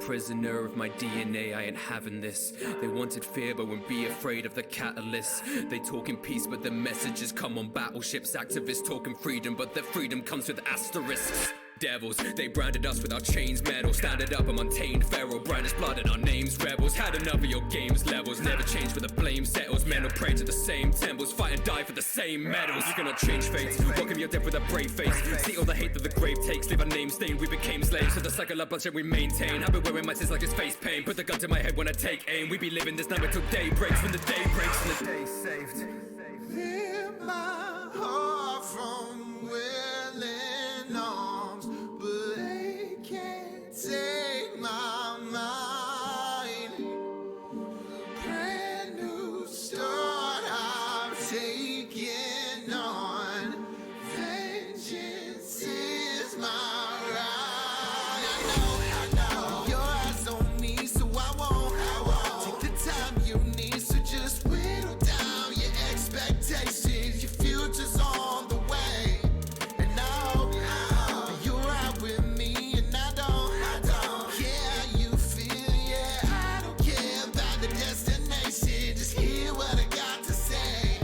prisoner of my DNA, I ain't having this. They wanted fear but won't be afraid of the catalyst. They talk in peace but the messages come on battleships. Activists talking freedom but their freedom comes with asterisks. Devils, they branded us with our chains metal. Standard up, I'm untamed, feral. Brandished blood in our names, rebels. Had enough of your games levels. Never change where the blame settles. Men will pray to the same temples. Fight and die for the same medals. You cannot change fates. Welcome your death with a brave face. See all the hate that the grave takes. Leave our name stained. We became slaves to the cycle of bloodshed we maintain. I've been wearing my sins like it's face pain. Put the gun to my head when I take aim. We be living this nightmare till day breaks. When the day breaks and the day's saved. Hear my heart from willing arms, but they can't take my mind. Brand new start I'm taking on. Vengeance is my right. I know your eyes on me, so I won't take the time you need. So just whittle down your expectations. Your future's on the way, and I hope that you're right with me. And I don't care how you feel, yeah. I don't care about the destination. Just hear what I got to say.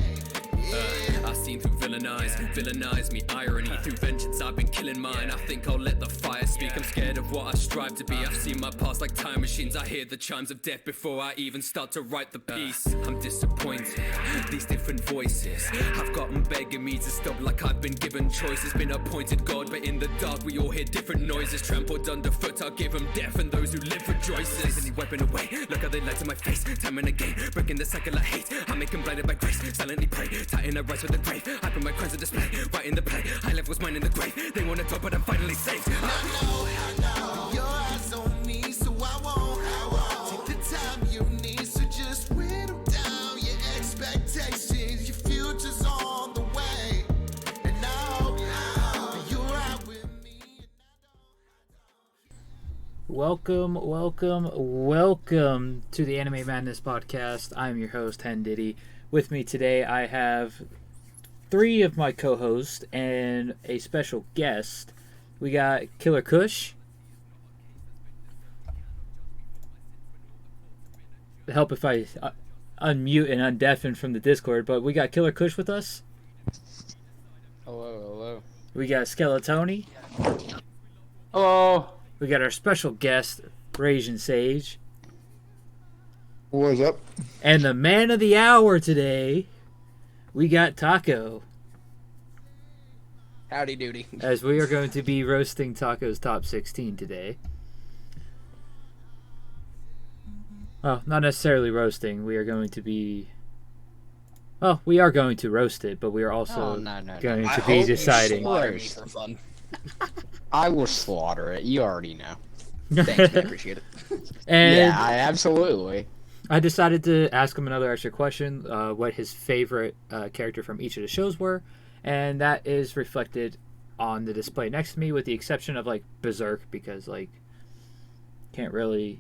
Yeah. I've seen through villainize me, irony. Through vengeance I've been killing mine. I think I'll let the fire speak. I'm scared of what I strive to be. I've seen my past like time machines. I hear the chimes of death before I even start to write the piece. I'm disappointed, these different voices have gotten begging me to stop, like I've been given choices. Been appointed God, but in the dark we all hear different noises. Trampled underfoot, I'll give them death, and those who live rejoices. Take any weapon away, look how they lie to my face. Time and again, breaking the cycle of hate. I make them blinded by grace, silently pray. Tighten the rise with the grave, I put my crimes on display. Right in the play, I left was mine in the grave. They wanna talk, but I'm finally saved. I know your eyes on me, so I won't take the time you need. So just whittle down your expectations. Your future's on the way, and I hope that you're right with me. Welcome to the Anime Madness podcast. I'm your host, Hen Diddy. With me today, I have three of my co-hosts and a special guest. We got KillerKush. Help if I unmute and undeafen from the Discord, but we got KillerKush with us. Hello. We got Skelytony. Hello. We got our special guest, Rasian Sage. What's up? And the man of the hour today, we got Taco. Howdy doody. As we are going to be roasting Taco's top 16 today. Well, not necessarily roasting. We are going to be... Well, we are going to roast it, but we are also going to be deciding. For fun. I will slaughter it. You already know. Thanks, I appreciate it. And yeah, absolutely. I decided to ask him another extra question, what his favorite character from each of the shows were, and that is reflected on the display next to me, with the exception of, like, Berserk, because, like, can't really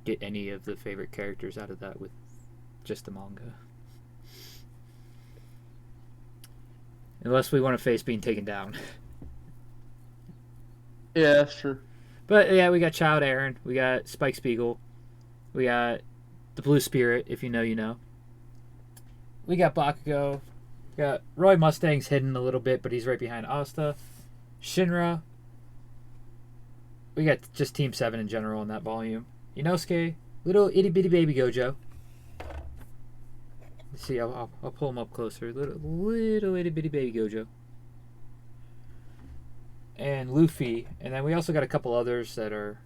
get any of the favorite characters out of that with just the manga. Unless we want to face being taken down. Yeah, that's true. But, yeah, we got Child Aaron, we got Spike Spiegel, we got the Blue Spirit, if you know, you know. We got Bakugo. We got Roy Mustang's hidden a little bit, but he's right behind Asta. Shinra. We got just Team 7 in general in that volume. Inosuke. Little itty bitty baby Gojo. Let's see, I'll pull him up closer. Little itty bitty baby Gojo. And Luffy. And then we also got a couple others that I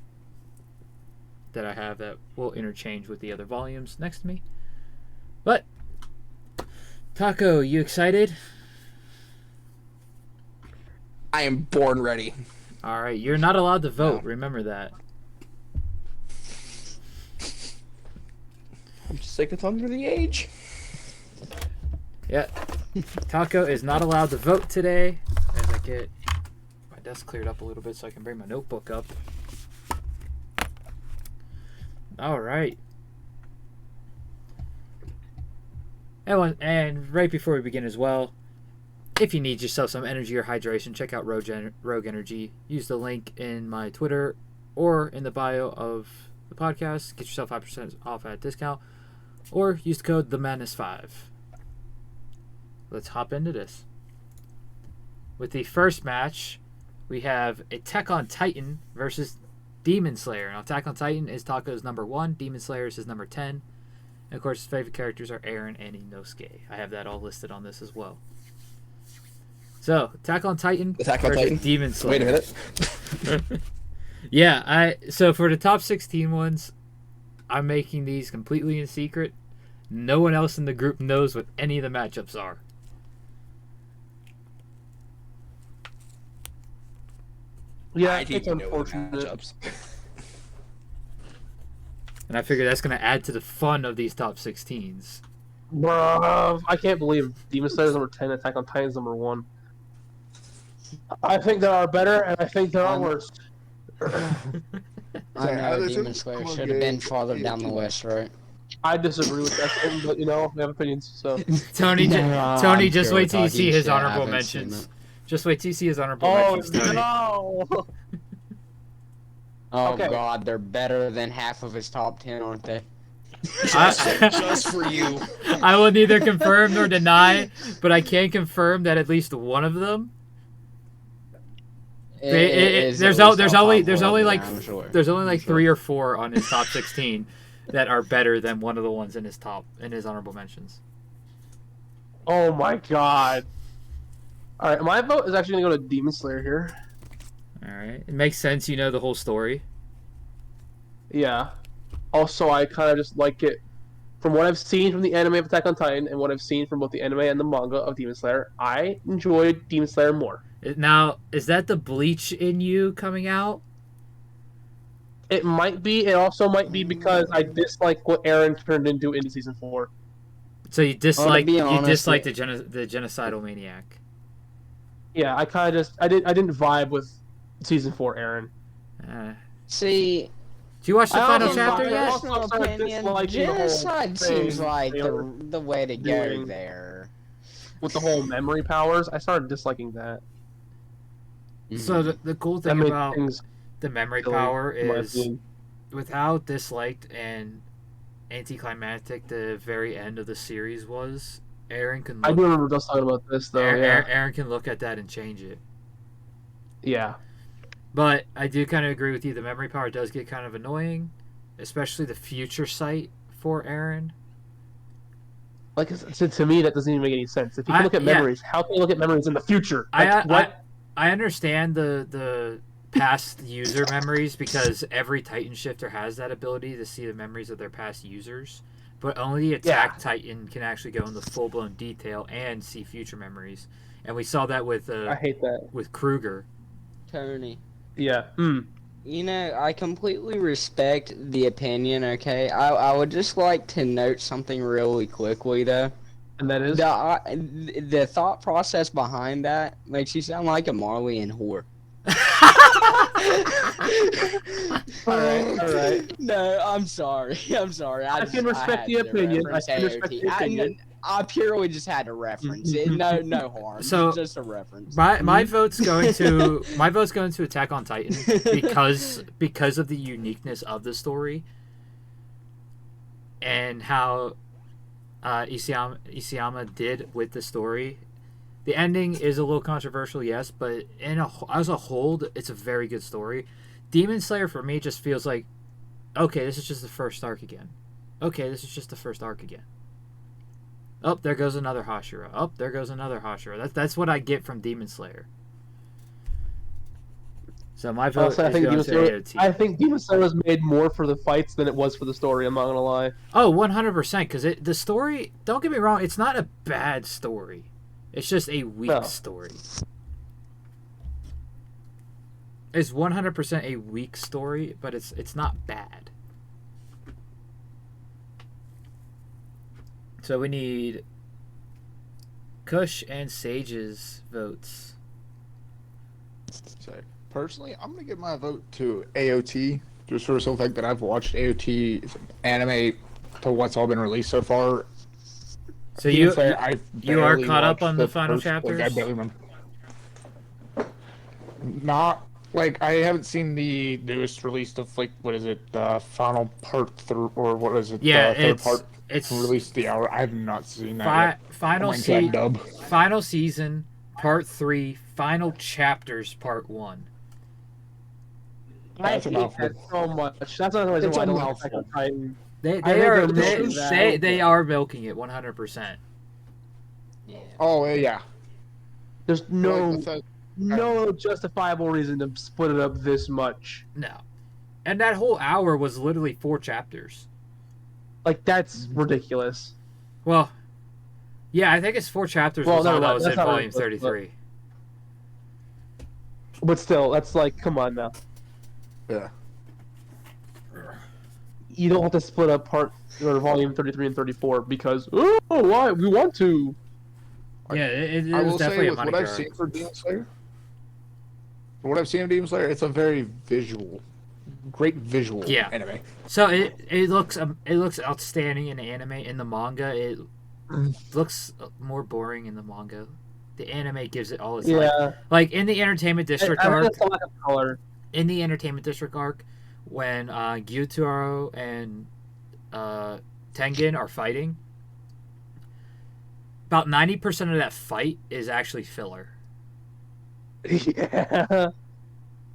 have that will interchange with the other volumes next to me. But Taco, you excited? I am born ready. All right, you're not allowed to vote. No. Remember that. I'm just like it's under the age. Yeah. Taco is not allowed to vote today. As I get my desk cleared up a little bit so I can bring my notebook up. All right. And right before we begin as well, if you need yourself some energy or hydration, check out Rogue Energy. Use the link in my Twitter or in the bio of the podcast. Get yourself 5% off at a discount, or use the code TheMadness5. Let's hop into this. With the first match, we have Attack on Titan versus Demon Slayer. Now, Attack on Titan is Taco's number 1. Demon Slayer is his number 10. And, of course, his favorite characters are Eren and Inosuke. I have that all listed on this as well. So, Attack on Titan versus Demon Slayer. Wait a minute. Yeah, so for the top 16 ones, I'm making these completely in secret. No one else in the group knows what any of the matchups are. Yeah, need it's to know the unfortunate. matchups. And I figure that's going to add to the fun of these top 16s. Bruh, I can't believe Demon Slayer's number 10, Attack on Titan's number 1. I think there are better, and I think there are worse. I know Demon Slayer should have been farther down the list, right? I disagree with that statement, but we have opinions, so. Tony, I'm just sure wait till you we're see talking his shit. I honorable haven't seen mentions. it. Just wait till you see his honorable Oh, mentions, Tony. no! Oh Okay. god, they're better than half of his top 10, aren't they? Just for you. I will neither confirm nor deny, but I can confirm that at least one of them. There's only like I'm sure. there's only like 3 or 4 on his top 16 that are better than one of the ones in his honorable mentions. Oh my god. Alright, my vote is actually gonna go to Demon Slayer here. All right, it makes sense. You know the whole story. Yeah. Also, I kind of just like it. From what I've seen from the anime of Attack on Titan and what I've seen from both the anime and the manga of Demon Slayer, I enjoyed Demon Slayer more. Now, is that the Bleach in you coming out? It might be. It also might be because I dislike what Eren turned into in season 4. So you dislike be honest, the genocidal maniac. Yeah, I kind of just I didn't vibe with season 4 Eren. See, Do you watch the I final also chapter find- yet? also personal started opinion, disliking the whole genocide thing seems like they were the way to go doing. there. With the whole memory powers, I started disliking that. So the cool That thing made about things the memory silly, power in my is opinion. with how disliked and anticlimactic the very end of the series was. Eren can I do look, remember just talking about this though. Yeah. Eren can look at that and change it. Yeah. But I do kind of agree with you. The memory power does get kind of annoying, especially the future sight for Eren. Like to me, that doesn't even make any sense. If you can look at yeah. memories, how can you look at memories in the future? Like, what? I understand the past user memories because every Titan shifter has that ability to see the memories of their past users, but only the attack Titan can actually go into full blown detail and see future memories. And we saw that with I hate that. with Kruger. Tony, Yeah. you know, I completely respect the opinion, okay? I would just like to note something really quickly, though. And that is. The thought process behind that makes you sound like a Marleyan whore. All right. No, I'm sorry. I can respect the opinion. I can respect the opinion. I purely just had to reference it. No harm. So, just a reference. My vote's going to Attack on Titan because of the uniqueness of the story and how Isayama did with the story. The ending is a little controversial, yes, but as a whole, it's a very good story. Demon Slayer for me just feels like, okay, this is just the first arc again. Okay, this is just the first arc again. Oh, there goes another Hashira. Oh, there goes another Hashira. That's what I get from Demon Slayer. So my vote Also, is going to AOT. I think Demon Slayer was made more for the fights than it was for the story. I'm not gonna lie. Oh, 100%. Because the story, don't get me wrong, it's not a bad story. It's just a weak story. It's 100% a weak story, but it's not bad. So we need Kush and Sage's votes. So personally, I'm gonna give my vote to AOT, just for the simple fact that I've watched AOT anime to what's all been released so far. So you are caught up on the final chapters? I barely remember. Not like I haven't seen the newest release of like what is it, the final part or what is it? Yeah, the third part it's released the hour. I have not seen that yet. final I'm waiting for that dub. final season part 3, final chapters part 1. I That's a hate mouthful. that so much. That's another reason It's why I a don't like mouthful. Attack on Titan. They I think are they're milking that. they are milking it 100%. Oh yeah. There's no Like, the- no justifiable reason to split it up this much. No. And that whole hour was literally 4 chapters. Like that's ridiculous. Well, yeah, I think it's 4 chapters Well, was all never that mind. was That's in not volume ridiculous, 33. But still, that's like, come on now. Yeah. You don't have to split up part or volume 33 and 34 because why we want to. Yeah, it I was will definitely say a with money what I've grab. seen for Demon Slayer, what I've seen of Demon Slayer, it's a very great visual Yeah. anime. So it looks outstanding in the anime. In the manga, it looks more boring in the manga. The anime gives it all its Yeah, like in the Entertainment District I think arc. that's a lack of color. In the Entertainment District arc, when Gyutaro and Tengen are fighting, about 90% of that fight is actually filler. Yeah.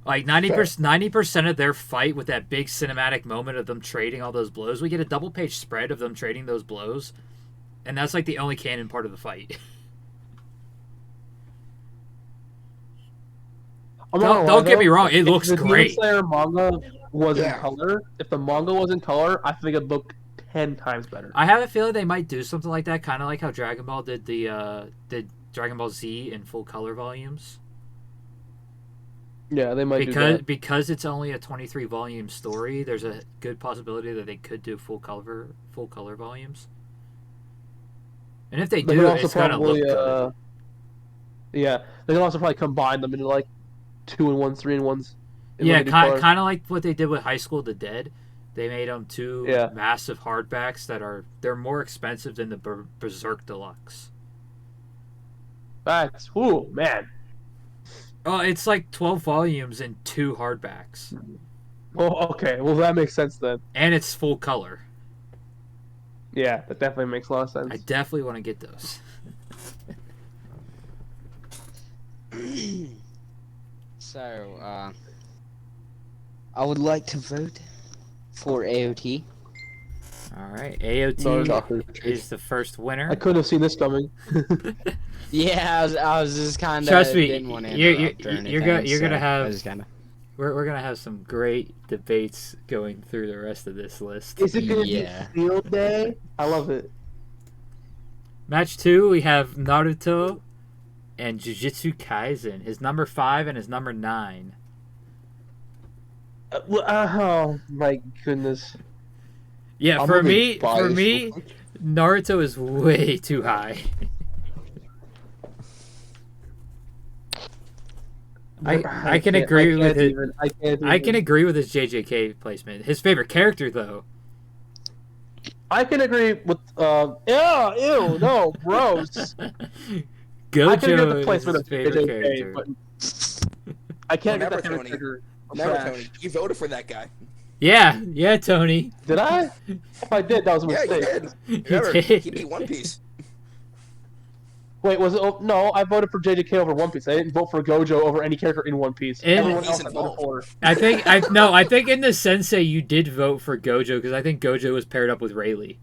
Like 90% of their fight with that big cinematic moment of them trading all those blows, we get a double page spread of them trading those blows, and that's like the only canon part of the fight. I'm not gonna lie, Don't get though, me wrong, it if looks the great. Demon Slayer manga was Yeah. in color. If the manga was in color, I think it'd look 10 times better. I have a feeling they might do something like that, kind of like how Dragon Ball did did Dragon Ball Z in full color volumes. Yeah, they might do that. Because it's only a 23 volume story, there's a good possibility that they could do full color volumes. And if they They do, could also it's gonna look probably, good. yeah, they can also probably combine them into like 2-in-1s, 3-in-1s. in Yeah, limited color. kind of like what they did with High School of the Dead. They made them 2 Yeah. massive hardbacks they're more expensive than the Berserk Deluxe. That's man. Oh, it's like 12 volumes and 2 hardbacks, Oh, okay. Well, that makes sense then. and it's full color. Yeah, that definitely makes a lot of sense. I definitely want to get those. So, I would like to vote for AOT. All right, Sorry, AOT Shocker. is the first I winner. couldn't have seen this coming. Yeah, I was just kind of Trust me, didn't want to you're interrupt or you're anything, gonna so have I just kinda... we're gonna have some great debates going through the rest of this list. Is it gonna Yeah. be field day? I love it. Match 2, we have Naruto and Jujutsu Kaisen. His number 5 and his number 9. Oh my goodness. Yeah, I'm for gonna me, be biased. Naruto is way too high. I can agree with it. I can agree with his JJK placement. His favorite character, though. I can agree with. Yeah, ew, no, gross. I can agree with Gojo the is placement his of favorite JJK, character. but I can't get Remember, that favorite Tony. character. Remember, trash. Tony, you voted for that guy. Yeah, Tony. Did I? If I did, that was a Yeah, you mistake. did. Remember, did. he beat One Piece. Wait, was it? Oh, no, I voted for JJK over One Piece. I didn't vote for Gojo over any character in One Piece. And- Everyone He's else I voted involved. for. I think in the Sensei you did vote for Gojo because I think Gojo was paired up with Rayleigh.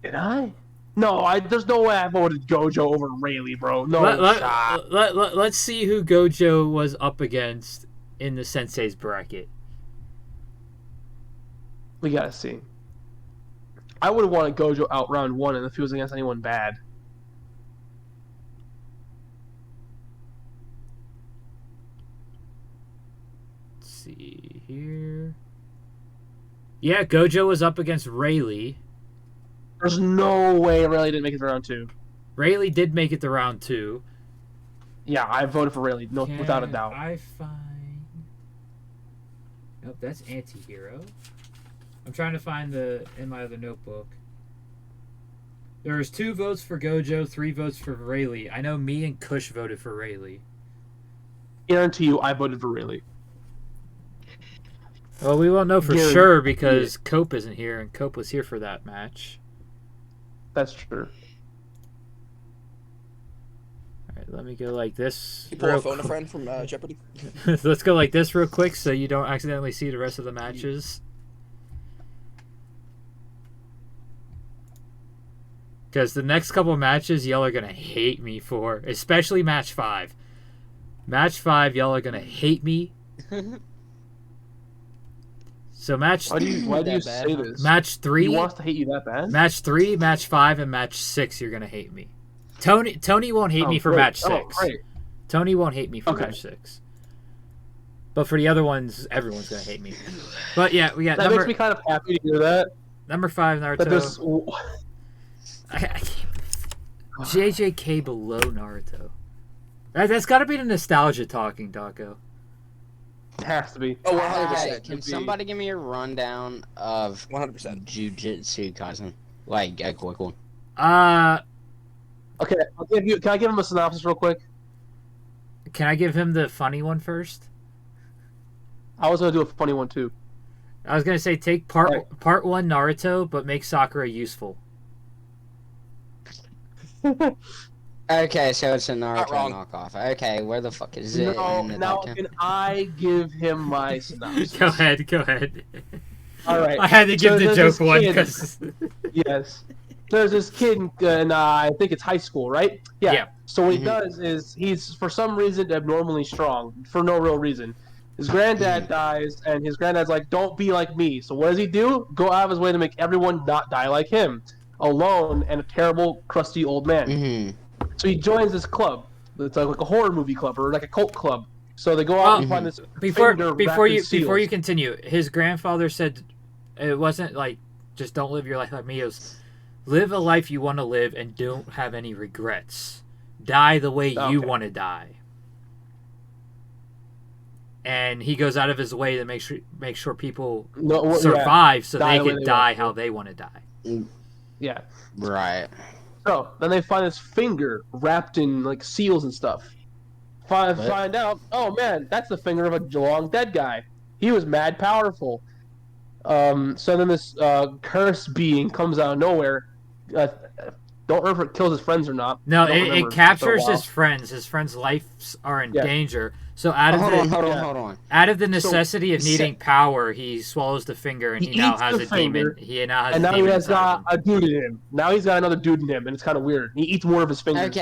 Did I? No, there's no way I voted Gojo over Rayleigh, bro. No shot. Let's see who Gojo was up against in the Sensei's bracket. We gotta see. I would have wanted Gojo out round 1 and if he was against anyone bad. Let's see here. Yeah, Gojo was up against Rayleigh. There's no way Rayleigh didn't make it to round 2. Rayleigh did make it to round 2. Yeah, I voted for Rayleigh, no, without a doubt. I find. Nope, that's anti-hero. I'm trying to find in my other notebook. There's 2 votes for Gojo, 3 votes for Rayleigh. I know me and Kush voted for Rayleigh. guarantee you, I voted for Rayleigh. Well, we won't know for Gary- sure because Cope isn't here, and Cope was here for that match. That's true. All right, let me go like this. You pull a real phone a quick. friend from Jeopardy. Let's go like this real quick so you don't accidentally see the rest of the matches. Because the next couple matches, y'all are going to hate me for. Especially match 5. Match 5, y'all are going to hate me. So match Why do you That say bad, huh? this? match He 3, wants to hate you that bad? match 3, match 5, and match 6, you're going to hate me. Tony won't hate me for great. match 6. Oh, great. Tony won't hate me for Okay. match 6. But for the other ones, everyone's going to hate me. But yeah, we got That makes me kind of happy to hear that. number 5, Naruto. That this, I can't. JJK below Naruto. That's got to be the nostalgia talking, Daco. has to be. Oh, Hey, 100%. can somebody give me a rundown of 100%. Jujutsu Kaisen? Like a quick one. Okay, can I give him a synopsis real quick? Can I give him the funny one first? I was gonna do a funny one too. I was gonna say take part Right. part 1 Naruto, but make Sakura useful. Okay, so it's a Naruto wrong. knockoff. Okay, where the fuck is it? No, in the now top 10? can I give him my synopsis? Go ahead. All right. I had to give So the there's joke this one kid- because Yes. There's this kid in I think it's high school, right? Yeah. Yeah. So what he Mhm. does is he's for some reason abnormally strong for no real reason. His granddad dies, and his granddad's like, "Don't be like me." So what does he do? Go out of his way to make everyone not die like him, alone and a terrible, crusty old man. Mhm. So he joins this club. It's like a horror movie club or like a cult club. So they go out and find this before finger before wrapped in you before you seals. continue, his grandfather said it wasn't like just don't live your life like me. It was live a life you want to live and don't have any regrets. Die the way you Okay. want to die. And he goes out of his way to make sure people No, well, yeah. survive so Die they the way can they die want to. how they want to die. Yeah. Right. So then they find this finger wrapped in like seals and stuff. Find out, oh man, that's the finger of a long dead guy. He was mad powerful. So then this cursed being comes out of nowhere. Don't remember if it kills his friends or not. No, Don't remember. it It's been a captures while. his friends. His friends' lives are in Yeah. danger. So out of Hold the on, hold on, yeah. hold on. out of the necessity of so- needing power, he swallows the finger, and He he now eats has the a demon. finger, He now has And a now he demon has inside got him. a dude in him. Now he's got another dude in him, and it's kind of weird. He eats more of his fingers.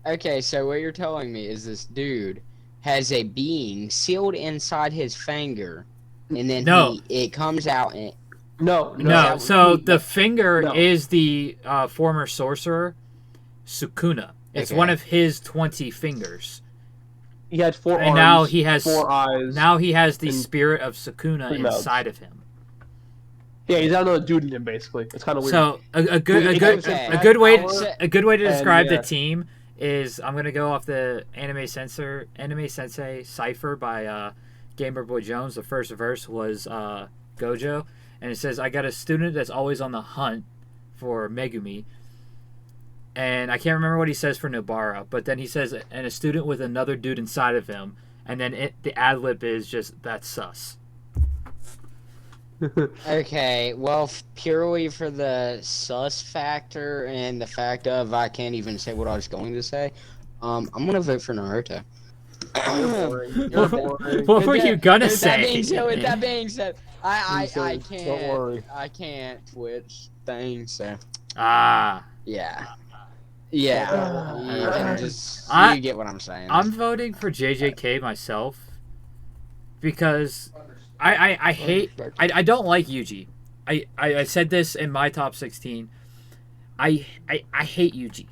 Okay, so what you're telling me is this dude has a being sealed inside his finger, and then No. it comes out and No, No, so he- the finger No. is the former sorcerer, Sukuna. It's Okay. one of his 20 fingers. he had 4 arms. And now he has 4 eyes. Now he has the and spirit of Sukuna 3 mouths. inside of him. Yeah, he's got another dude in him basically. It's kind of weird. So a good Okay. a good way Power- a good way to and, describe yeah. the team is I'm gonna go off the Anime Sensei Cipher by Gamer Boy Jones. The first verse was Gojo, and it says, "I got a student that's always on the hunt for Megumi." And I can't remember what he says for Nobara, but then he says, "And a student with another dude inside of him," and then the ad lib is just that's sus. Okay, well, purely for the sus factor and the fact of I can't even say what I was going to say, I'm gonna vote for Naruto. You're boring. You're boring. What were you gonna With that being say? said, with that being said, I Don't can't. worry. I can't Twitch things. So Ah. yeah, yeah. You can just I- you get what I'm saying. I'm voting for JJK myself because I hate I don't like Yuji. I said this in my top 16. I hate Yuji.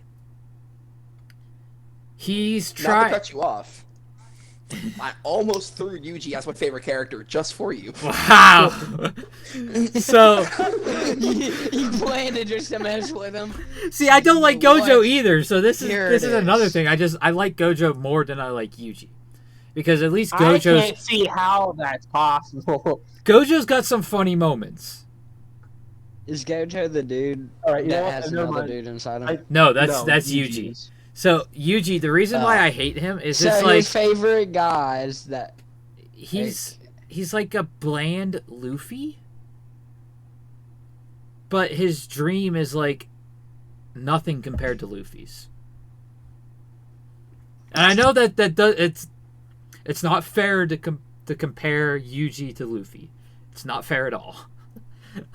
He's Not to tried. cut you off. I almost threw Yuji as my favorite character just for you. Wow. So you planned it just to mess with him. see, I don't like Gojo What? either. So this Here is it another is. thing. I like Gojo more than I like Yuji. Because at least I Gojo's can't see how that's possible. Gojo's got some funny moments. Is Gojo the dude All right, you know that what? has Never another mind. dude inside him? No, that's No, Yuji. Yuji's. So Yuji, the reason why I hate him is So it's his like favorite guys that he's like a bland Luffy, but his dream is like nothing compared to Luffy's. And I know that it's not fair to compare Yuji to Luffy. It's not fair at all.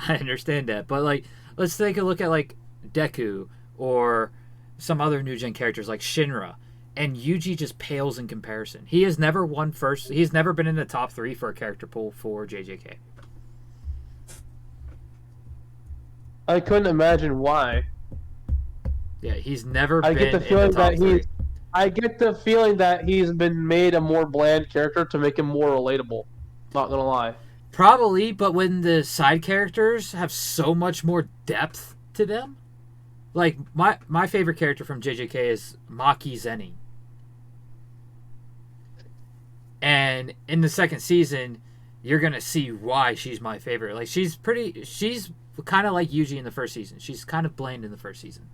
I understand that, but like, let's take a look at like Deku or some other new gen characters like Shinra, and Yuji just pales in comparison. He has never won first. He's never been in the top 3 for a character pool for JJK. I couldn't imagine why. Yeah, he's never I been get the in feeling the top that 3. I get the feeling that he's been made a more bland character to make him more relatable. Not gonna lie. Probably, but when the side characters have so much more depth to them, like my favorite character from JJK is Maki Zeni. And in the second season, you're going to see why she's my favorite. Like she's kind of like Yuji in the first season. She's kind of bland in the first season.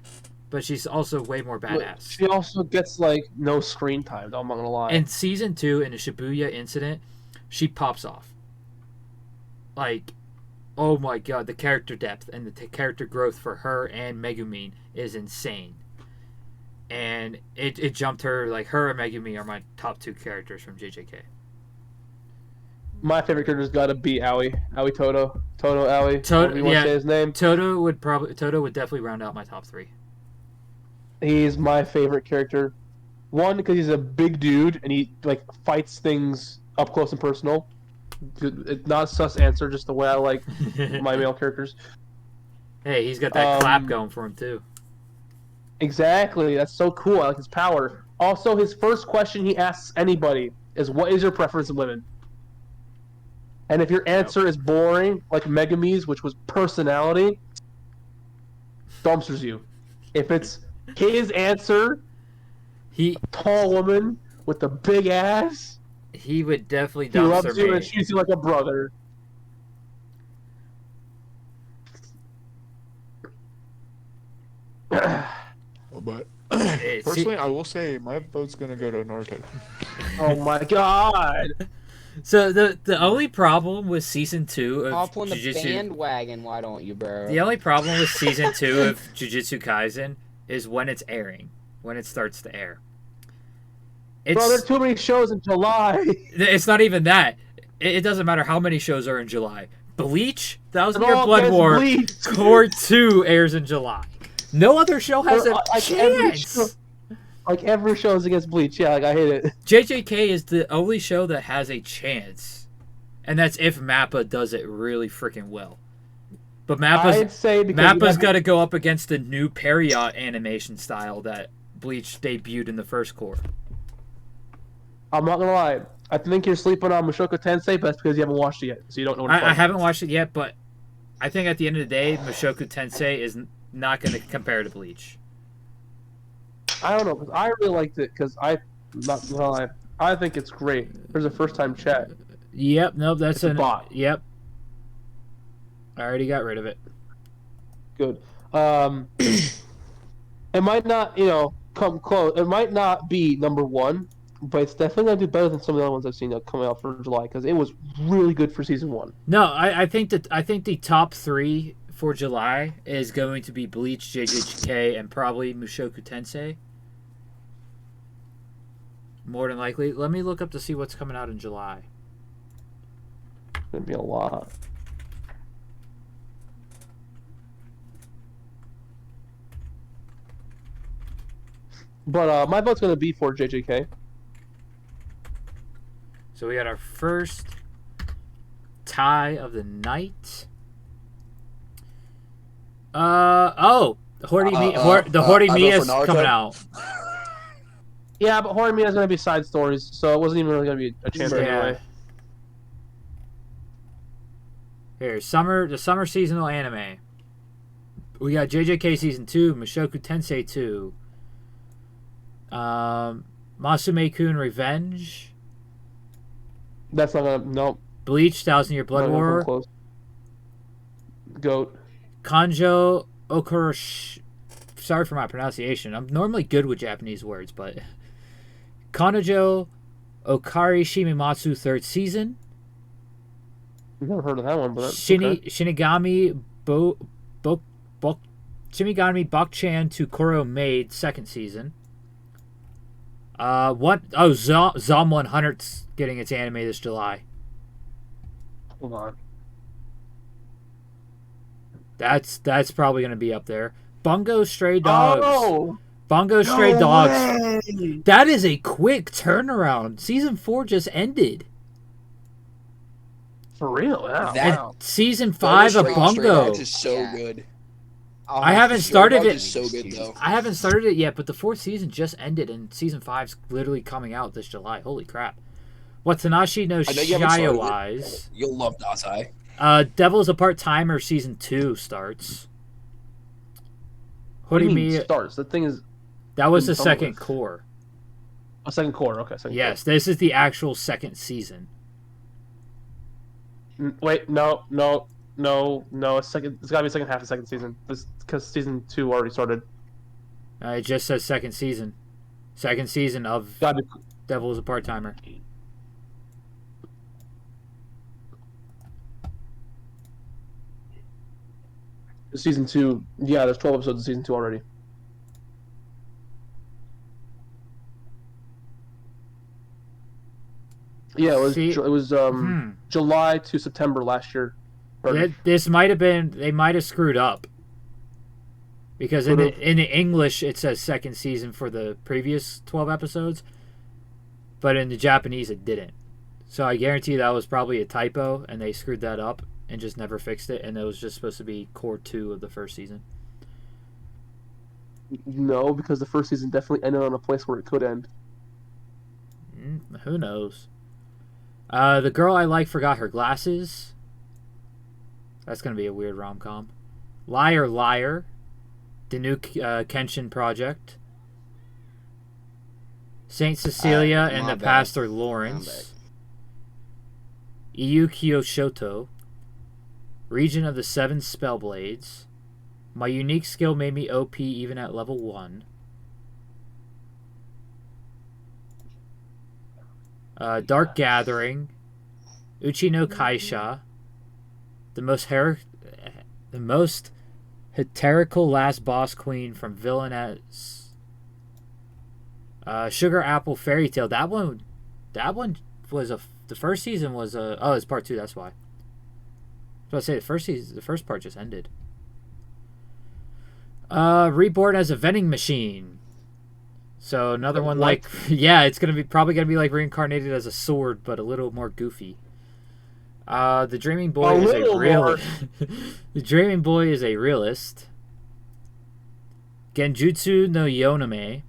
But she's also way more badass. She also gets like no screen time, I'm not gonna lie. In season 2, in the Shibuya incident, she pops off. Like, oh my god, the character depth and the character growth for her and Megumin is insane. And it jumped her, like, her and Megumi are my top 2 characters from JJK. My favorite character's gotta be Aoi. Aoi Toto. Toto Aoi. Toto, you want to say his name? Toto would definitely round out my top 3. He's my favorite character. One, because he's a big dude and he like fights things up close and personal. It's not a sus answer, just the way I like my male characters. Hey, he's got that clap going for him too. Exactly, that's so cool. I like his power. Also, his first question he asks anybody is, "What is your preference in women?" And if your answer is boring, like Megumi's, which was personality, dumpsters you. If it's his answer, tall woman with a big ass, he would definitely he loves dumpster you me. and treats you like a brother. But personally, I will say my vote's gonna go to Naruto. Oh my god! So the only problem with season 2 of hop on the Jujutsu, bandwagon, why don't you, bro? the only problem with season 2 of Jujutsu Kaisen is when it's airing, when it starts to air. Bro, there's too many shows in July. It's not even that. It doesn't matter how many shows are in July. Bleach, Thousand Year all Blood against War, Bleach. Core 2 airs in July. No other show has a chance. Like every show is against Bleach. Yeah, like I hate it. JJK is the only show that has a chance. And that's if Mappa does it really freaking well. But Mappa's got to go up against the new Period animation style that Bleach debuted in the first core. I'm not gonna lie. I think you're sleeping on Mushoku Tensei, but that's because you haven't watched it yet, so you don't know what it's like. I haven't watched it yet, but I think at the end of the day, Mushoku Tensei is not going to compare to Bleach. I don't know, because I really liked it, because I think it's great. There's a first-time chat. Yep, nope, that's a bot. Yep. I already got rid of it. Good. It might not, come close. It might not be number 1, but it's definitely going to do better than some of the other ones I've seen coming out for July, because it was really good for season 1. No, I think the top 3 for July is going to be Bleach, JJK, and probably Mushoku Tensei. More than likely. Let me look up to see what's coming out in July. It's going to be a lot. But my vote's going to be for JJK. So we got our first tie of the night. The Horimiya is coming out. Yeah, but Horimiya is going to be side stories, so it wasn't even really going to be a chance anyway. Here, the summer seasonal anime. We got JJK Season 2, Mushoku Tensei 2, Masume-kun Revenge. That's not gonna... Nope. Bleach, 1,000 Year Blood War. Goat. Kanjo Okurashi sorry for my pronunciation. I'm normally good with Japanese words, but Kanojo Okari Shimimatsu third season. I've never heard of that one, but that's Shinigami Shinigami Bakchan to Koro Maid second season. Zom 100's getting its anime this July. Hold on. That's probably going to be up there. Bungo Stray Dogs. Oh! Bungo Stray Dogs. Way! That is a quick turnaround. Season 4 just ended. For real? Wow. That- Wow. Season 5 of Stray Bungo. Dogs is so Yeah. good. I haven't started Dogs it. is so good though. I haven't started it yet, but the 4th season just ended, and season 5's literally coming out this July. Holy crap! Watanashi no I know you haven't started it. Shiawais. You'll love Dazai. Devil's a Part-Timer season 2 starts. What do you mean Horimi, starts? The thing is that was the in some second ways. core. a second quarter. Okay, second Yes, this is the actual second season. quarter. Wait, no. It's got to be second half of the second season. Because season 2 already started. It just says second season. Second season of Got to Devil's a Part-Timer. season 2. Yeah, there's 12 episodes of season 2 already. Yeah, it was July to September last year. This might have been, they might have screwed up. Because in the English it says second season for the previous 12 episodes, but in the Japanese it didn't. So I guarantee that was probably a typo and they screwed that up and just never fixed it, and it was just supposed to be core 2 of the first season. No, because the first season definitely ended on a place where it could end. Who knows? The Girl I Like Forgot Her Glasses. That's going to be a weird rom-com. Liar Liar. The new Kenshin Project. Saint Cecilia and my the bad. Pastor Lawrence. Iyu Kiyoshoto. Region of the Seven Spellblades. My unique skill made me OP even at level 1. Dark Gathering. Uchi no Kaisha. The most hysterical last boss queen from Villainess. Sugar Apple Fairy Tale. That one was the first season was it's part 2. That's why. I was about to say the first part just ended. Reborn as a vending machine. So another one like it's probably gonna be like reincarnated as a sword, but a little more goofy. The Dreaming Boy is a realist. The Dreaming Boy is a realist. Genjutsu no Yoname.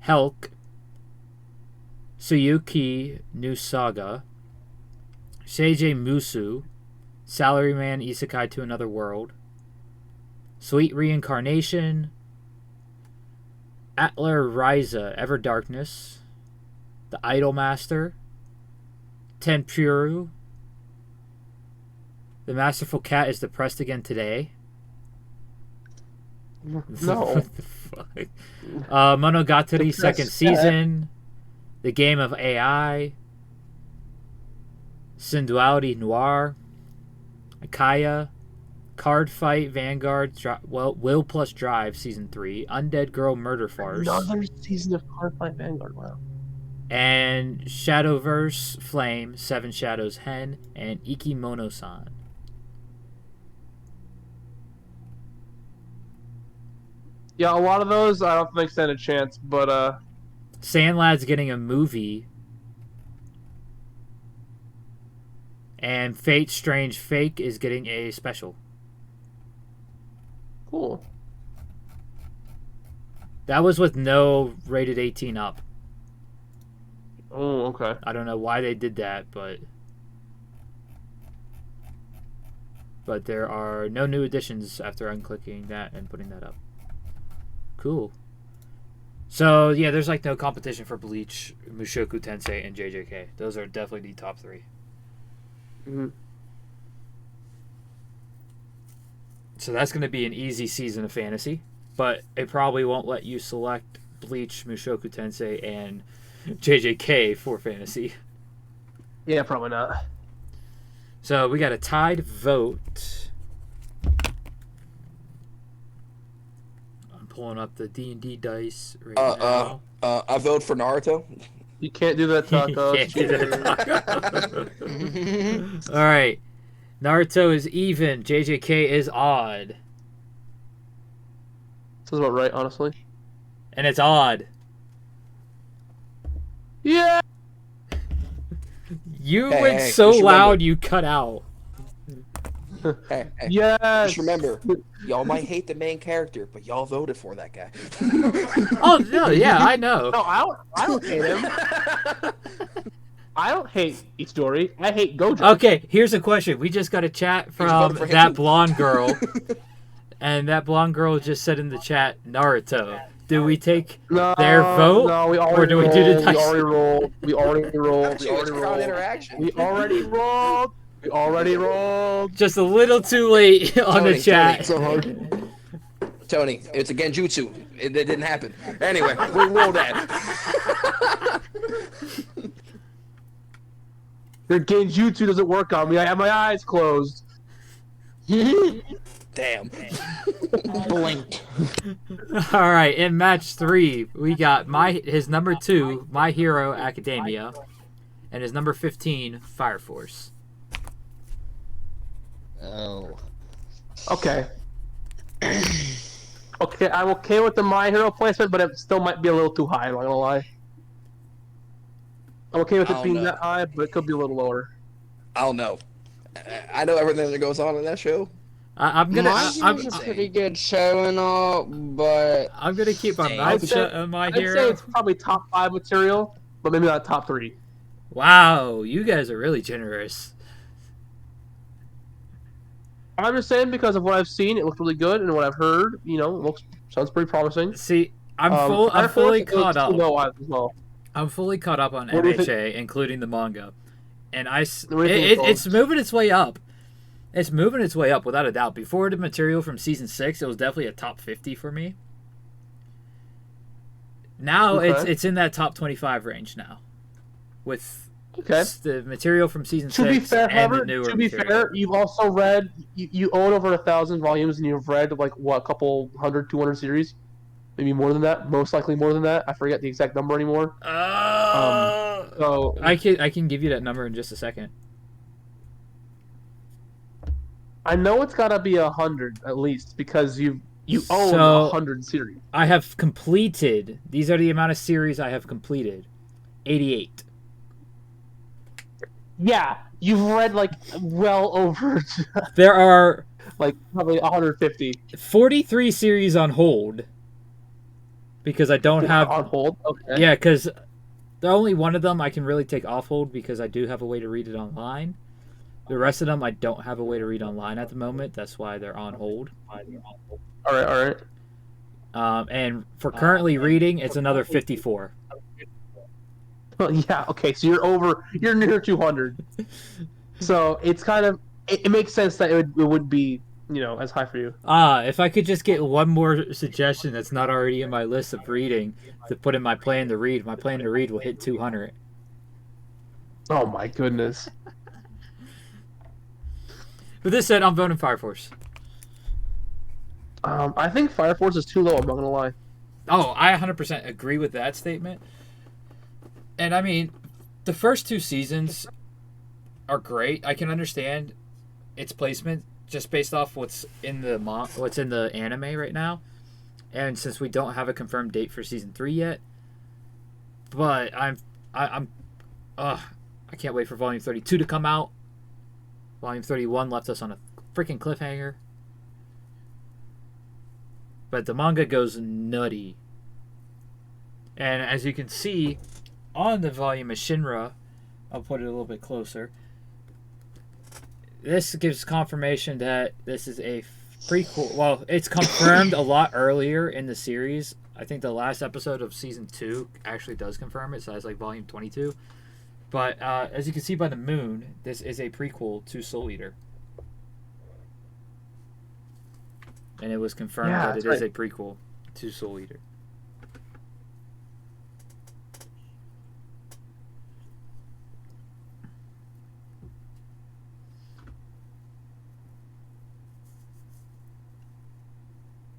Helk. Tsuyuki New Saga. Seiji Musu. Salaryman Isekai to Another World. Sweet Reincarnation. Atler Ryza Ever Darkness. The Idol Master. Tenpuru. The Masterful Cat is depressed again today. No. What the fuck? Monogatari second season. The Game of AI. Synduality Noir. Akaya. Card Fight Vanguard. Will plus Drive season 3. Undead Girl Murder Farce. Another season of Card Fight Vanguard. Wow. And Shadowverse Flame, Seven Shadows Hen, and Ikimono-san. Yeah, a lot of those I don't think stand a chance, but Sandlad's getting a movie. And Fate Strange Fake is getting a special. cool. That was with no rated 18 up. Oh, okay. I don't know why they did that, but there are no new additions after unclicking that and putting that up. Cool. So, yeah, there's like no competition for Bleach, Mushoku Tensei, and JJK. Those are definitely the top 3. Mm-hmm. So that's going to be an easy season of fantasy. but it probably won't let you select Bleach, Mushoku Tensei, and JJK for fantasy. Yeah, probably not. So we got a tied vote. I'm pulling up the D&D dice right now. I vote for Naruto. You can't do that, Taco. Can't do that, Taco. All right. Naruto is even. JJK is odd. Sounds about right, honestly. And it's odd. Yeah. You Hey, went hey, so just loud remember. you cut out. Hey, Yes. just remember, y'all might hate the main character, but y'all voted for that guy. Oh, no, yeah, I know. No, I don't hate him. I don't hate Itadori. I hate Gojo. Okay, here's a question. We just got a chat from voted for him that too. blonde girl. And that blonde girl just said in the chat, Naruto. Do we take No, their vote? No, we or already do we rolled. do the We dice? already rolled. We already rolled. We It's already crowd rolled. interaction. We already rolled. We already rolled. Just a little too late on the Tony, chat. So hard. Tony, it's a genjutsu. It didn't happen. Anyway, we rolled that. Your genjutsu doesn't work on me. I have my eyes closed. Damn. Blinked. All right, in match 3, we got his number 2, My Hero Academia, and his number 15, Fire Force. Oh. Okay. Okay, I'm okay with the My Hero placement, but it still might be a little too high, I'm not gonna lie. I'm okay with I it don't being know. that high, but it could be a little lower. I don't know. I know everything that goes on in that show. I'm gonna My Hero's a pretty good show and all, but I'm gonna keep my I'd mouth say- shut on My I'd say Hero. it's probably top 5 material, but maybe not top 3. Wow, you guys are really generous. I'm just saying because of what I've seen, it looks really good, and what I've heard, sounds pretty promising. See, I'm Fire fully Force, caught it's too up. low as well. I'm fully caught up on What do you think- MHA, including the manga, and What do you think, it's moving its way up. It's moving its way up without a doubt. Before the material from season 6, it was definitely a top 50 for me. Now Okay. it's in that top 25 range now, with Okay. the material from season To 6 be fair, and however, the newer to be material. fair, you've also read, you own over 1,000 volumes, and you've read, like, what, a couple 100, 200 series? Maybe more than that, most likely more than that. I forget the exact number anymore. So, I can give you that number in just a second. I know it's gotta be 100 at least, because you own So- 100 series. I have completed. These are the amount of series I have completed. 88. Yeah, you've read, like, well over, There are like, probably 150. 43 series on hold because I don't have. On hold? Okay. Yeah, because the only one of them I can really take off hold because I do have a way to read it online. The rest of them I don't have a way to read online at the moment. That's why they're on hold. Alright. And for currently reading, it's another 54. Well, yeah, okay, so you're near 200. So it's kind of, it makes sense that it would be, as high for you. If I could just get one more suggestion that's not already in my list of reading to put in my plan to read, my plan to read will hit 200. Oh my goodness. With this said, I'm voting Fire Force. I think Fire Force is too low, I'm not gonna lie. Oh, I 100% agree with that statement. And I mean, the first 2 seasons are great. I can understand its placement just based off what's in the anime right now. And since we don't have a confirmed date for season 3 yet, but I can't wait for volume 32 to come out. Volume 31 left us on a freaking cliffhanger. But the manga goes nutty. And as you can see on the volume of Shinra, I'll put it a little bit closer. This gives confirmation that this is a prequel. Well, it's confirmed a lot earlier in the series. I think the last episode of season 2 actually does confirm it, so it's like volume 22. But as you can see by the moon, this is a prequel to Soul Eater. and it was confirmed Yeah, that it that's is a prequel to Soul Eater.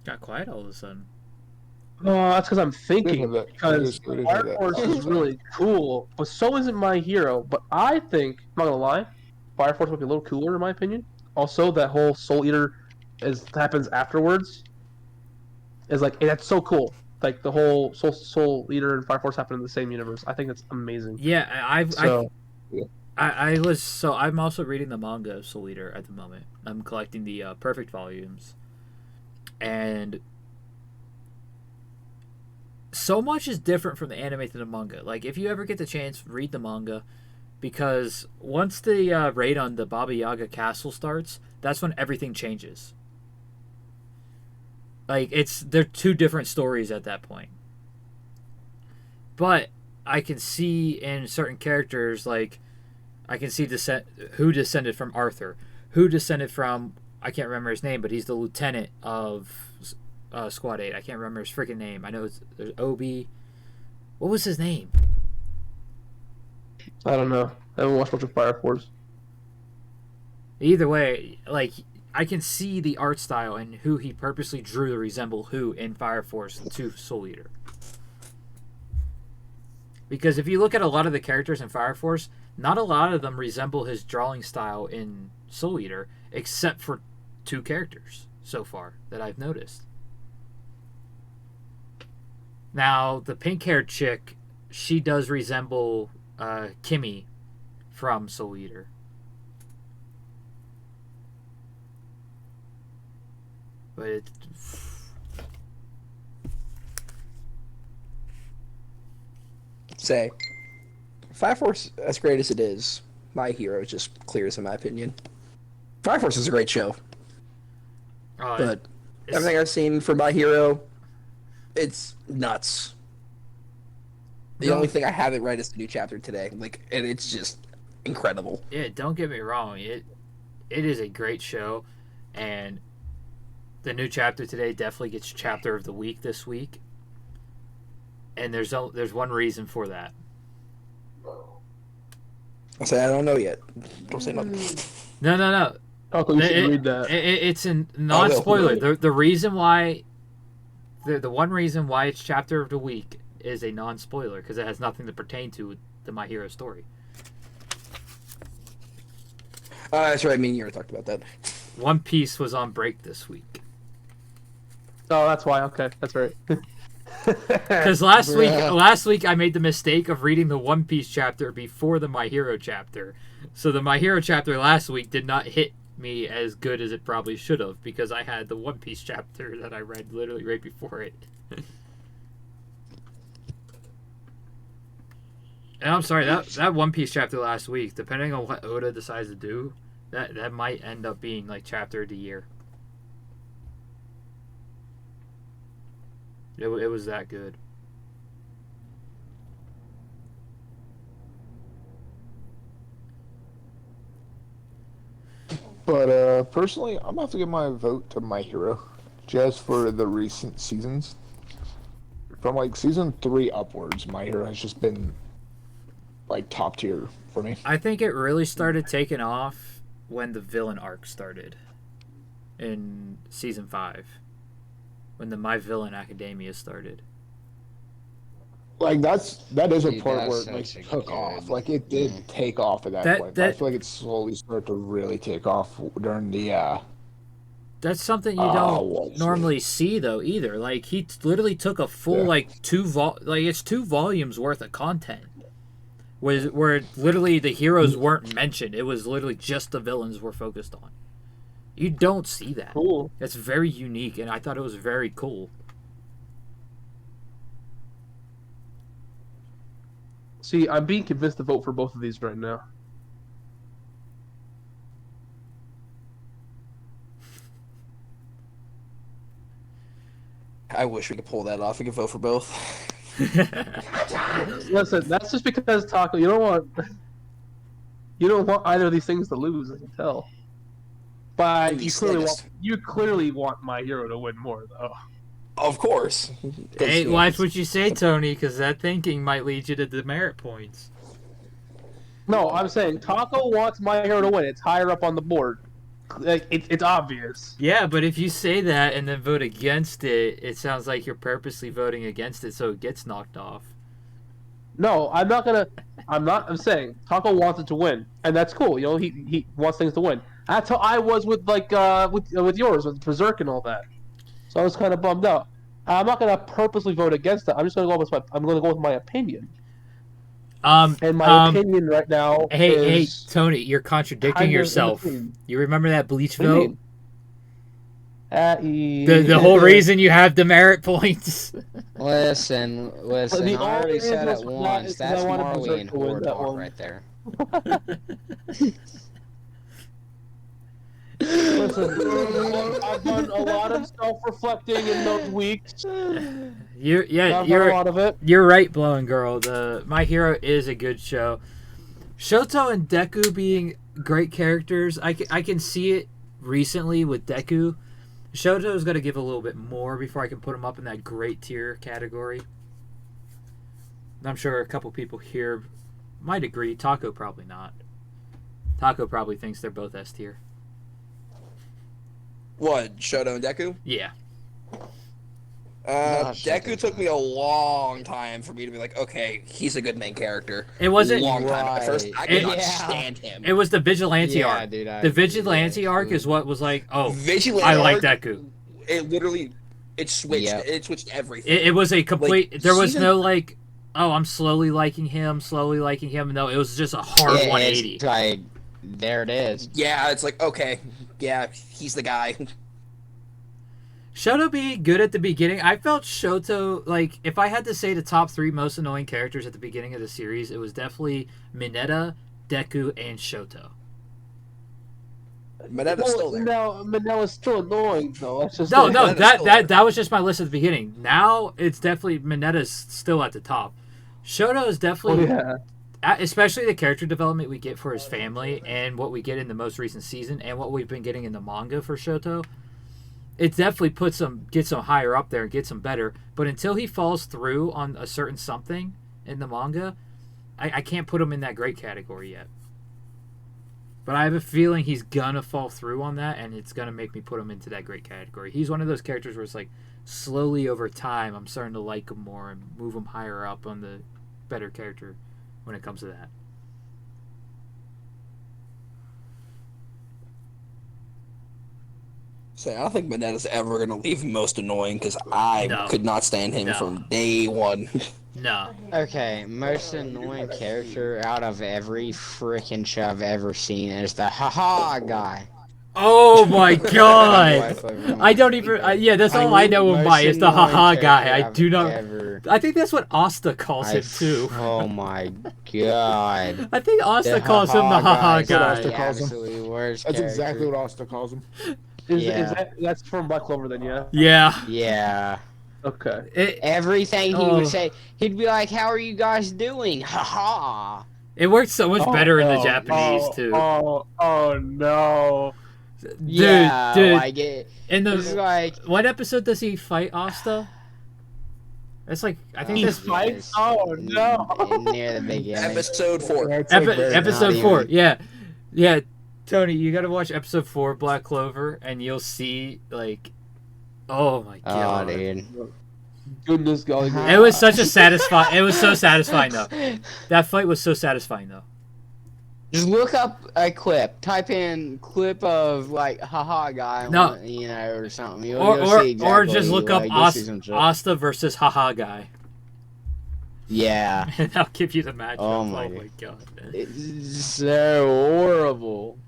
Got quiet all of a sudden. Oh, that's because I'm thinking. Didn't have that. Because I didn't Fire have that. Force is really cool, but so isn't My Hero. But I think, I'm not gonna lie, Fire Force would be a little cooler in my opinion. Also, that whole Soul Eater happens afterwards. Is like that's so cool. Like the whole Soul Eater and Fire Force happen in the same universe. I think that's amazing. Yeah, So I'm also reading the manga of Soul Eater at the moment. I'm collecting the perfect volumes, and so much is different from the anime to the manga. Like, if you ever get the chance, read the manga, because once the raid on the Baba Yaga castle starts, that's when everything changes. Like, they're two different stories at that point. But I can see in certain characters, like, I can see who descended from Arthur, who descended from, I can't remember his name, but he's the lieutenant of Squad 8. I can't remember his freaking name. I know there's Obi. What was his name? I don't know. I haven't watched much of Fire Force. Either way, like, I can see the art style and who he purposely drew to resemble who in Fire Force to Soul Eater. Because if you look at a lot of the characters in Fire Force, not a lot of them resemble his drawing style in Soul Eater, except for two characters so far that I've noticed. Now, the pink-haired chick, she does resemble Kimmy from Soul Eater. But it... Say, Fire Force, as great as it is, My Hero just clears in my opinion. Fire Force is a great show, but everything I've seen for My Hero, it's nuts. The only thing I haven't read is the new chapter today, and it's just incredible. Yeah, don't get me wrong. It is a great show, and the new chapter today definitely gets chapter of the week this week. And there's one reason for that. I say I don't know yet. Don't say nothing. No. Oh, you should read that. It's a non-spoiler. The reason why, the one reason why it's chapter of the week is a non-spoiler, because it has nothing to pertain to the My Hero story. That's right. Me and you already talked about that. One Piece was on break this week. Oh, that's why. Okay, that's right. Because last week I made the mistake of reading the One Piece chapter before the My Hero chapter. So the My Hero chapter last week did not hit me as good as it probably should have, because I had the One Piece chapter that I read literally right before it. And I'm sorry, that One Piece chapter last week, depending on what Oda decides to do, that might end up being like chapter of the year. It was that good. But personally, I'm gonna have to give my vote to My Hero, just for the recent seasons. From like season 3 upwards, My Hero has just been like top tier for me. I think it really started taking off when the villain arc started in season 5, when the My Villain Academia started. Like that is a Dude, part that's where it such like a took good- off. Like it did take off at that point. But I feel like it slowly started to really take off during the That's something you what don't was normally see though either. Like he literally took a full like two volumes worth of content, where literally the heroes weren't mentioned. It was literally just the villains were focused on. You don't see that. Cool. That's very unique, and I thought it was very cool. See, I'm being convinced to vote for both of these right now. I wish we could pull that off. We could vote for both. Listen, that's just because Taco, you don't want either of these things to lose. I can tell. But The you clearly want My Hero to win more, though. Of course. Hey, watch what you say, Tony, because that thinking might lead you to demerit points. No, I'm saying Taco wants My Hero to win. It's higher up on the board. Like, it's obvious. Yeah, but if you say that and then vote against it, it sounds like you're purposely voting against it so it gets knocked off. No, I'm not gonna. I'm saying Taco wants it to win, and that's cool. You know, he wants things to win. That's how I was with with yours, with Berserk and all that. So I was kind of bummed out. I'm not gonna purposely vote against it. I'm just gonna go with my opinion. And my opinion right now. Hey, Tony, you're contradicting yourself. You remember that Bleach vote? The whole reason you have demerit points. Listen. I already said it once. That's Marley Marley and Horde talk right there. Listen, I've done a lot of self-reflecting in those weeks. You're a lot of it. You're right, Blowing Girl. My Hero is a good show. Shoto and Deku being great characters, I can see it recently with Deku. Shoto's got to give a little bit more before I can put him up in that great tier category. I'm sure a couple people here might agree. Taco probably not. Taco probably thinks they're both S tier. What, Shoto and Deku? Yeah. Deku took me a long time for me to be like, okay, he's a good main character. It wasn't long time. At first, I could not Yeah. stand him. It was the Vigilante Yeah, arc. dude, I the agree. Vigilante arc is what was like, oh, Vigilante I like arc, Deku. It literally, it switched. Yep. It switched everything. It was a complete. Like, there was season- no like, oh, I'm slowly liking him. No, it was just a hard 180. It's like, there it is. Yeah, it's like, okay, yeah, he's the guy. Shoto being good at the beginning, I felt Shoto, like, if I had to say the top 3 most annoying characters at the beginning of the series, it was definitely Mineta, Deku, and Shoto. Mineta's still there. No, Manella's still annoying though. That's just No, Mineta's still that was just my list at the beginning. Now, it's definitely, Mineta's still at the top. Shoto is definitely, especially the character development we get for his family, and what we get in the most recent season, and what we've been getting in the manga for Shoto. It definitely gets him higher up there and gets him better. But until he falls through on a certain something in the manga, I can't put him in that great category yet. But I have a feeling he's gonna fall through on that, and it's gonna make me put him into that great category. He's one of those characters where it's like, slowly over time, I'm starting to like him more and move him higher up on the better character when it comes to that. So I don't think Mineta's ever gonna leave most annoying because I No. could not stand him No. from day one. No. Okay, most annoying character out of every freaking show I've ever seen is the haha guy. Oh my god! I don't even. Yeah, that's all I know him by is the haha guy. I do not. I think that's what Asta calls him too. Oh my god. I think Asta The calls him the haha guy's guy. Asta the calls him. absolutely worst That's character. exactly what Asta calls him. That's from Black Clover then, yeah? Yeah. Yeah. Okay. Everything he Oh. would say, he'd be like, "How are you guys doing?" Haha. It works so much better in the Japanese too. Oh no. Dude, Like it. in It's the like what episode does he fight Asta? That's like I think He that's fights? Oh, no. Near the beginning. Episode 4. That's like very- episode not 4. even- Yeah. Tony, you gotta watch episode 4 of Black Clover, and you'll see like, oh my Oh, god. dude. Goodness golly. It was such a satisfying. It was so satisfying though. That fight was so satisfying though. Just look up a clip. Type in clip of like haha guy. No. You know, or something. You'll Or see exactly, just look up like, you'll see some shit. Asta versus Haha Guy, Yeah. and I'll give you the matchup. Oh Oh my my god. It's so horrible.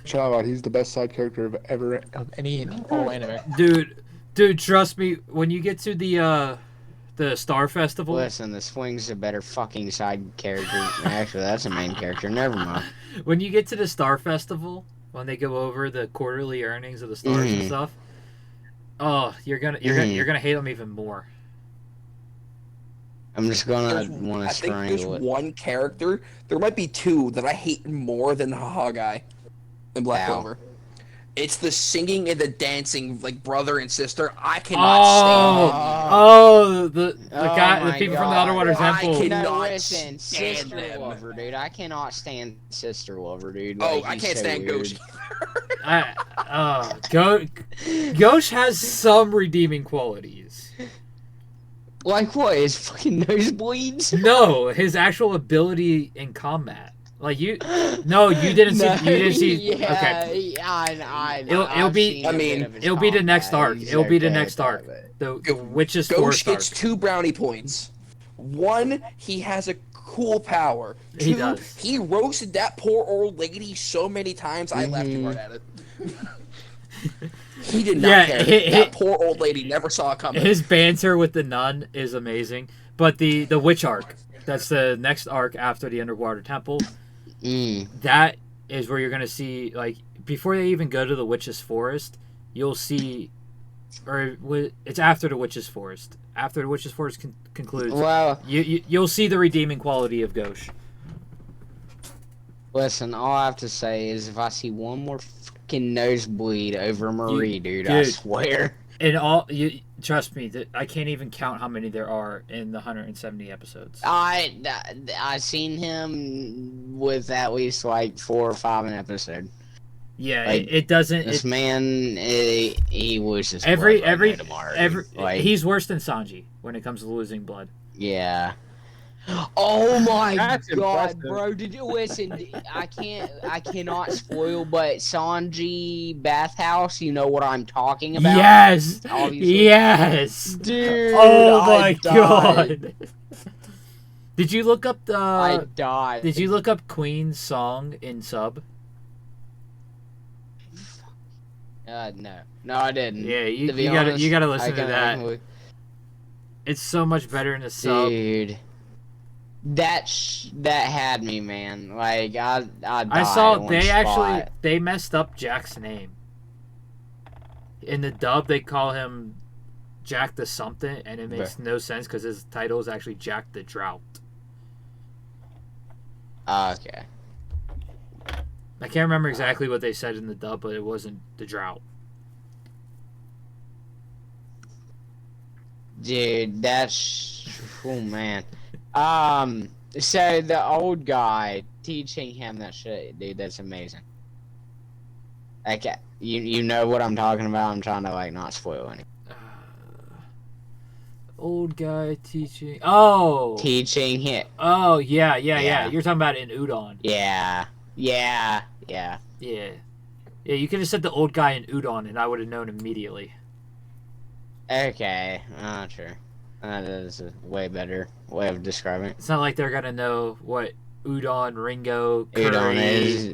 Shout out, he's the best side character of any in all anime. Dude, trust me. When you get to the Star Festival, Listen, the Swing's a better fucking side character. Actually, that's a main character. Never mind. when you get to the Star Festival, when they go over the quarterly earnings of the stars and stuff, oh, you're gonna hate them even more. I'm just gonna There's- want I to think there's strangle it. one character. There might be 2 that I hate more than the Haha guy. in Black Ow. Clover. It's the singing and the dancing, like brother and sister. I cannot stand. The Oh guy, the my people from the God. Underwater I Temple. can- No, cannot listen, stand Sister them. Lover, dude. I cannot stand Sister Lover, dude. Oh, Like, I he's can't so stand weird. Ghost. Ghosh has some redeeming qualities. Like what? His fucking nosebleeds? No, his actual ability in combat. Like you didn't see. You didn't see. Yeah, Okay, It'll I've be- seen a I bit mean, of his it'll be the next combat. arc. He's It'll be the okay next with arc. it. The Witch's Forest Ghost gets arc. 2 brownie points. 1, he has a cool power. 2, He does. he roasted that poor old lady so many times, I laughed too hard at it. He did not Yeah, care. That poor old lady never saw it coming. His banter with the nun is amazing. But the witch arc, that's the next arc after the Underwater Temple. That is where you're gonna see, like, before they even go to the Witch's Forest, you'll see, or it's after the Witch's Forest. After the Witch's Forest concludes, Well, you'll see the redeeming quality of Ghosh. listen, all I have to say is if I see one more fucking nosebleed over Marie, dude, I dude. swear. And all you trust me, that I can't even count how many there are in the 170 episodes. I seen him with at least like 4 or 5 an episode. Yeah, like, it doesn't. This man, he loses Every blood right now tomorrow, dude. Like, he's worse than Sanji when it comes to losing blood. yeah. Oh my That's god, impressive. bro! Did you listen? I cannot spoil, but Sanji bathhouse. You know what I'm talking about? Yes, Obviously. yes, Dude. Oh I my died. god! Did you look up I died. Did you look up Queen's song in sub? No, I didn't. Yeah, To you be gotta honest, you gotta I listen to can- that. It's so much better in the sub. Dude, that had me, man. Like I I saw died on they actually spot. they messed up Jack's name. In the dub, they call him Jack the something, and it makes no sense because his title is actually Jack the Drought. Okay. I can't remember exactly what they said in the dub, but it wasn't the Drought. Dude, that's oh man. So the old guy teaching him that shit, dude, that's amazing. Okay, you know what I'm talking about. I'm trying to like not spoil anything. Old guy teaching. Oh. Teaching him. Oh yeah. Yeah. You're talking about in Udon. Yeah. Yeah. Yeah. You could have said the old guy in Udon, and I would have known immediately. Okay. Sure. That is a way better way of describing it. It's not like they're gonna know what Udon, Ringo, curry. Udon is.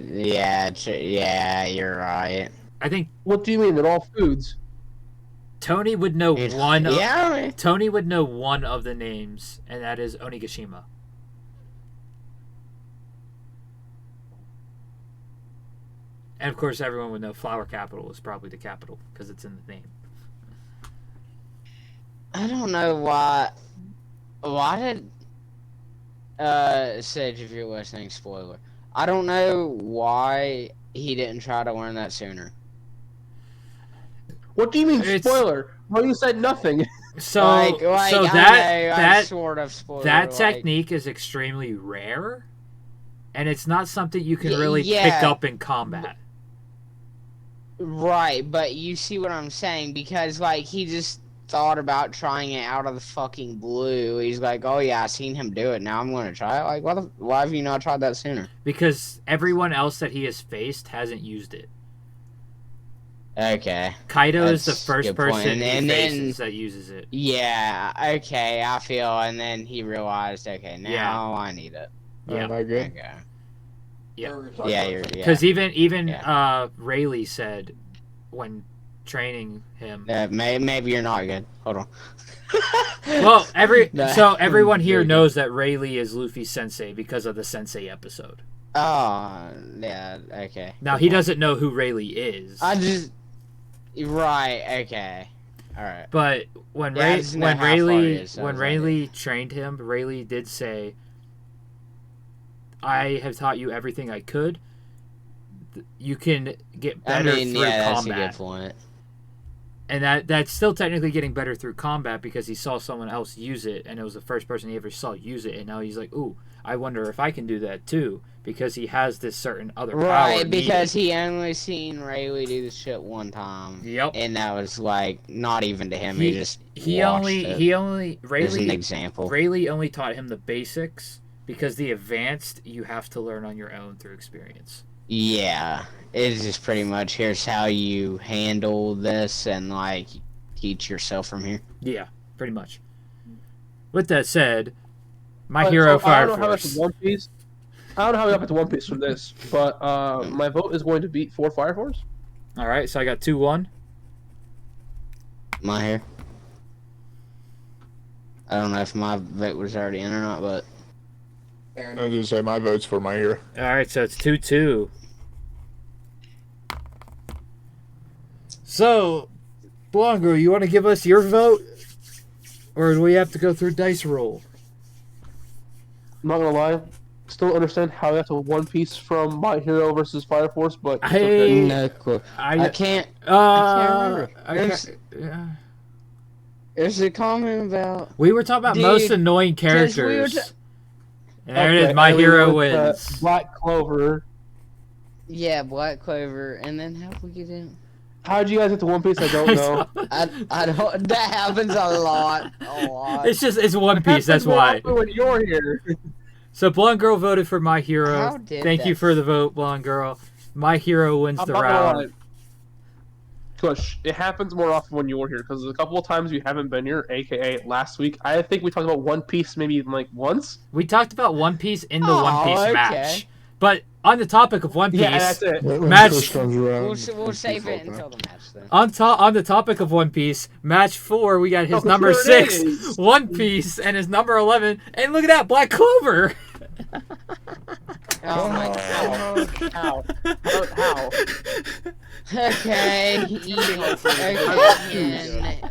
Yeah. You're right. I think What do you mean? They're all foods. Tony would know Dude, one. Yeah. Tony would know one of the names, and that is Onigashima. And of course, everyone would know Flower Capital is probably the capital because it's in the name. I don't know why. Why did Sage, if you're listening, spoiler. I don't know why he didn't try to learn that sooner. What do you mean It's- spoiler? Well, you said nothing. So, Like, so I know, that I'm sort of spoiler. that like- technique is extremely rare, and it's not something you can Y- really pick yeah. up in combat. Right, but you see what I'm saying, because like he just thought about trying it out of the fucking blue. He's like, oh yeah, I seen him do it. Now I'm going to try it. Like, why have you not tried that sooner? Because everyone else that he has faced hasn't used it. Okay. Kaido is the That's a first good point. person he And then- faces that uses it. Yeah. Okay. I feel, and then he realized, okay, now Yeah. I need it. Yeah. Am I good? Okay. Yeah. Yeah, you're. Yeah. Because even Yeah. Rayleigh said when training him. Maybe you're not good. Hold on. Well, No. everyone here You're knows that Rayleigh is Luffy's sensei because of the sensei episode. Oh, yeah. Okay. Now Good he point. doesn't know who Rayleigh is. I just. Right. Okay. All right. But when Yeah, I just know how far it is, so it's like- Rayleigh trained him, Rayleigh did say, "I have taught you everything I could. you can get better through that's combat. a good point. And that's still technically getting better through combat because he saw someone else use it, and it was the first person he ever saw use it, and now he's like, ooh, I wonder if I can do that too, because he has this certain other power. Right, because he only seen Rayleigh do the shit one time. Yep. And that was like not even to him. He only as an example. Rayleigh only taught him the basics because the advanced you have to learn on your own through experience. Yeah, it's just pretty much here's how you handle this and like teach yourself from here. Yeah, pretty much. With that said, my hero Fire Force. I don't know how we got to One Piece from this, but my vote is going to be for Fire Force. All right, so I got 2-1. My hair. I don't know if my vote was already in or not, but I was gonna say my vote's for My Hero. All right, so it's 2-2. So, Blanco, you want to give us your vote, or do we have to go through dice roll? I'm not gonna lie, still don't understand how we got to One Piece from My Hero versus Fire Force, but it's okay. no clue. I can't. There's a comment about. We were talking about most annoying characters. And there it Okay, is. My we hero went, wins. Black Clover. Yeah, Black Clover, and then how we get in? How did you guys get to One Piece? I don't know. I don't. That happens a lot. A lot. It's One Piece. That's why. When you're here. So Blonde Girl voted for My Hero. How did Thank that- you for the vote, Blonde Girl. My Hero wins I'm the not gonna round. lie. Kush, it happens more often when you're here because a couple of times you haven't been here, aka last week. I think we talked about One Piece maybe like once. We talked about One Piece in the One Piece okay. match. But on the topic of One Piece, Yeah, that's it. When Match- Kush comes around, We'll Kush save will it go. until the match then. on the topic of One Piece, match 4, we got his Oh, number there it 6, is. One Piece, and his number 11. And look at that, Black Clover. Oh my god. How? Okay.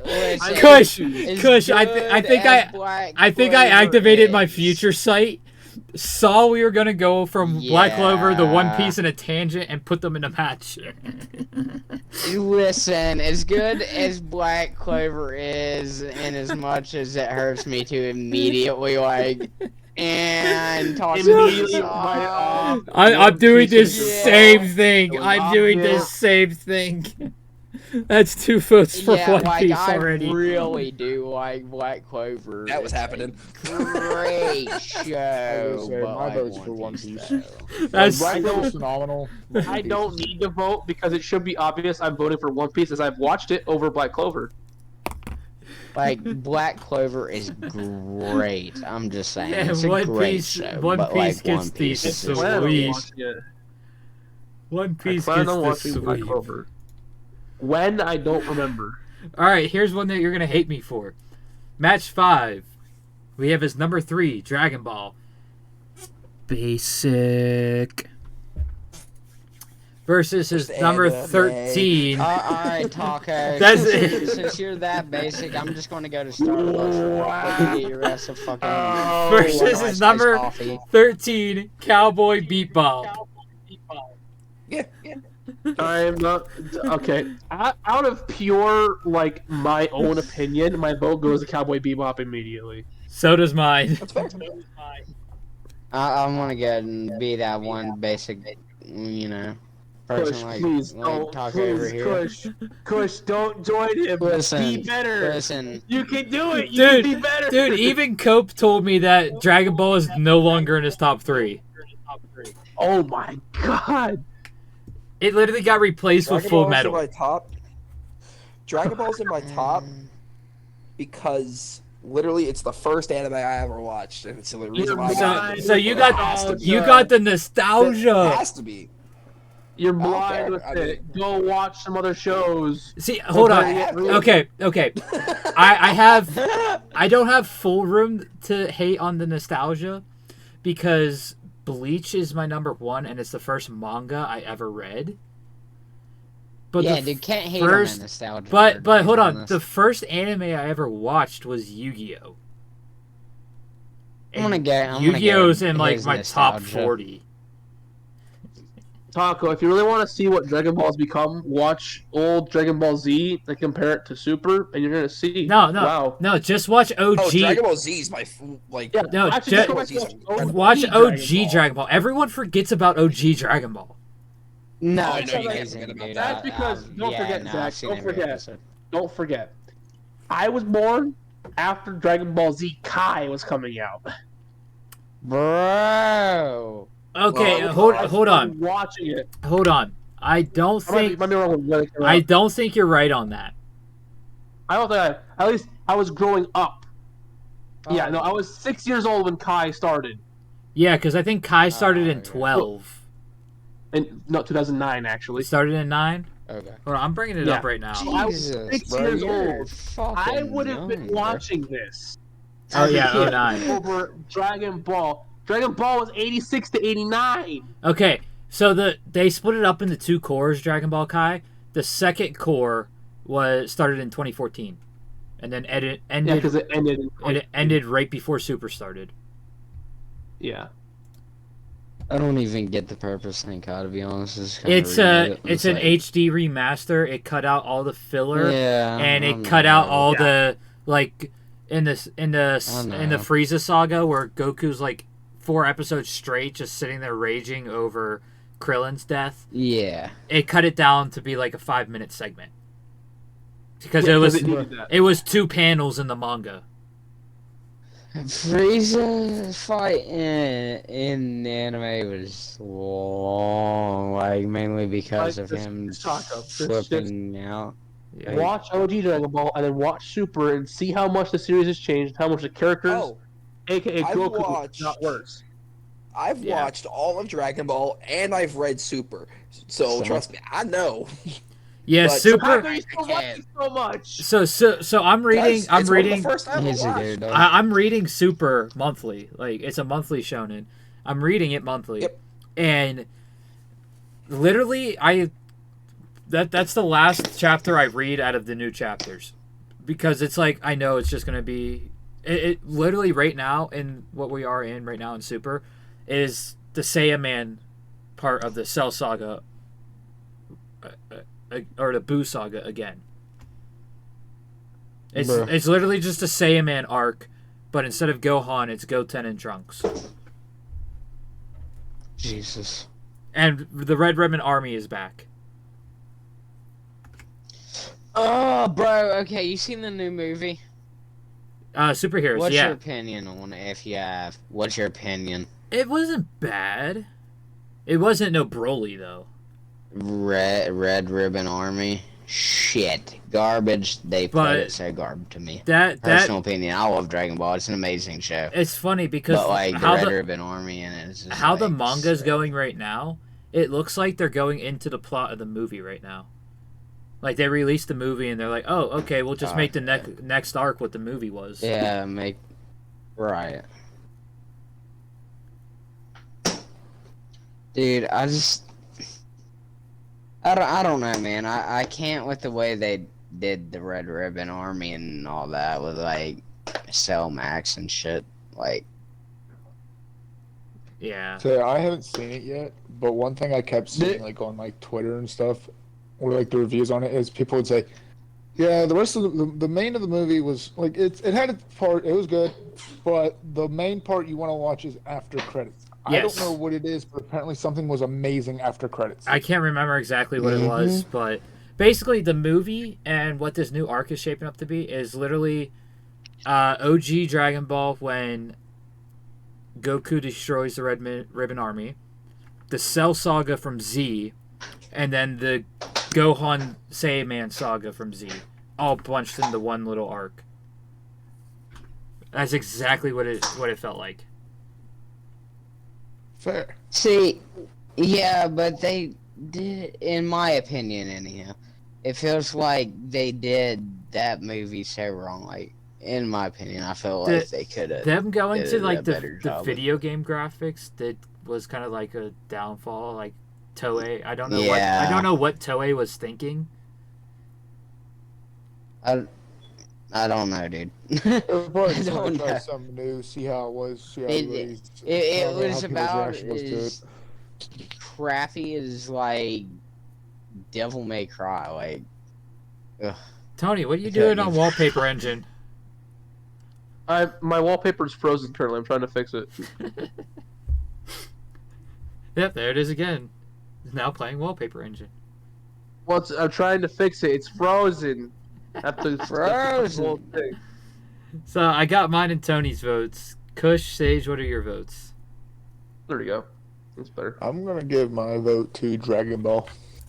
Listen, Kush, I think I Black activated Clover my is- future sight. Saw we were gonna go from Black Clover to One Yeah. Piece in a tangent and put them in a match. Listen, as good as Black Clover is, and as much as it hurts me to immediately like and toss Immediately it write it off. off. I'm doing this Yeah. same thing. It was I'm doing obvious. this same thing. That's 2 votes for Yeah, One like Piece I already. really do like Black Clover. That was It's a happening. Great I show. was gonna say, but my like vote's for One Piece. though. That's Black Clover's phenomenal. I don't need to vote because it should be obvious I'm voting for One Piece as I've watched it over Black Clover. Like Black Clover is great. I'm just saying, Yeah, it's a One great Piece- show. One but Piece like gets One Piece these is so just Plan on Please. watching it. One I Piece plan gets on the watching Black sweep. Clover. When I don't remember. All right, here's one that you're gonna hate me for. Match 5. We have his number 3, Dragon Ball. Basic. Versus his number 13. Alright, Taco. That's since you're that basic, I'm just going to go to Starbucks real quick and get your ass a fucking Versus iced his number coffee. 13, Cowboy Beatball. I'm not okay. Out of pure like my own opinion, my vote goes to Cowboy Bebop immediately. So does mine. I'm gonna go and be that one basic, you know, person Kush, like, please like don't. Taco over Please, here. Kush, don't join him. Listen, be better. listen. You can do it. You can be better. Dude, even Cope told me that Dragon Ball is no longer in his top 3. Oh my god. It literally got replaced with Full Metal. In my top. Dragon Ball's in my top because literally it's the first anime I ever watched, and it's the reason why. I got it. So you It got has to be. you got the It nostalgia. has to be. You're I don't blind care. with I it. Go watch some other shows. See, hold on. I have to. Okay. I don't have full room to hate on the nostalgia because Bleach is my number 1 and it's the first manga I ever read. But Yeah, the dude, can't hate first- on that nostalgia. but hold on, honest. the first anime I ever watched was Yu-Gi-Oh. I'm gonna And get Yu-Gi-Oh's in like his my top nostalgia. 40. Taco, if you really want to see what Dragon Ball's become, watch old Dragon Ball Z and compare it to Super, and you're gonna see. No, just watch OG. Oh, Dragon Ball Z is my Yeah, No, actually, just go back to watch OG Ball. Dragon Ball. Everyone forgets about OG Dragon Ball. No, I it's know you guys amazing, forget about dude. That's because don't forget, no, Zach. I've seen Don't every forget. episode. Don't forget. I was born after Dragon Ball Z Kai was coming out. Bro. Okay, Well, hold on. Watching it. Hold on. I don't think Might be wrong with when it came I out. don't think you're right on that. I don't think at least I was growing up. Yeah, Oh. no, I was 6 years old when Kai started. Yeah, because I think Kai started in yeah. 12. And no, 2009 It actually. started in 9. Okay. Hold on, I'm bringing it Yeah. up right now. I was Jesus, 6 bro, years you're old. fucking I would have been young, bro. watching this. Oh as a yeah, kid 09. Over Dragon Ball. Dragon Ball was 86 to 89. Okay, so they split it up into 2 cores, Dragon Ball Kai. The second core started in 2014, and then Yeah, ended because it ended. it ended right before Super started. Yeah. I don't even get the purpose thing, to be honest. It's an HD remaster. It cut out all the filler, Yeah, and it I cut out know. all the like in the know. Frieza saga where Goku's like 4 episodes straight just sitting there raging over Krillin's death. Yeah. It cut it down to be like a 5-minute segment because Yeah, it was 'cause it needed that. it was 2 panels in the manga. Frieza's fight in the anime was long, like mainly because Like, of this- him this Taco, this- flipping out. Yeah. Watch OG Dragon Ball and then watch Super and see how much the series has changed, how much the characters, Oh, aka I've Goku, watched- got worse. I've Yeah. watched all of Dragon Ball and I've read Super, so So? trust me, I know. Yeah, But- Super. How can you still watch it so much? So I'm reading. Guys, I'm it's reading. One of the first time I Easy, watched. dude. dog. I'm reading Super monthly. Like it's a monthly shonen. I'm reading it monthly, Yep. and literally, that's the last chapter I read out of the new chapters, because it's like I know it's just gonna be. It literally right now in what we are in right now in Super, is the Saiyaman part of the Cell Saga, or the Buu Saga again. Bruh. It's literally just a Saiyaman arc, but instead of Gohan, it's Goten and Trunks. Jesus. And the Red Ribbon Army is back. Oh, bro. Okay, you seen the new movie? Superheroes, What's yeah. your opinion on it? If you have, what's your opinion? It wasn't bad. It wasn't no Broly though. Red Ribbon Army. Shit, garbage. They But put it so garbage to me. That Personal opinion. I love Dragon Ball. It's an amazing show. it's funny because But like the how Red the Ribbon Army and it is just, how the like, manga's so- going right now, it looks like they're going into the plot of the movie right now. Like they released the movie and they're like, oh, okay, we'll just make the next arc what the movie was. Yeah, right. Dude, I don't know, man. I can't with the way they did the Red Ribbon Army and all that with like Cell Max and shit. Like, Yeah. So I haven't seen it yet, but one thing I kept seeing like on like Twitter and stuff, or like the reviews on it, is people would say, "Yeah, the rest of the main of the movie was like it had its part, it was good, but the main part you want to watch is after credits." I Yes. don't know what it is, but apparently something was amazing after credits. I can't remember exactly what it was, but basically the movie and what this new arc is shaping up to be is literally OG Dragon Ball when Goku destroys the Red Ribbon Army, the Cell Saga from Z, and then the Gohan Saiyaman Saga from Z, all bunched into one little arc. That's exactly what it felt like. Fair. see, yeah, but they did, in my opinion, anyhow. It feels like they did that movie so wrong. Like, in my opinion, I feel like they could have. Them going did to a like the better job. video game graphics that was kind of like a downfall. Like Toei, I don't know what Toei was thinking. I don't know, dude. It was I don't probably try know. something new, see how it was. See how It everybody's- it how was people's about reaction was to is it. crappy as like Devil May Cry. Like, ugh. Tony, what are you doing on Wallpaper Engine? My wallpaper is frozen currently. I'm trying to fix it. Yep, there it is again. It's now playing Wallpaper Engine. Well, I'm trying to fix it. It's frozen. Frozen. Thing. So I got mine and Tony's votes. Kush, Sage, what are your votes? There we go. That's better. I'm gonna give my vote to Dragon Ball.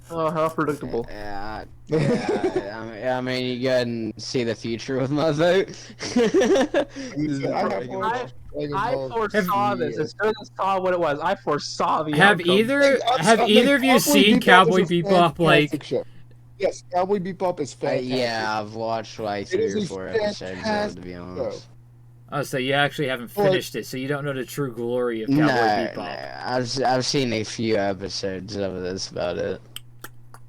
Oh, how predictable. Yeah. I mean, you go and see the future with my vote. I foresaw this. As soon as I saw what it was, I foresaw the Have outcome. either of you seen Cowboy Bebop? Like, yes, Cowboy Bebop is fantastic. Yeah, I've watched like 3 or 4 episodes of it, to be honest. oh, so you actually haven't finished it, so you don't know the true glory of Cowboy Bebop. I've seen a few episodes of it. That's about it.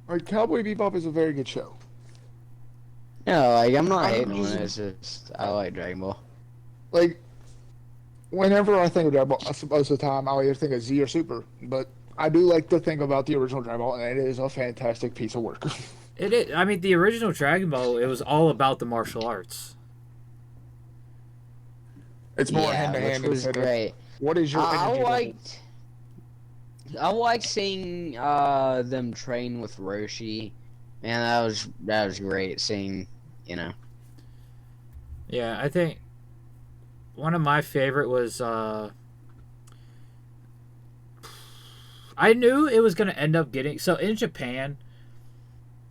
Like, Cowboy Bebop is a very good show. Yeah, like I'm not hating on it. It's just I like Dragon Ball. Like, whenever I think of Dragon Ball, most of the time I'll either think of Z or Super, but I do like to think about the original Dragon Ball, and it is a fantastic piece of work. It is. I mean, the original Dragon Ball, it was all about the martial arts. It's more hand to hand. Which was great. What is your energy I liked seeing them train with Roshi, and that was great seeing, you know. Yeah, I think one of my favorite was I knew it was going to end up getting... So in Japan,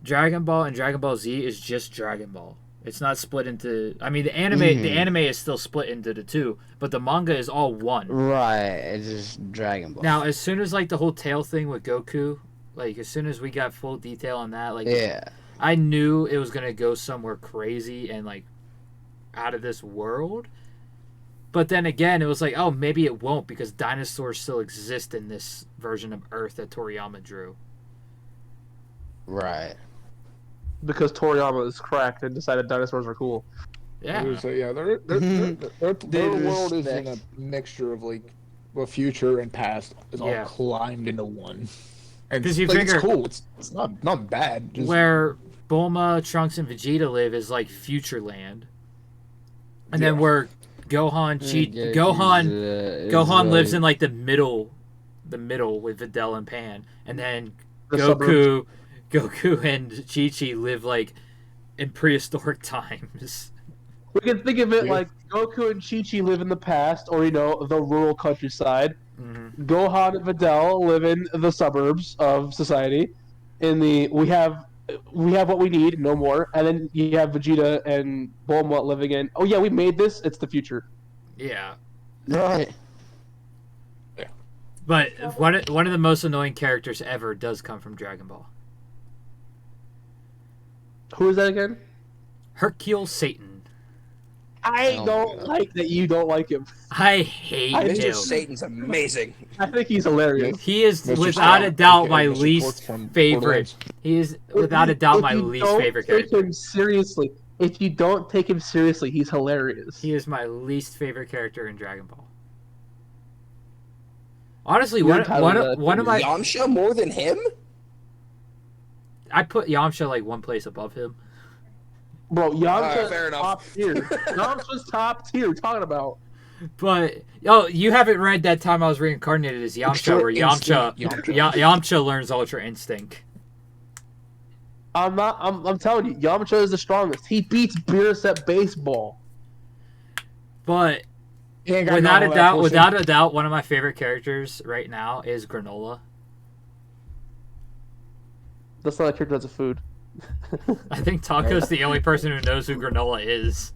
Dragon Ball and Dragon Ball Z is just Dragon Ball. It's not split into... I mean, the anime is still split into the two, but the manga is all one. Right, it's just Dragon Ball. Now, as soon as, like, the whole tail thing with Goku, like, as soon as we got full detail on that, like... Yeah. I knew it was going to go somewhere crazy and, like, out of this world. But then again, it was like, oh, maybe it won't because dinosaurs still exist in this version of Earth that Toriyama drew. Right. Because Toriyama is cracked and decided dinosaurs are cool. Yeah. So, yeah, their world is in a mixture of, like, the future and past is all climbed into one. And because you like, figure it's cool. It's not bad. Just... Where Bulma, Trunks, and Vegeta live is like future land, and then where Gohan lives in like the middle with Videl and Pan, and then Goku and Chi-Chi live like in prehistoric times. We can think of it like Goku and Chi-Chi live in the past, or the rural countryside. Mm-hmm. Gohan and Videl live in the suburbs of society. We have what we need, no more. And then you have Vegeta and Bulma living in. Oh yeah, we made this. It's the future. Yeah. Right. Yeah. But one of the most annoying characters ever does come from Dragon Ball. Who is that again? Hercule Satan. I don't like that you don't like him. I hate him. Mr. Satan's amazing. I think he's hilarious. He is Mr. without a doubt my Mr. least from favorite. He is without a doubt my least favorite character. If you don't take him seriously, he's hilarious. He is my least favorite character in Dragon Ball. Honestly, one of my Yamcha more than him? I put Yamcha like one place above him. Bro, Yamcha's fair enough. top tier. Yamcha's top tier. What are you talking about? But you haven't read that time I was reincarnated as Yamcha, where Yamcha learns Ultra Instinct. I'm telling you, Yamcha is the strongest. He beats Beerus at baseball. But without a doubt, one of my favorite characters right now is Granola. That's not a character, that's a food. I think Taco's the only person who knows who Granola is.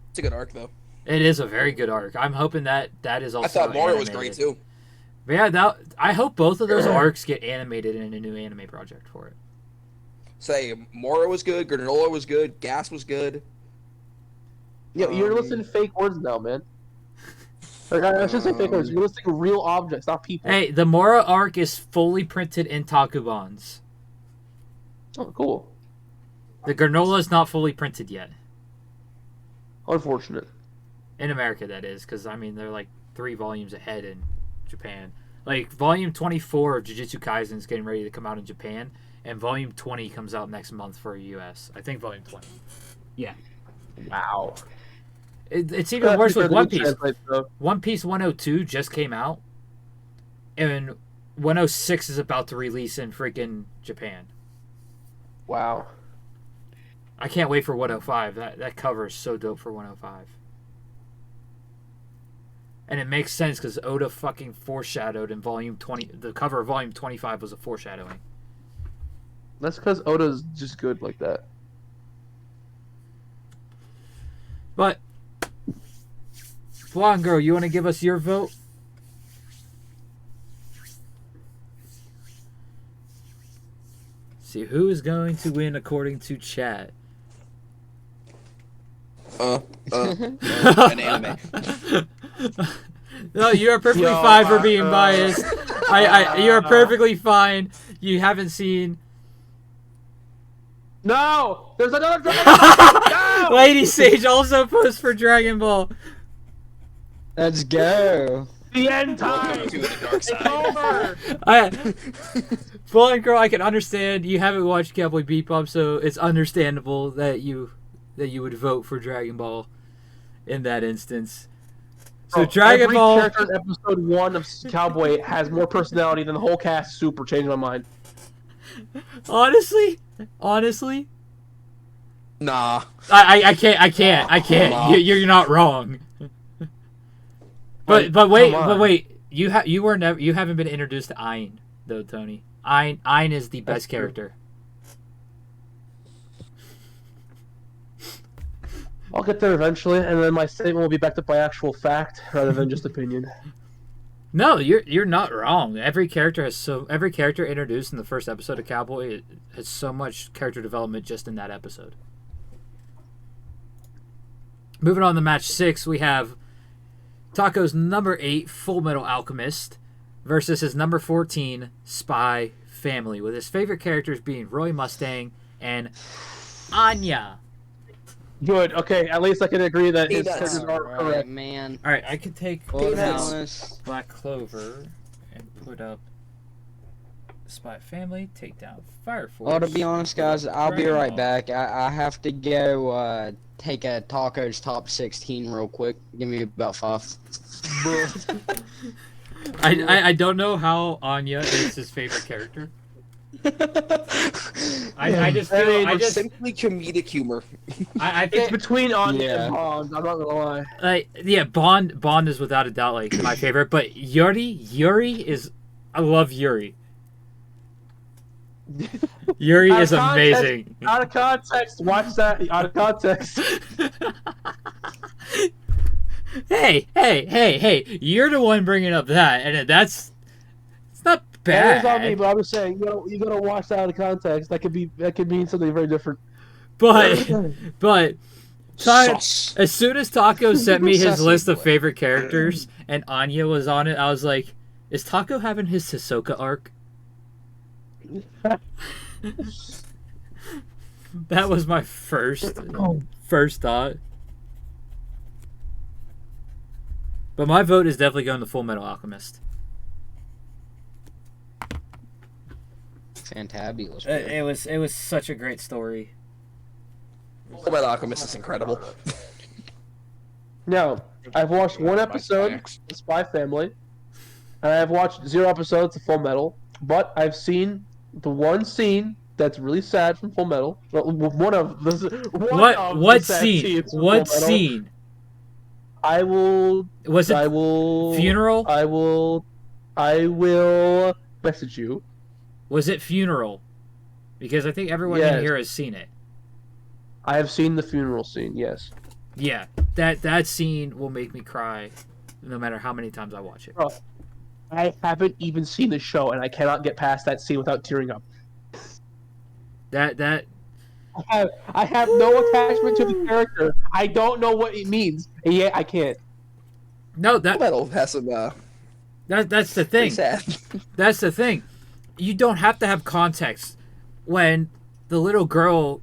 It's a good arc, though. It is a very good arc. I'm hoping that is also. I thought Mario was animated. great too. But yeah, I hope both of those arcs get animated in a new anime project for it. Say Mario was good, Granola was good, Gas was good. Yeah, you're listening to fake words now, man. Like, I should say fake words. You're listening to real objects, not people. Hey, the Mora arc is fully printed in Takubans. Oh, cool. The Granola is not fully printed yet. Unfortunate. In America, that is, because, I mean, they're like 3 volumes ahead in Japan. Like Volume 24 of Jujutsu Kaisen is getting ready to come out in Japan, and Volume 20 comes out next month for US. I think Volume 20. Yeah. Wow. It's even worse with One Piece. Translate, though. One Piece 102 just came out, and 106 is about to release in freaking Japan. Wow. I can't wait for 105. That cover is so dope for 105. And it makes sense because Oda fucking foreshadowed in Volume 20. The cover of Volume 25 was a foreshadowing. That's because Oda's just good like that. But, Blonde Girl, you want to give us your vote? See who is going to win according to chat. An anime. No, you are perfectly fine for being biased. You are perfectly fine. You haven't seen. No! There's another Dragon Ball! No! Lady Sage also posts for Dragon Ball. Let's go. The end time! To the dark It's side. over! Blonde Girl, I can understand. You haven't watched Cowboy Bebop, so it's understandable that you would vote for Dragon Ball in that instance. So Dragon Every Ball. character in episode 1 of Cowboy has more personality than the whole cast. Super changed my mind. Honestly, Nah. I can't. Nah. You're not wrong. But wait. You haven't been introduced to Ain though, Tony. Ain is the best character. I'll get there eventually, and then my statement will be backed up by actual fact rather than just opinion. No, you're not wrong. Every character introduced in the first episode of Cowboy has so much character development just in that episode. Moving on to match 6, we have Taco's number 8, Full Metal Alchemist, versus his number 14, Spy Family, with his favorite characters being Roy Mustang and Anya. Good. Okay, at least I can agree that his Peanuts. characters are Right, correct. man. All right, I could take Full Peanuts. Dallas. Black Clover and put up Spy Family, take down Fire Force. Well, to be honest, guys, I'll be Dragon right Ball. back. I have to go take a Taco's top 16 real quick. Give me about 5. I don't know how Anya is his favorite character. I just feel I just Simply comedic humor. I It's think between Anya Yeah. and Bond. I'm not gonna lie. yeah, Bond is without a doubt like my favorite, but Yuri is I love Yuri. Yuri Out of is context- amazing. Out of context. Watch that. Out of context. Hey! You're the one bringing up that, and it's not That is on me, bad. but I'm just saying you gotta watch that out of context. That could mean something very different. But Sus. as soon as Taco sent me his Sussy list of boy. favorite characters and Anya was on it, I was like, is Taco having his Hisoka arc? That was my first thought. But my vote is definitely going to Full Metal Alchemist. Fantabulous. It was such a great story. Full Metal Alchemist is incredible. Now, I've watched one episode of Spy Family, and I've watched 0 episodes of Full Metal, but I've seen the one scene that's really sad from Full Metal. Well, one of the What sad scene? scenes from What Full Metal. scene? I will Was it funeral? I will message you. Was it funeral? Because I think everyone in Yes. here has seen it. I have seen the funeral scene. Yes. Yeah, that scene will make me cry, no matter how many times I watch it. Bro, I haven't even seen the show, and I cannot get past that scene without tearing up. That I have no attachment to the character. I don't know what it means, and yet I can't. no Full that Metal has some that's the pretty thing. sad. That's the thing. You don't have to have context when the little girl,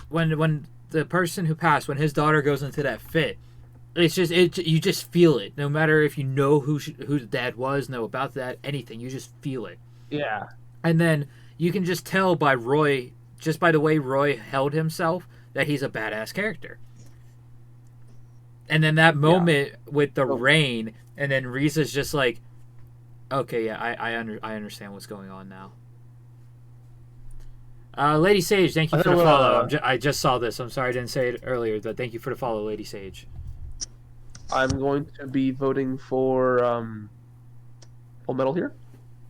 when the person who passed, when his daughter goes into that fit, It's just you just feel it. No matter if you know who the dad was, know about that, anything, you just feel it. Yeah. And then you can just tell by Roy, just by the way Roy held himself, that he's a badass character. And then that moment with the rain, and then Risa's just like, okay, yeah, I understand what's going on now. Lady Sage, thank you for the follow. I just saw this. I'm sorry I didn't say it earlier, but thank you for the follow, Lady Sage. I'm going to be voting for Full Metal here.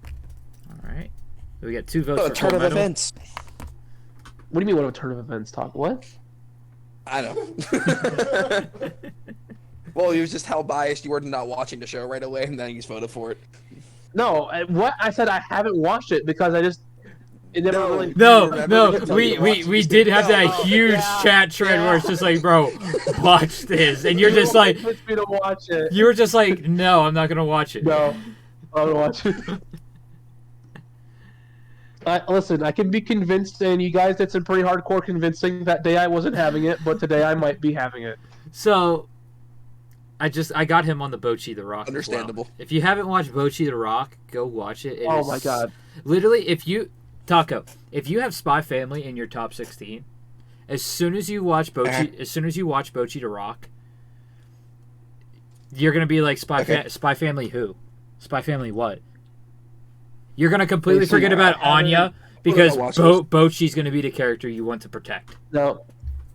All right. We got 2 votes for turn Full of Metal. events. What do you mean, what of a turn of events talk? What? I know. Well, you was just how biased you were to not watching the show right away, and then you just voted for it. No, what I said, I haven't watched it because I just it never really. No, we did have that huge chat thread where it's just like, bro, watch this, and you're just like, Me to watch it. you were just like, no, I'm not gonna watch it. No, I'm gonna watch it. Listen, I can be convinced, and you guys did some pretty hardcore convincing that day I wasn't having it, but today I might be having it. So, I got him on the Bocchi the Rock. Understandable. As well. If you haven't watched Bocchi the Rock, go watch it. Oh my god! Literally, if you have Spy Family in your top 16, as soon as you watch Bocchi the Rock, you're gonna be like Spy Family who? Spy Family what? You're gonna completely forget about Anya because Bocchi's gonna be the character you want to protect. Now,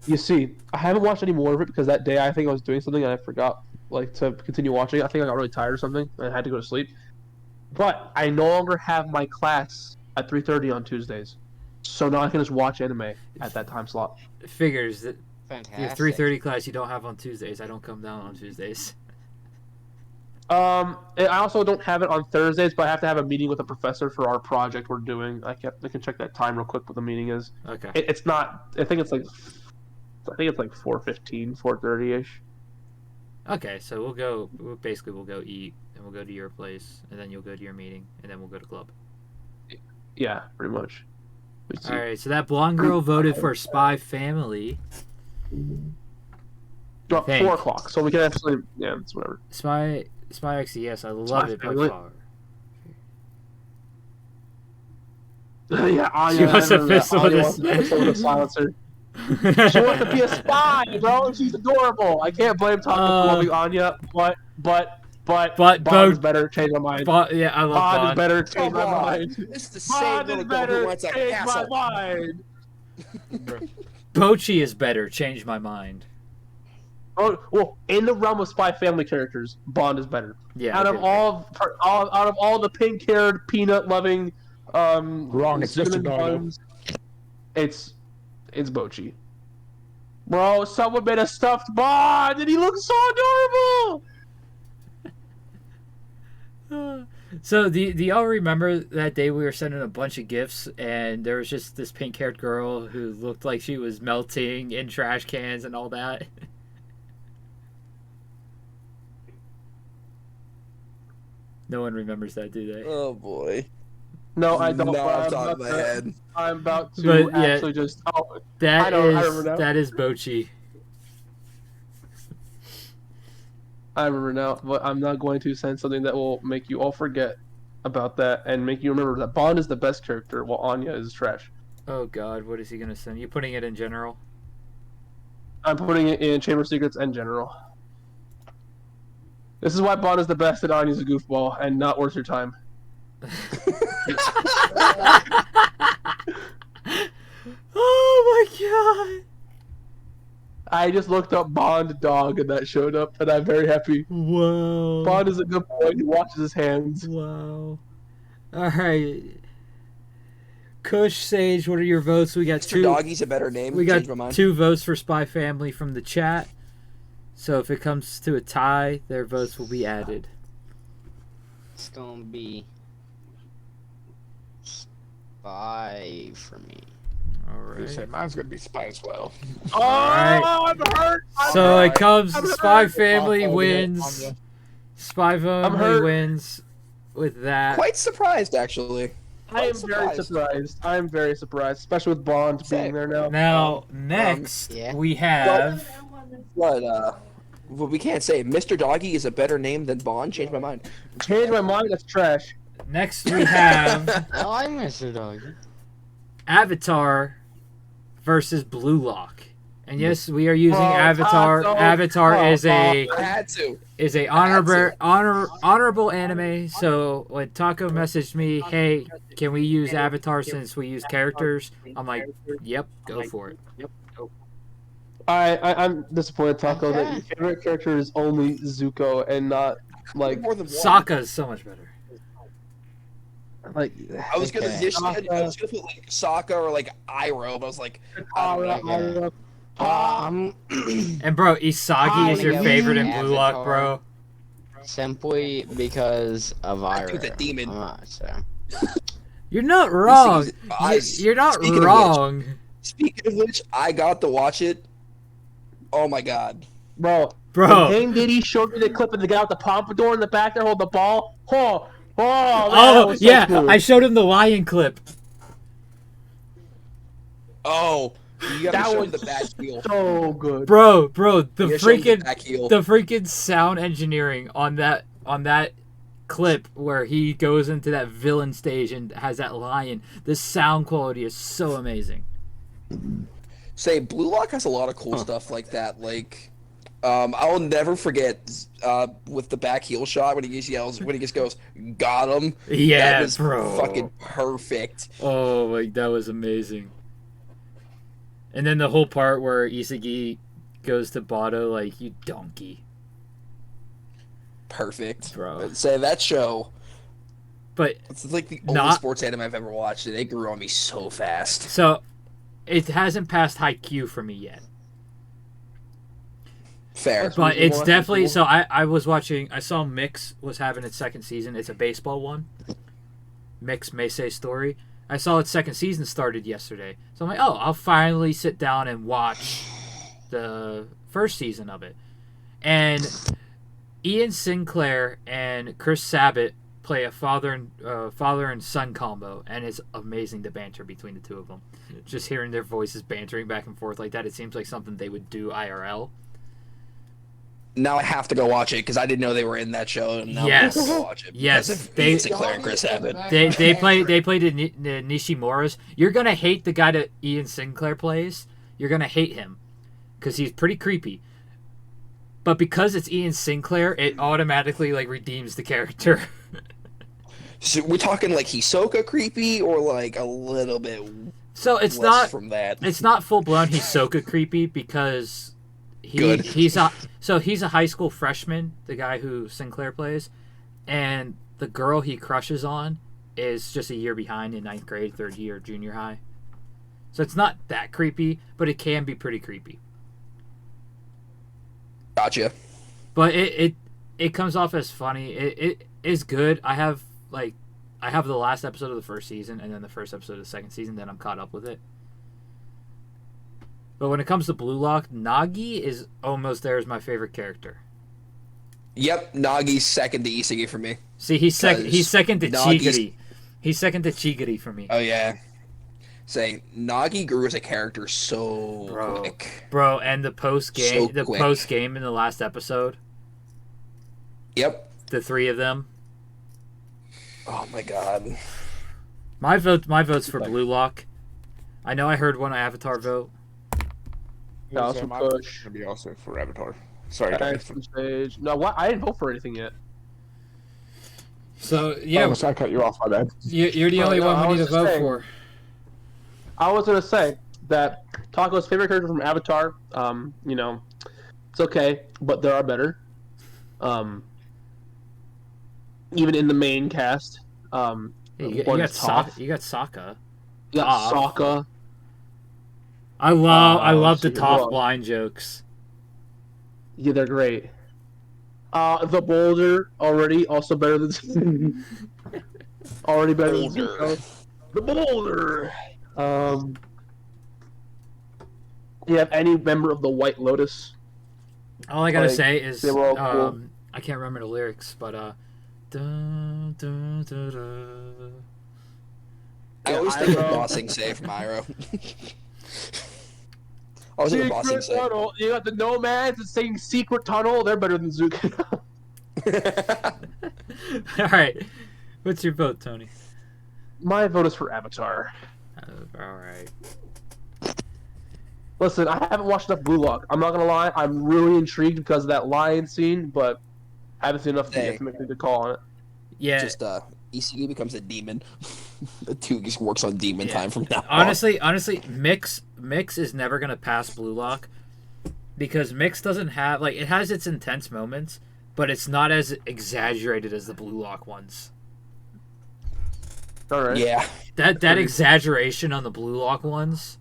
you see, I haven't watched any more of it because that day I think I was doing something and I forgot to continue watching it. I think I got really tired or something and I had to go to sleep. But I no longer have my class at 3:30 on Tuesdays, so now I can just watch anime at that time slot. Figures that Fantastic. your 3:30 class you don't have on Tuesdays. I don't come down on Tuesdays. I also don't have it on Thursdays, but I have to have a meeting with a professor for our project we're doing. I can check that time real quick what the meeting is. Okay. It's not. I think it's like 4:15, 4:30 ish. Okay, so we'll go eat, and we'll go to your place, and then you'll go to your meeting, and then we'll go to club. Yeah, pretty much. All right, so that blonde girl voted for Spy Family. 4 o'clock, so we can actually, yeah, it's whatever. Spy X, yes, I love it by Family? far. Yeah, Anya. She wants a I remember that. pistol Anya with wants a pistol with a silencer. She wants to be a spy, bro. She's adorable. I can't blame Taco for loving Anya, but Bond is better. Change my mind. Yeah, I love Bond Bond. is better. Change my mind. It's the same Bond little is girl who better. wants a Change my castle. mind. Bocchi is better. Change my mind. Oh, well, in the realm of Spy Family characters, Bond is better. Yeah. Out of all the pink-haired, peanut-loving, Wrong, it's Mr. cinnamon Doggo. buns, it's Bocchi. Bro, someone made a stuffed Bond, and he looks so adorable. So do y'all remember that day we were sending a bunch of gifts and there was just this pink-haired girl who looked like she was melting in trash cans and all that? No one remembers that, do they? Oh boy. No, I don't. Not but off I'm the top about of my to- head. I'm about to But, yeah. actually just. Oh, I remember now. That is Bocchi. I remember now, but I'm not going to send something that will make you all forget about that and make you remember that Bond is the best character while Anya is trash. Oh God, what is he gonna send? You putting it in general? I'm putting it in Chamber of Secrets and General. This is why Bond is the best and Anya's a goofball and not worth your time. Oh my God! I just looked up Bond dog and that showed up and I'm very happy. Whoa! Bond is a good boy. He washes his hands. Wow! All right. Kush, Sage, what are your votes? We got Mr. two. Doggy's a better name. We got Changed my mind. 2 votes for Spy Family from the chat. So if it comes to a tie, their votes will be added. It's gonna be Spy for me. All You said right. mine's gonna be Spy as well. Oh, right. I'm hurt. So it comes. I'm Spy hurt. Family Oh, wins. Anya. Spy Family hurt. wins with that. Quite surprised, actually. I am very surprised. I am very surprised, especially with Bond being there now. Now next yeah. we have What Well, we can't say Mr. Doggy is a better name than Bond. Change my mind. Change my mind. That's trash. Next we have I like Mr. Doggy. Avatar versus Blue Lock. And yes, we are using Avatar. Taco. Avatar is a I had to. honorable anime. So when Taco messaged me, "Hey, can we use Avatar since we use characters?" I'm like, "Yep, go for it." I'm disappointed, Taco, that Okay. your favorite character is only Zuko and not like More than one. Sokka is so much better. like. I was gonna Okay. put like Sokka or like Iroh, but I was like, I don't know. And bro, Isagi is your I'm favorite in gonna Blue go Lock, Avatar. bro. Simply because of That dude's a Iroh. demon. So. You're not wrong. You're not Speaking of wrong. Speaking of which, I got to watch it. Oh my god. Bro, Bro. when King Diddy showed me the clip of the guy with the pompadour in the back there holding the ball. Man, that Oh was so yeah, smooth. I showed him the lion clip. Oh, you gotta That show was me the back heel. so good. Bro, the You gotta show me the freaking back heel. the freaking sound engineering on that clip where he goes into that villain stage and has that lion. The sound quality is so amazing. Say, Blue Lock has a lot of cool stuff like that. Like, I'll never forget with the back heel shot when he just goes, "Got him." Yeah, that was bro. fucking perfect. Oh, like that was amazing. And then the whole part where Isagi goes to Bado like, "You donkey." Perfect, Bro. Say that show. But It's like the only Not- sports anime I've ever watched, and it grew on me so fast. so it hasn't passed Haikyuu for me yet. Fair. But it's Watch definitely it. so. I saw Mix was having its second season. It's a baseball one. Mix Meisei Story. I saw its second season started yesterday. So I'm like, oh, I'll finally sit down and watch the first season of it. And Ian Sinclair and Chris Sabat play a father and son combo, and it's amazing the banter between the two of them. Just hearing their voices bantering back and forth like that, it seems like something they would do IRL. Now I have to go watch it because I didn't know they were in that show. And now Yes. I have to go watch it. Yes. Because of They- Ian Sinclair and Chris Abbott. They play the Nishimuras. You're gonna hate the guy that Ian Sinclair plays. You're gonna hate him because he's pretty creepy. But because it's Ian Sinclair, it automatically like redeems the character. So we're talking like Hisoka creepy or like a little bit So it's less not from that. it's not full blown Hisoka creepy because Good. he's a high school freshman, the guy who Sinclair plays, and the girl he crushes on is just a year behind in 9th grade, third year junior high. So it's not that creepy, but it can be pretty creepy. Gotcha. But it comes off as funny. It is good. I have the last episode of the first season and then the first episode of the second season, then I'm caught up with it. But when it comes to Blue Lock, Nagi is almost there as my favorite character. Yep, Nagi's second to Isagi for me. See, he's second to Nagi's- Chigiri. He's second to Chigiri for me. Oh yeah. Say Nagi grew as a character so Bro. quick. Bro, and the post game So quick. in the last episode, Yep. the three of them. Oh my god. My vote's for Blue Lock. I know I heard one Avatar vote. No, it's So from my vote's Kush. gonna be also for Avatar. Sorry, Thanks from stage. No, what? I didn't vote for anything yet. So yeah, Oh, so I cut you off, my bad. you're the Oh, only no, one I we need was to just vote saying. for. I was gonna say that Taco's favorite character from Avatar. It's okay, but there are better. Even in the main cast. Yeah, you one got is Toph. You got Sokka. You got Toph. Sokka. I love the so Toph you're blind jokes. Yeah, they're great. The Boulder already also better than already better than Boulder. Zuko. The Boulder. You have any member of the White Lotus? All I gotta Like, say is they were all cool. I can't remember the lyrics, but dun, dun, dun, dun. I always think of Bossing Say from Iroh. I was in the Boston Secret tunnel. You got the nomads that's saying secret tunnel. They're better than Zuko. All right. What's your vote, Tony? My vote is for Avatar. All right. Listen, I haven't watched enough Blue Lock. I'm not gonna lie. I'm really intrigued because of that lion scene, but I haven't seen enough to make a good call on it. Yeah. Just ECU becomes a demon. The 2 just works on demon time from now Honestly, Mix is never gonna pass Blue Lock because Mix doesn't have like it has its intense moments, but it's not as exaggerated as the Blue Lock ones. All right. Yeah. That exaggeration on the Blue Lock ones.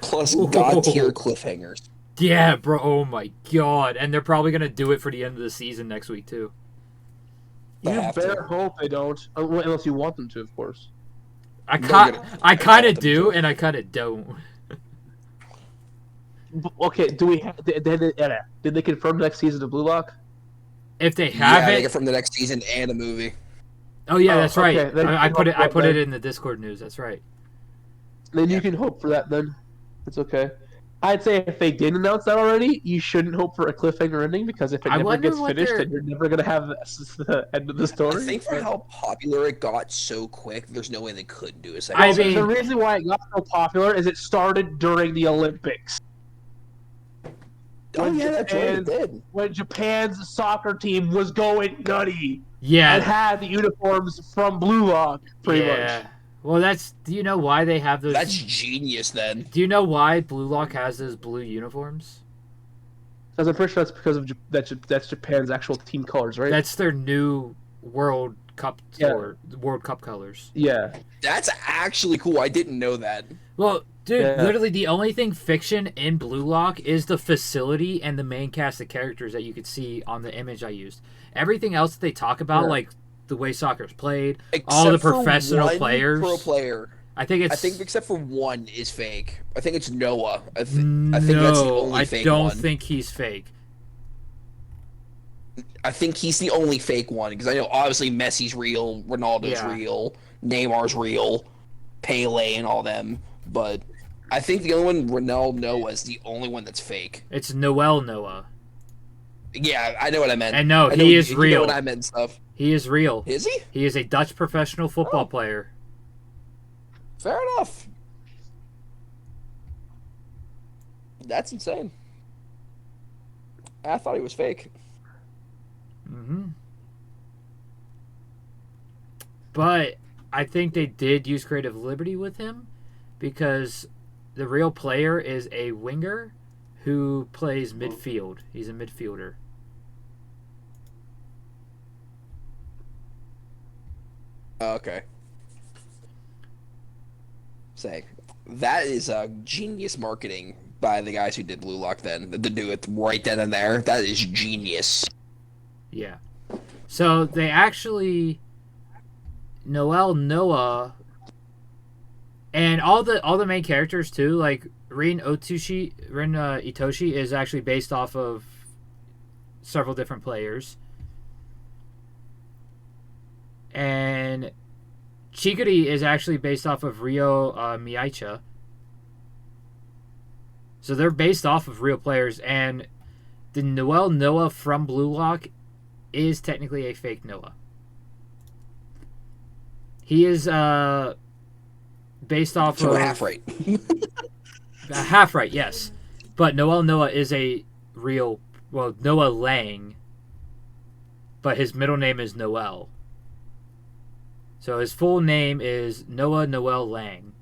Plus god tier cliffhangers. Yeah, bro. Oh my god. And they're probably gonna do it for the end of the season next week too. You better hope they don't, unless you want them to, of course. I kind of do, and I kind of don't. Okay, do we have? Did they confirm next season of Blue Lock? If they have they it get from the next season and a movie. Oh yeah, that's right. Okay, then I put it in the Discord news. That's right. Then you can hope for that. Then it's okay. I'd say if they didn't announce that already, you shouldn't hope for a cliffhanger ending because if it never gets finished, then you're never gonna have the end of the story. I think for how popular it got so quick, there's no way they could do a second. The reason why it got so popular is it started during the Olympics. Oh yeah, that's right, it did. When Japan's soccer team was going nutty. Yeah. And had the uniforms from Blue Lock, pretty much. Well, do you know why they have those? That's genius, then. Do you know why Blue Lock has those blue uniforms? Because I'm pretty sure that's because of that's Japan's actual team colors, right? That's their new World Cup World Cup colors. Yeah. That's actually cool. I didn't know that. Well, dude, literally the only thing fiction in Blue Lock is the facility and the main cast of characters that you could see on the image I used. Everything else that they talk about, like the way soccer's played, all the professional players. Pro player. I think except for one is fake. I think it's Noah. I think that's the only fake one. I don't think he's fake. I think he's the only fake one because I know obviously Messi's real, Ronaldo's real, Neymar's real, Pele and all them, but I think the only one Ronaldo Noah is the only one that's fake. It's Noel Noah. Yeah, I know what I meant. And no, he is real. You know what I meant, stuff. He is real. Is he? He is a Dutch professional football player. Fair enough. That's insane. I thought he was fake. Mm-hmm. But I think they did use creative liberty with him because the real player is a winger who plays midfield. He's a midfielder. Okay. Say, that is genius marketing by the guys who did Blue Lock then. To do it right then and there. That is genius. Yeah. So they actually Noel Noah and all the main characters too, like Rin Itoshi is actually based off of several different players. And Chigiri is actually based off of Ryo Miyaicha. So they're based off of real players, and the Noel Noah from Blue Lock is technically a fake Noah. He is based off of half right. Half right, yes. But Noel Noah is a real Noah Lang, but his middle name is Noel. So his full name is Noah Noel Lang.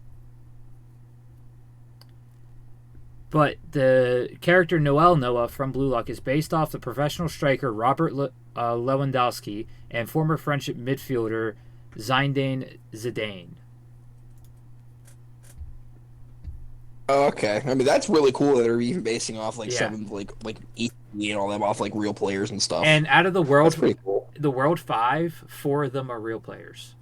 But the character Noel Noah from Blue Lock is based off the professional striker Robert Lewandowski and former French midfielder Zinedine Zidane. Okay, I mean that's really cool that they're even basing off seven like EC and all them off like real players and stuff. And out of the world, that's pretty cool. The world 5, 4 of them are real players.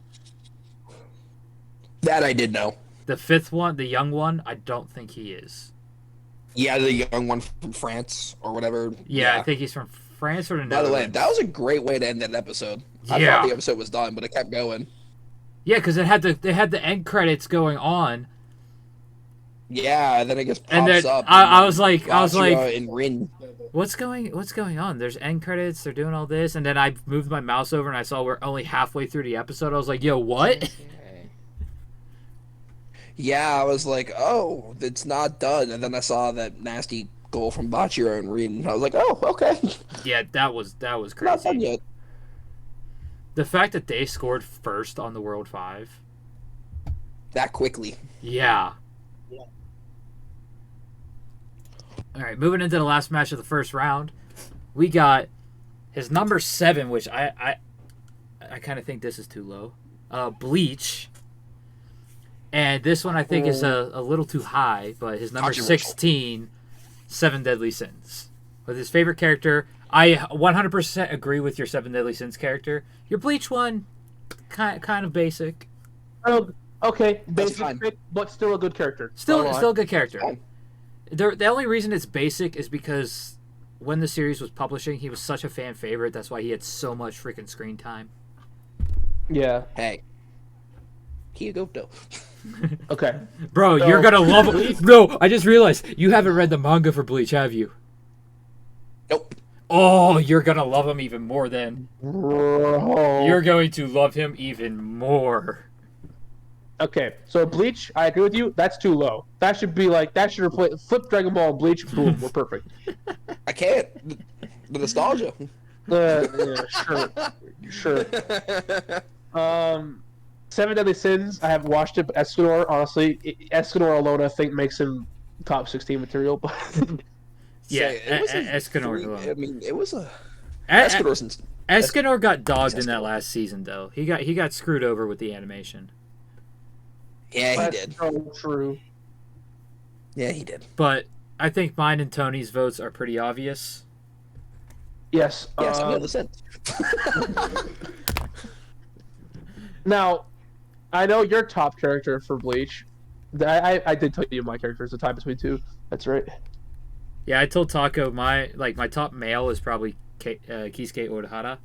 That I did know. The 5th one, the young one, I don't think he is. Yeah, the young one from France or whatever. Yeah, I think he's from France or the Netherlands. By the way, that was a great way to end that episode. Yeah. I thought the episode was done, but it kept going. Yeah, because they had the end credits going on. Yeah, and then it just pops And then up. I was like, and Rin. what's going on? There's end credits. They're doing all this, and then I moved my mouse over and I saw we're only halfway through the episode. I was like, yo, what? Yeah, I was like, oh, it's not done. And then I saw that nasty goal from Bachiro and Rin. And I was like, oh, okay. Yeah, that was Not crazy. done yet. The fact that they scored first on the World 5. That quickly. Yeah. All right, moving into the last match of the first round, we got his number 7, which I kind of think this is too low. Bleach. And this one I think is a little too high, but his number 16, 7 Deadly Sins. With his favorite character, I 100% agree with your 7 Deadly Sins character. Your Bleach one, kind of basic. Oh, okay, That's fine. basic, but still a good character. Still a good character. The only reason it's basic is because when the series was publishing, he was such a fan favorite. That's why he had so much freaking screen time. Yeah. Hey. Kyoto. Okay. Bro, So- you're gonna love it. No, I just realized you haven't read the manga for Bleach, have you? Nope. Oh, you're gonna love him even more then. Bro. You're going to love him even more. Okay, so Bleach, I agree with you. That's too low. That should be like replace flip Dragon Ball and Bleach. Boom, we're perfect. I can't. The nostalgia. Yeah, sure. 7 Deadly Sins. I haven't watched it, but Escanor, honestly, Escanor alone, I think, makes him top 16 material. But Yeah, It was a Escanor. three- I mean, it was a... Escanor, Escanor's... Escanor got dogged in Escanor. that last season, though. He got screwed over with the animation. Yeah, he that's did. so true. Yeah, he did. But I think mine and Tony's votes are pretty obvious. Yes. Yes, I know the sense. Now, I know your top character for Bleach. I did tell you my character is a tie between two. That's right. Yeah, I told Taco my top male is probably Kisuke Urahara.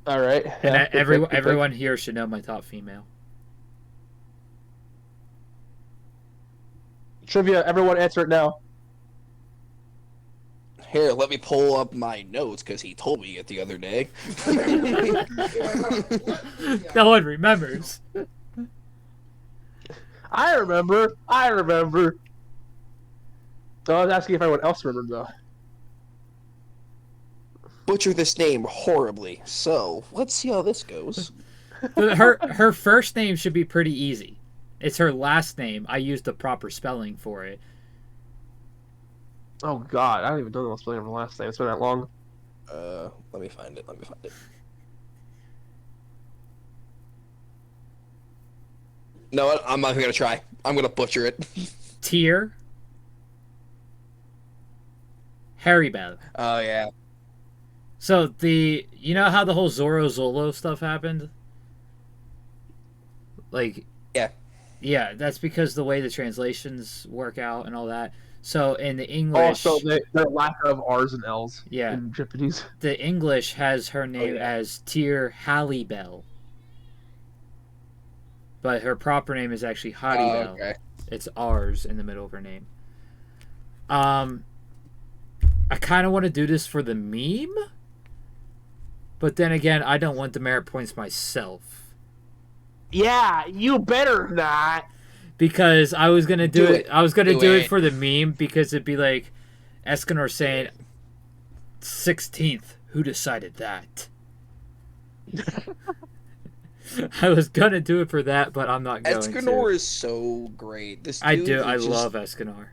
All right. And Yeah, good pick, good pick. everyone here should know my top female. Trivia, everyone answer it now. Here, let me pull up my notes, because he told me it the other day. No one remembers. I remember. So I was asking if anyone else remembered, though. Butcher this name horribly, so let's see how this goes. Her first name should be pretty easy. It's her last name. I used the proper spelling for it. Oh, God. I don't even know the spelling of her last name. It's been that long. Let me find it. No, I'm not even gonna try. I'm gonna butcher it. Tier. Harrybell. Oh, yeah. So you know how the whole Zoro Zolo stuff happened? Like, yeah, that's because the way the translations work out and all that. So in the English, Also, their lack of R's and L's Yeah. in Japanese. the English has her name as Tier Hallibell, but her proper name is actually Haribel. Okay. It's R's in the middle of her name. I kind of want to do this for the meme, but then again, I don't want the merit points myself. Yeah, you better not. Because I was gonna do it. I was gonna Do do it. it for the meme because it'd be like Escanor saying 16th. Who decided that? I was gonna do it for that, but I'm not going Escanor to. is so great. This dude I do. is I just- love Escanor.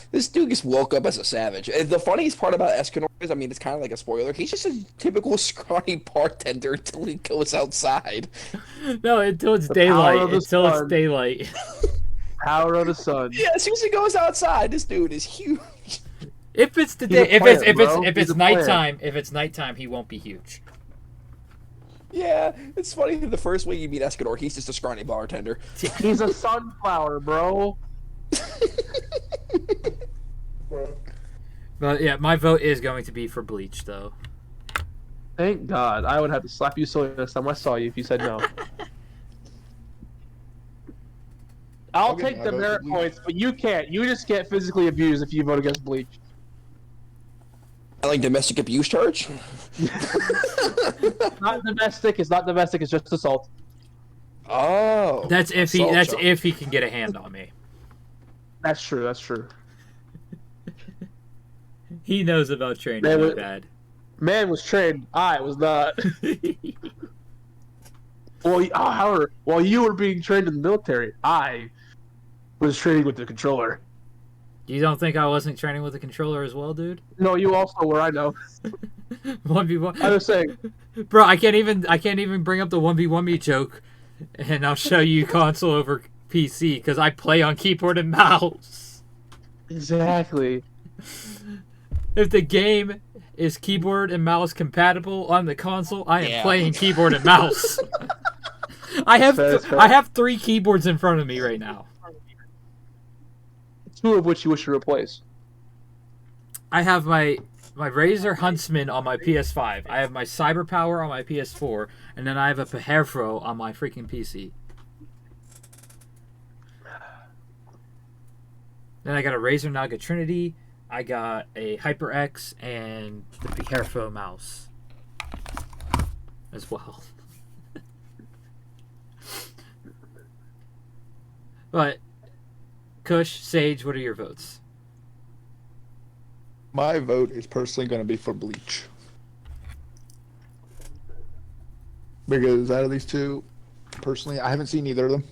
This dude just woke up as a savage. And the funniest part about Escanor is, I mean, it's kind of like a spoiler. He's just a typical scrawny bartender until he goes outside. No, until it's power daylight. of the Until it's sun. daylight. Power of the sun. Yeah, as soon as he goes outside, this dude is huge. If it's the He's a day, if player, it's bro. if He's it's a player. nighttime, if it's nighttime, he won't be huge. Yeah, it's funny that the first way you meet Escanor, he's just a scrawny bartender. He's a sunflower, bro. But yeah, my vote is going to be for Bleach, though. Thank God. I would have to slap you silly next time I saw you if you said no. I'll give take my the vote to merit Bleach. points, but you can't. You just get physically abused if you vote against Bleach. I like domestic abuse charge. Not domestic. It's not domestic. It's just assault. Oh, That's if he. assault That's charge. if he can get a hand on me. That's true. That's true. He knows about training Man, really what- bad. Man was trained. I was not. Well, however, while you were being trained in the military, I was training with the controller. You don't think I wasn't training with a controller as well, dude? No, you also were. I know. 1v1. I was saying. Bro, I can't even bring up the 1v1 me joke, and I'll show you console over PC because I play on keyboard and mouse. Exactly. If the game is keyboard and mouse compatible on the console, I am Yeah. playing keyboard and mouse. I have 3 keyboards in front of me right now. 2 of which you wish to replace. I have my Razer Huntsman on my PS5. I have my Cyber Power on my PS4, and then I have a Peherfro on my freaking PC. Then I got a Razer Naga Trinity. I got a HyperX and the Peherfro mouse as well. But Kush, Sage, what are your votes? My vote is personally going to be for Bleach. Because out of these two, personally, I haven't seen either of them.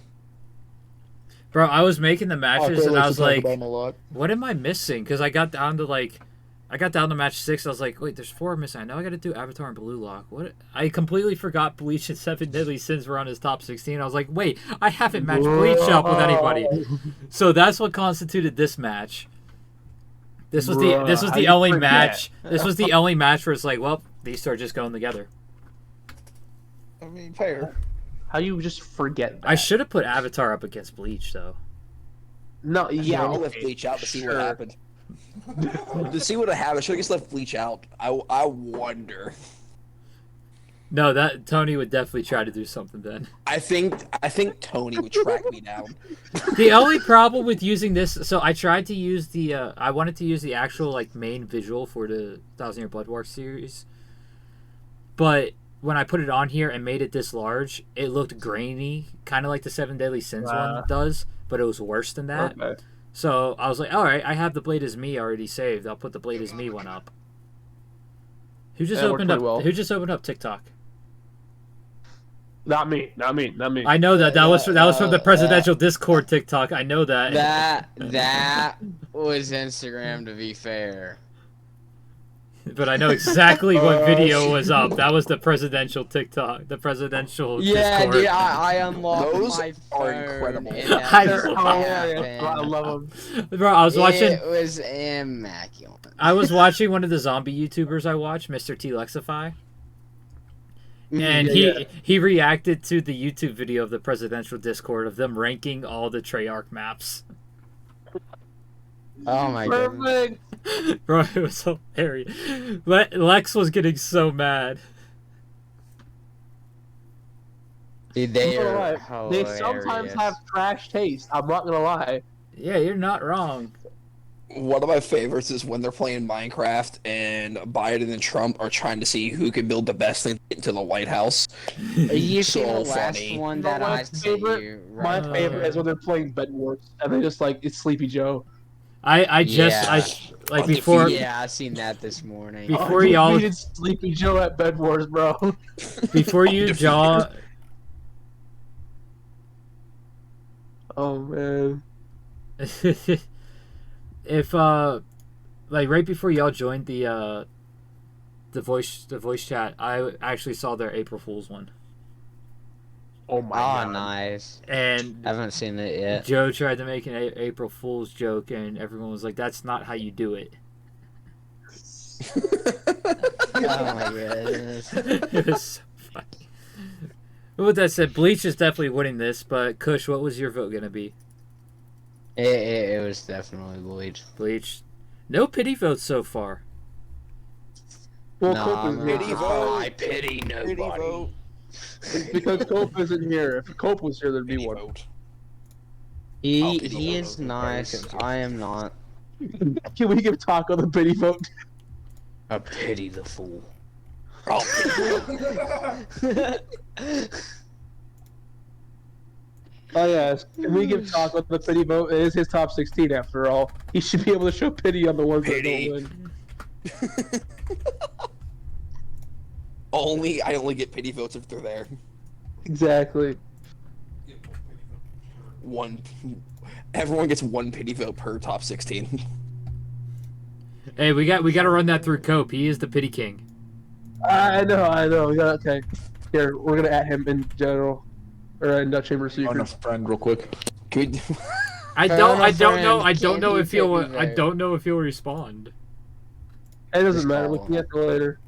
Bro, I was making the I matches feel and I like was to talk like, about them a lot. what am I missing? Because I got down to match 6. I was like, wait, there's 4 missing. I know I got to do Avatar and Blue Lock. What? I completely forgot Bleach and 7 Deadly Sins were on his top 16. I was like, wait, I haven't matched Bleach up with anybody. So that's what constituted this match. This was Bruh, the I only forget. match. This was the only match where it's like, well, these two are just going together. I mean, fair. How you just forget that? I should have put Avatar up against Bleach though. No, yeah. I'll okay, left Bleach out to see sure. what happened. To see what happened, I should have just left Bleach out. I wonder. No, that Tony would definitely try to do something then. I think Tony would track me down. The only problem with using this, so I tried to use I wanted to use the actual like main visual for the 1000 Year Blood War series, but when I put it on here and made it this large, it looked grainy, kind of like the 7 Deadly Sins one does, but it was worse than that. Okay. So I was like, all right, I have the Blade as Me already saved. I'll put the Blade as Me one up. Who just That worked opened up? pretty well. Who just opened up TikTok? Not me. I know that was from the presidential Discord TikTok. I know that. That was Instagram, to be fair. But I know exactly what video was up. That was the presidential TikTok, the presidential Yeah, Discord. dude, I unlocked Those my are phone. incredible. and that I- just I happened. love them. Bro, I was watching. It was immaculate. I was watching one of the zombie YouTubers I watch, Mr. T Lexify, and he reacted to the YouTube video of the presidential Discord of them ranking all the Treyarch maps. Oh my god. Perfect. Bro, it was hilarious. Lex was getting so mad. Dude, they I'm not are gonna lie. They sometimes hilarious. have trash taste. I'm not gonna lie. Yeah, you're not wrong. One of my favorites is when they're playing Minecraft and Biden and Trump are trying to see who can build the best thing to get into the White House. You see So the last funny. one You that know I what's sent favorite? you? My Right favorite there. is when they're playing Bed Wars and they just like it's Sleepy Joe. Like before Yeah, I seen that this morning. Before I y'all- defeated Sleepy Joe at Bed Wars, bro. before you jaw Oh man. if like right before y'all joined the voice chat, I actually saw their April Fool's one, Oh my Oh, god. nice. and I haven't seen it yet. Joe tried to make an April Fool's joke, and everyone was like, "That's not how you do it." Oh my goodness. It was so funny. But with that said, Bleach is definitely winning this. But Kush, what was your vote gonna be? It was definitely Bleach. Bleach. No pity votes so far. Well, Nah, Cope I'm is here. Pity not. vote. I pity nobody. It's because Cope isn't here. If Cope was here, there'd be Pity one. vote. He is nice. I am not. Can we give Taco the pity vote? I pity the fool. Oh yes. Can we give Taco the pity vote? It is his top 16 after all. He should be able to show pity on the ones that don't win. I only get pity votes if they're there. Exactly. Everyone gets one pity vote per top 16. Hey, we got to run that through Cope. He is the pity king. I know. We got okay. Here, we're gonna add him in general, or in Chamber of On a Secrets. friend, real quick. Could I don't know if he'll there. respond. It doesn't Just matter. We call can get to later.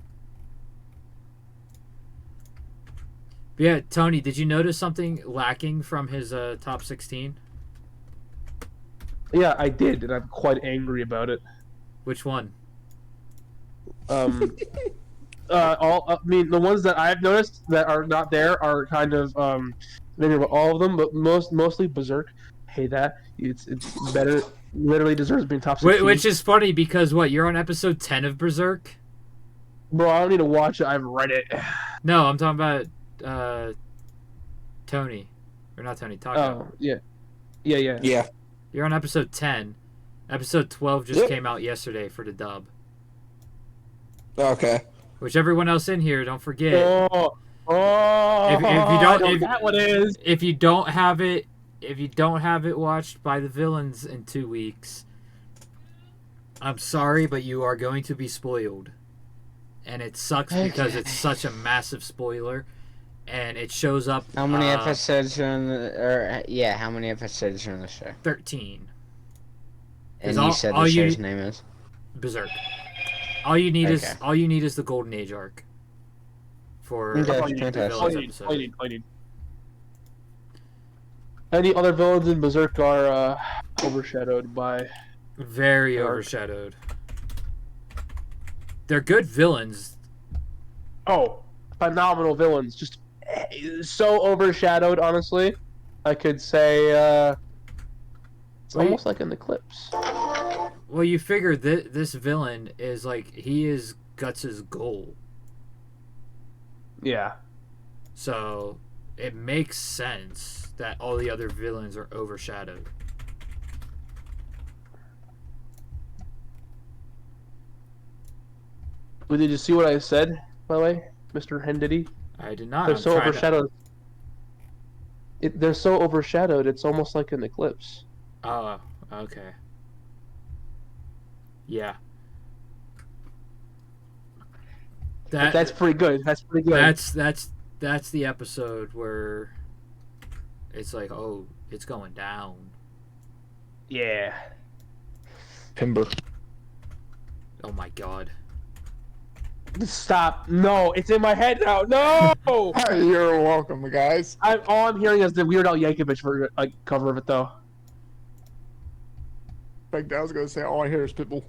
Yeah, Tony, did you notice something lacking from his top 16? Yeah, I did, and I'm quite angry about it. Which one? I mean, the ones that I've noticed that are not there are kind of maybe about all of them, but mostly Berserk. Hate that. It's better. Literally deserves being top 16. Which is funny because you're on episode 10 of Berserk? Bro, I don't need to watch it. I've read it. No, I'm talking about Tony. Or not Tony, Taco. Oh, yeah. yeah. You're on episode 10. Episode 12 just came out yesterday for the dub. Okay. Which everyone else in here, don't forget. If If you don't have it watched by the villains in 2 weeks, I'm sorry, but you are going to be spoiled. And it sucks because it's such a massive spoiler, and it shows up. How many episodes are in the? How many episodes are in the show? 13. And you said the show's name is Berserk. All you need is the Golden Age arc. For Any other villains in Berserk are overshadowed by. Very overshadowed. They're good villains. Oh, phenomenal villains. Just so overshadowed, honestly. I could say it's almost like an eclipse. Well, you figure this villain is he is Guts' goal. Yeah. So it makes sense that all the other villains are overshadowed. Well, did you see what I said, by the way, Mr. Hendity? I did not. They're so overshadowed. They're so overshadowed, it's almost like an eclipse. Oh, okay. Yeah. That's pretty good. That's pretty good. That's the episode where it's it's going down. Yeah. Timber. Oh my god. Stop. No, it's in my head now. No! You're welcome, guys. All I'm hearing is the Weird Al Yankovic cover of it, though. Like I was gonna say, all I hear is Pitbull.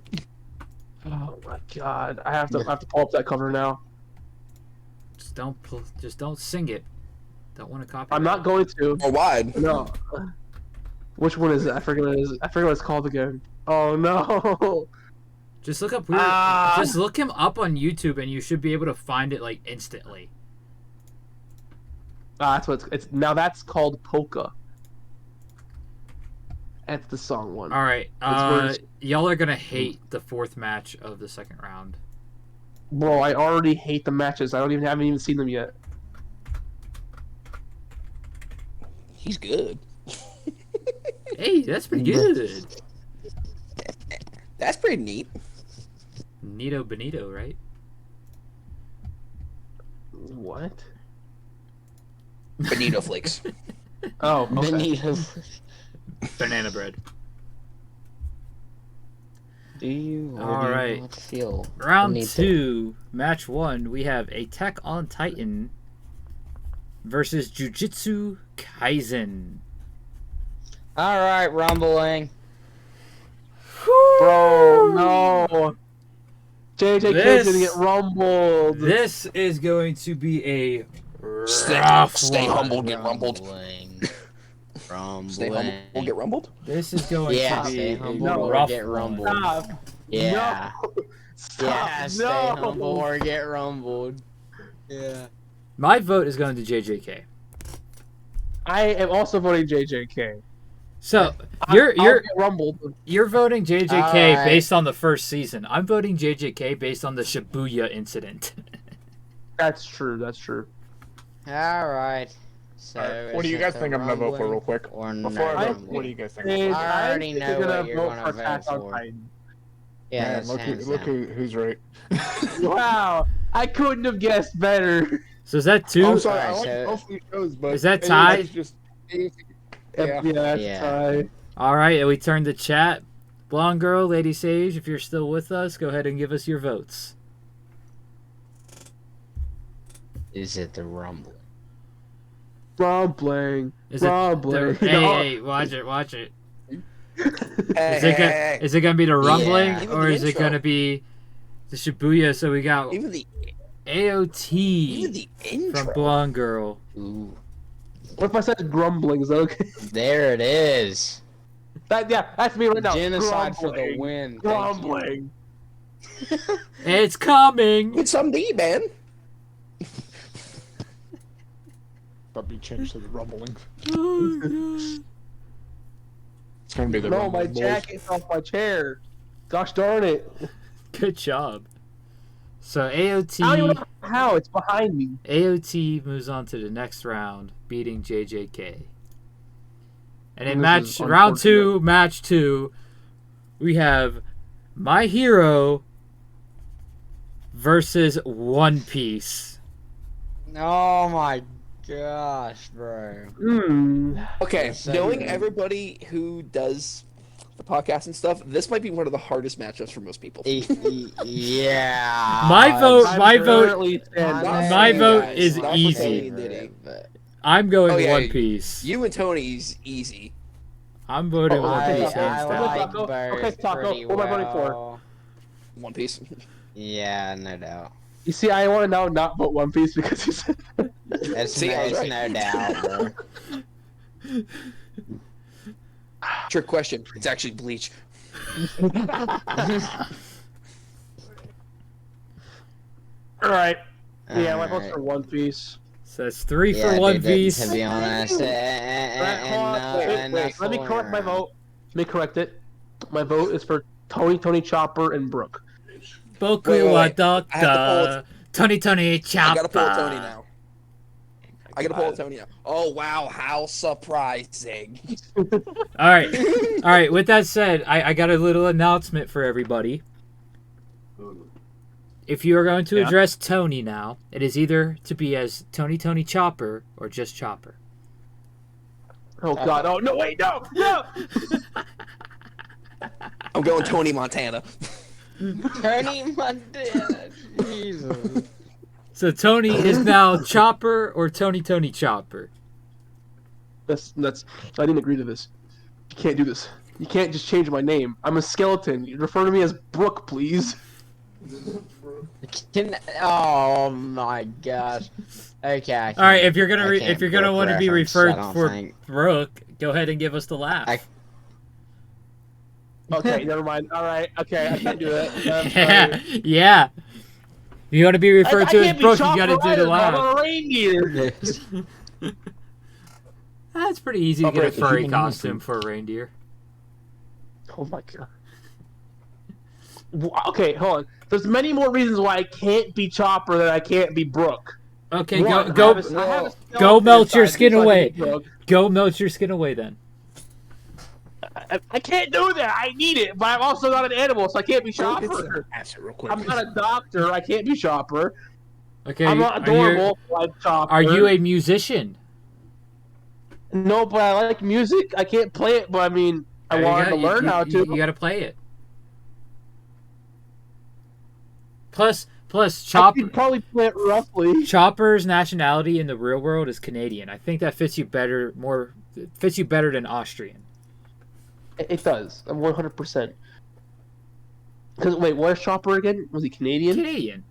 Oh my god. I have to pull up that cover now. Just don't sing it. Don't want to copy. I'm not going to. Oh, wide. No. Which one is it? I forget what it is. I forget what it's called again. Oh no. Just look up Just look him up on YouTube, and you should be able to find it instantly. That's what it's now. That's called Polka. That's the song one. All right, y'all are gonna hate the fourth match of the second round. Bro, I already hate the matches. I haven't even seen them yet. He's good. Hey, that's pretty good. That's pretty neat. Nito Benito, right? What? Bonito flakes. Oh, okay. Benito. Banana bread. Do you or All do you right. not feel Round Benito? 2, match 1. We have Attack on Titan versus Jujutsu Kaisen. All right, rumbling. Bro, no. JJ Kid's gonna get rumbled. This is going to be a Stay rough stay one. humble, get rumbled. Rumbling. Stay humble or get rumbled. This is going Yeah, to stay be humble a or rough get one. rumbled. Stop. Yeah. No. Stop. Yeah, stay No. humble or get rumbled. Yeah. My vote is going to JJK. I am also voting JJK. So I'll you're get rumbled. you're voting JJK Alright. based on the first season. I'm voting JJK based on the Shibuya incident. That's true. That's true. All right. So, Alright, what do is you it guys the think I'm gonna vote for, rumbling real quick? Or Before no I vote, rumbling? what do you guys think? And I already think know they're what you're vote gonna for vote Attack on for. Titan. Yeah, Man, that's look hands look down. who's right. Wow, I couldn't have guessed better. So is that two? I'm sorry, I Alright, like so- both of these shows, but Is that it's tie? just easy. Yeah, Yeah. that's Yeah. tie. All right, and we turn to chat. Blonde Girl, Lady Sage, if you're still with us, go ahead and give us your votes. Is it the rumble? Rumbling. Is it Rumbling. the, hey, watch it. Hey, Is it gonna be the rumbling Yeah. Even or the is it intro. gonna be the Shibuya? So we got Even the AOT intro. from Blonde Girl. Ooh. What if I said grumbling? Is that okay? There it is. That's me right now. Genocide for the Grumbling. win. Thank Grumbling. It's coming. It's some D, man. That'd be changed to the rumbling. Oh, It's gonna be the No, rumbling my boys. jacket's off my chair. Gosh darn it. Good job. So I don't even AOT know how. It's behind me. moves on to the next round, beating JJK. And in This is round 2, match 2, we have My Hero versus One Piece. you. Oh my gosh, bro. Okay, Yes, I knowing do. everybody who does the podcast and stuff, this might be one of the hardest matchups for most people. Yeah. My vote- I'm my vote- currently stand- Not My for you vote guys, is not for easy. Tony and Diddy. I'm going Oh, yeah, One Piece. You and Tony's easy. I'm voting Oh, One okay, Piece okay, hands okay, down. Taco. Okay, Taco, what am I voting for? One Piece. Yeah, no doubt. You see, I want to now not vote One Piece because you said that. It's, See, I was it's right. no doubt, bro. Trick question. It's actually Bleach. Alright. Yeah, my vote's Alright. for One Piece. So that's 3 Yeah, for One dude, Piece. To be honest, Alright, hold on. Wait, let me correct my vote. Let me correct it. My vote is for Tony Chopper and Brooke. Boku Wait, wait, wa wait. I have to Tony I Choppa. gotta pull a Tony now. I gotta pull a Tony now. Oh wow, how surprising! All right. With that said, I got a little announcement for everybody. If you are going to address Tony now, it is either to be as Tony Chopper or just Chopper. Oh god, oh no, wait, no! I'm going Tony Montana. Tony Montana. Jesus. So Tony is now Chopper or Tony Chopper. That's I didn't agree to this. You can't do this. You can't just change my name. I'm a skeleton. You refer to me as Brooke, please. Oh my gosh. Okay. All right, if you're gonna I can't if you're gonna Brooke want to be reference, I referred don't for think. Brooke, go ahead and give us the laugh. Okay, never mind. All right, okay, I can't do that. I'm yeah, sorry. yeah. If you want to be referred to as can't be Brooke, you Chopper gotta do either, the but I'm laugh. a reindeer. That's pretty easy to get a Operate the furry human costume instinct. for a reindeer. Oh my god. Okay, hold on. There's many more reasons why I can't be Chopper than I can't be Brooke. Okay, One, go I have a skeleton go melt your inside skin me, so I can away. be Brooke. Go melt your skin away then. I can't do that. I need it, but I'm also not an animal, so I can't be Chopper. Answer real quick. I'm not a doctor. I can't be Chopper. Okay, I'm not adorable like Chopper. are you a musician? No, but I like music. I can't play it, but I mean, I There you wanted go. to learn how to. You gotta play it. Plus, I Chopper. could probably play it roughly. Chopper's nationality in the real world is Canadian. I think that fits you better than Austrian. It does. I'm 100%. Because wait, where's Chopper again? Was he Canadian? Canadian.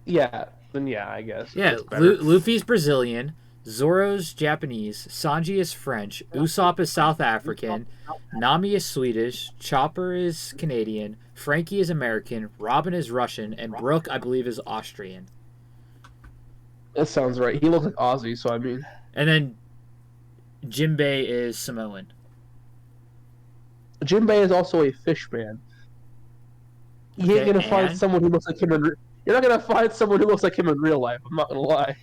Yeah. Then yeah, I guess. Yeah, That's better. Luffy's Brazilian. Zoro's Japanese, Sanji is French, Usopp is South African, Nami is Swedish, Chopper is Canadian, Frankie is American, Robin is Russian, and Brooke, I believe, is Austrian. That sounds right. He looks like Ozzy, so I mean. And then Jinbei is Samoan. Jinbei is also a fish man. You ain't gonna find someone who looks like him in. You're not gonna find someone who looks like him in real life. I'm not gonna lie.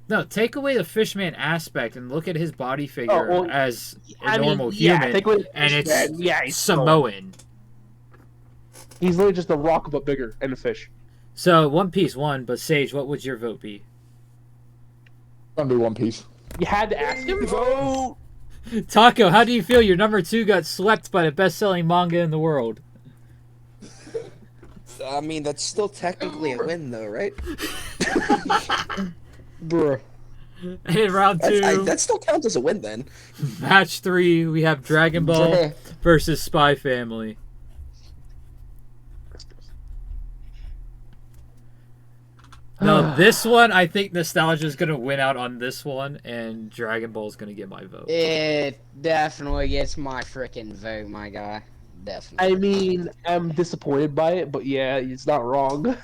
No, take away the fishman aspect and look at his body figure as a normal human, and it's Samoan. He's literally just a rock but bigger and a fish. So One Piece won, but Sage, what would your vote be? I'm gonna do One Piece. You had to ask him. Vote. Taco, how do you feel? Your number 2 got swept by the best-selling manga in the world. I mean, that's still technically a win, though, right? Bruh. In round 2, that still counts as a win, then. match 3, we have Dragon Ball versus Spy Family. No, this one, I think nostalgia is going to win out on this one, and Dragon Ball is going to get my vote. It definitely gets my freaking vote, my guy. Definitely. I mean, I'm disappointed by it, but yeah, it's not wrong.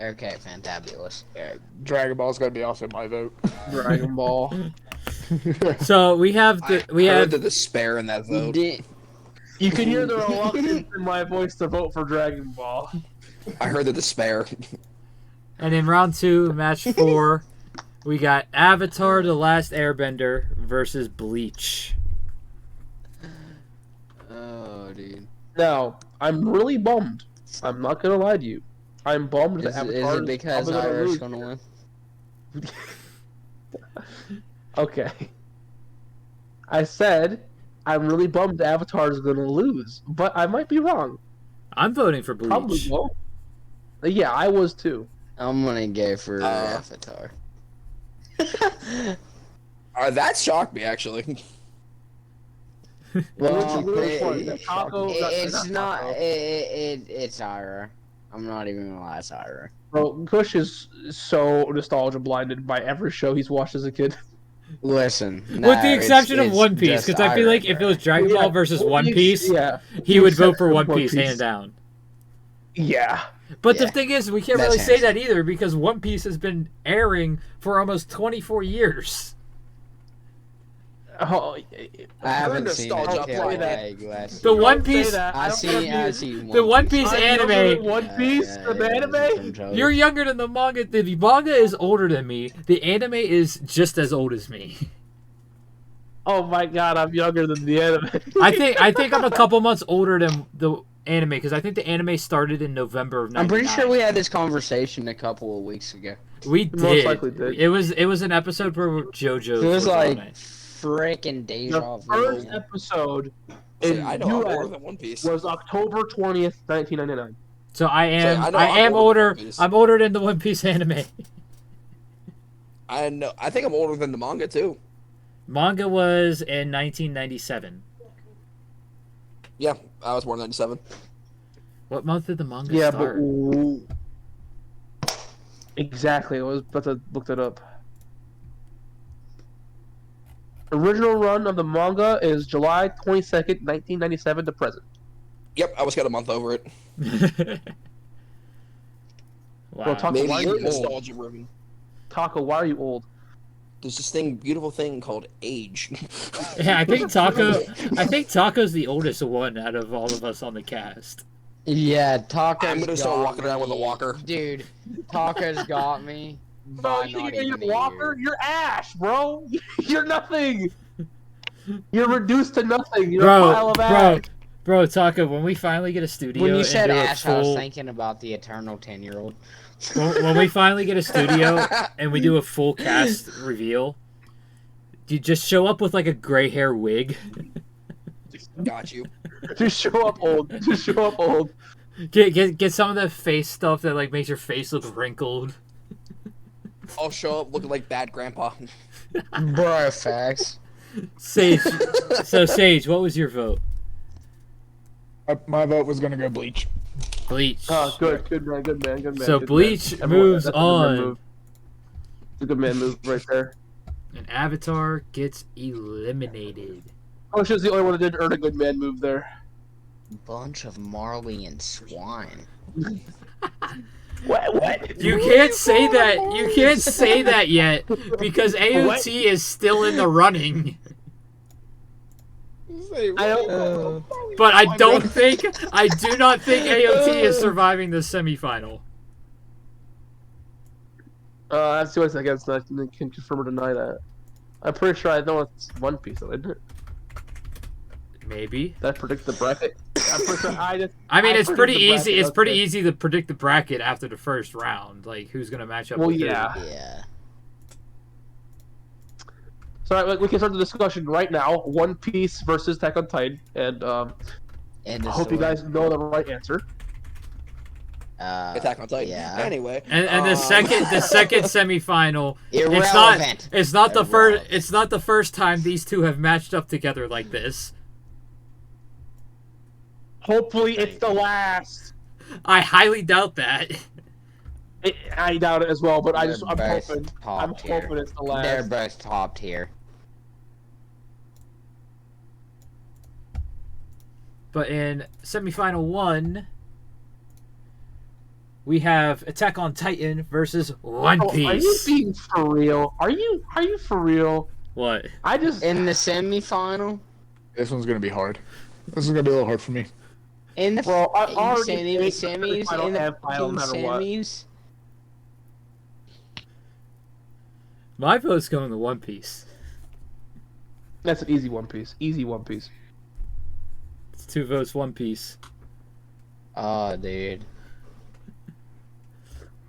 Okay, fantabulous. Yeah, Dragon Ball's gonna be also my vote. Dragon Ball. So we have I heard the despair in that vote. You can hear the reluctance in my voice to vote for Dragon Ball. I heard the despair. And in round 2, match 4, we got Avatar: The Last Airbender versus Bleach. Oh, dude. Now, I'm really bummed. I'm not gonna lie to you. I'm bummed that Avatar is it because Irish gonna win? Okay. I said I'm really bummed Avatar is gonna lose, but I might be wrong. I'm voting for Bleach. Probably won't. Yeah, I was too. I'm gonna go for Avatar. That shocked me, actually. Well, it's not. It's Ira. I'm not even gonna lie, it's Ira. Bro, Kush is so nostalgia blinded by every show he's watched as a kid. Listen, with the exception of One Piece, because I feel like if it was Dragon Ball versus One Piece, he would vote for One Piece hands down. Yeah. But the thing is, we can't really say that either because One Piece has been airing for almost 24 years. Oh, I haven't seen it. The One Piece. I see. The One Piece anime. One Piece, the anime. You're younger than the manga. The manga is older than me. The anime is just as old as me. Oh my god, I'm younger than the anime. I think I'm a couple months older than the anime because I think the anime started in November of 1999. I'm pretty sure we had this conversation a couple of weeks ago. We did. Most likely did. It was an episode where JoJo. It was like freaking deja vu. The first episode in US was October 20th, 1999. So I am older. I'm older than the One Piece anime. I know. I think I'm older than the manga too. Manga was in 1997. Yeah, I was born in 97. What month did the manga start? But exactly. I was about to look that up. Original run of the manga is July 22nd, 1997 to present. Yep, I was got a month over it. Wow. Taco, maybe you're nostalgia room. Taco, why are you old? There's this beautiful thing called age. Yeah, I think Taco's the oldest one out of all of us on the cast. Yeah, Taco's I'm gonna start walking around with a walker. Dude, Taco's got me. Bro, you're Walker? You're Ash, bro. You're nothing. You're reduced to nothing. You're a pile of ash. Bro, Taco, when we finally get a studio, when you said Ash, I was thinking about the eternal 10-year-old. When we finally get a studio and we do a full cast reveal, you just show up with like a gray hair wig. Got you. Just show up old. Just show up old. Get some of the face stuff that like makes your face look wrinkled. I'll show up looking like bad grandpa. Bro, facts. Sage. So Sage, what was your vote? My vote was gonna go Bleach. Bleach. Oh, good man. So Bleach moves on It's a good man move right there. And Avatar gets eliminated. Kush is the only one that didn't earn a good man move there. Bunch of Marley and swine. What? You can't say that. You can't say that yet because AOT is still in the running. I don't. But I do not think AOT is surviving the semifinal. That's the only thing I guess I can confirm or deny that. I'm pretty sure I know it's One Piece, though, isn't it? Maybe. Did I predict the bracket? I'm pretty sure I mean, it's pretty predicted the easy. bracket, It's pretty okay. easy to predict the bracket after the first round. Like, who's gonna match up? Well, with yeah. who. Yeah. So we can start the discussion right now. One Piece versus Attack on Titan, and And I hope you guys know the right answer. Attack on Titan. Yeah. Anyway. And the second semifinal. Irrelevant. It's not the Irrelevant. first. It's not the first time these two have matched up together like this. Hopefully, it's the last. I highly doubt that. I doubt it as well, but I'm They're hoping. both I'm top tier. hoping it's the They're last. both top tier. But in semifinal 1, we have Attack on Titan versus One Oh, Piece. are you being for real? Are you for real? What? I just In the semifinal? This one's gonna be hard. This is gonna be a little hard for me. In the Well, I already in the think semis, I don't in the have final no fucking matter what. semis. My vote's going to One Piece. that's an easy One Piece. Easy One Piece. It's 2 votes, One Piece. Oh, dude.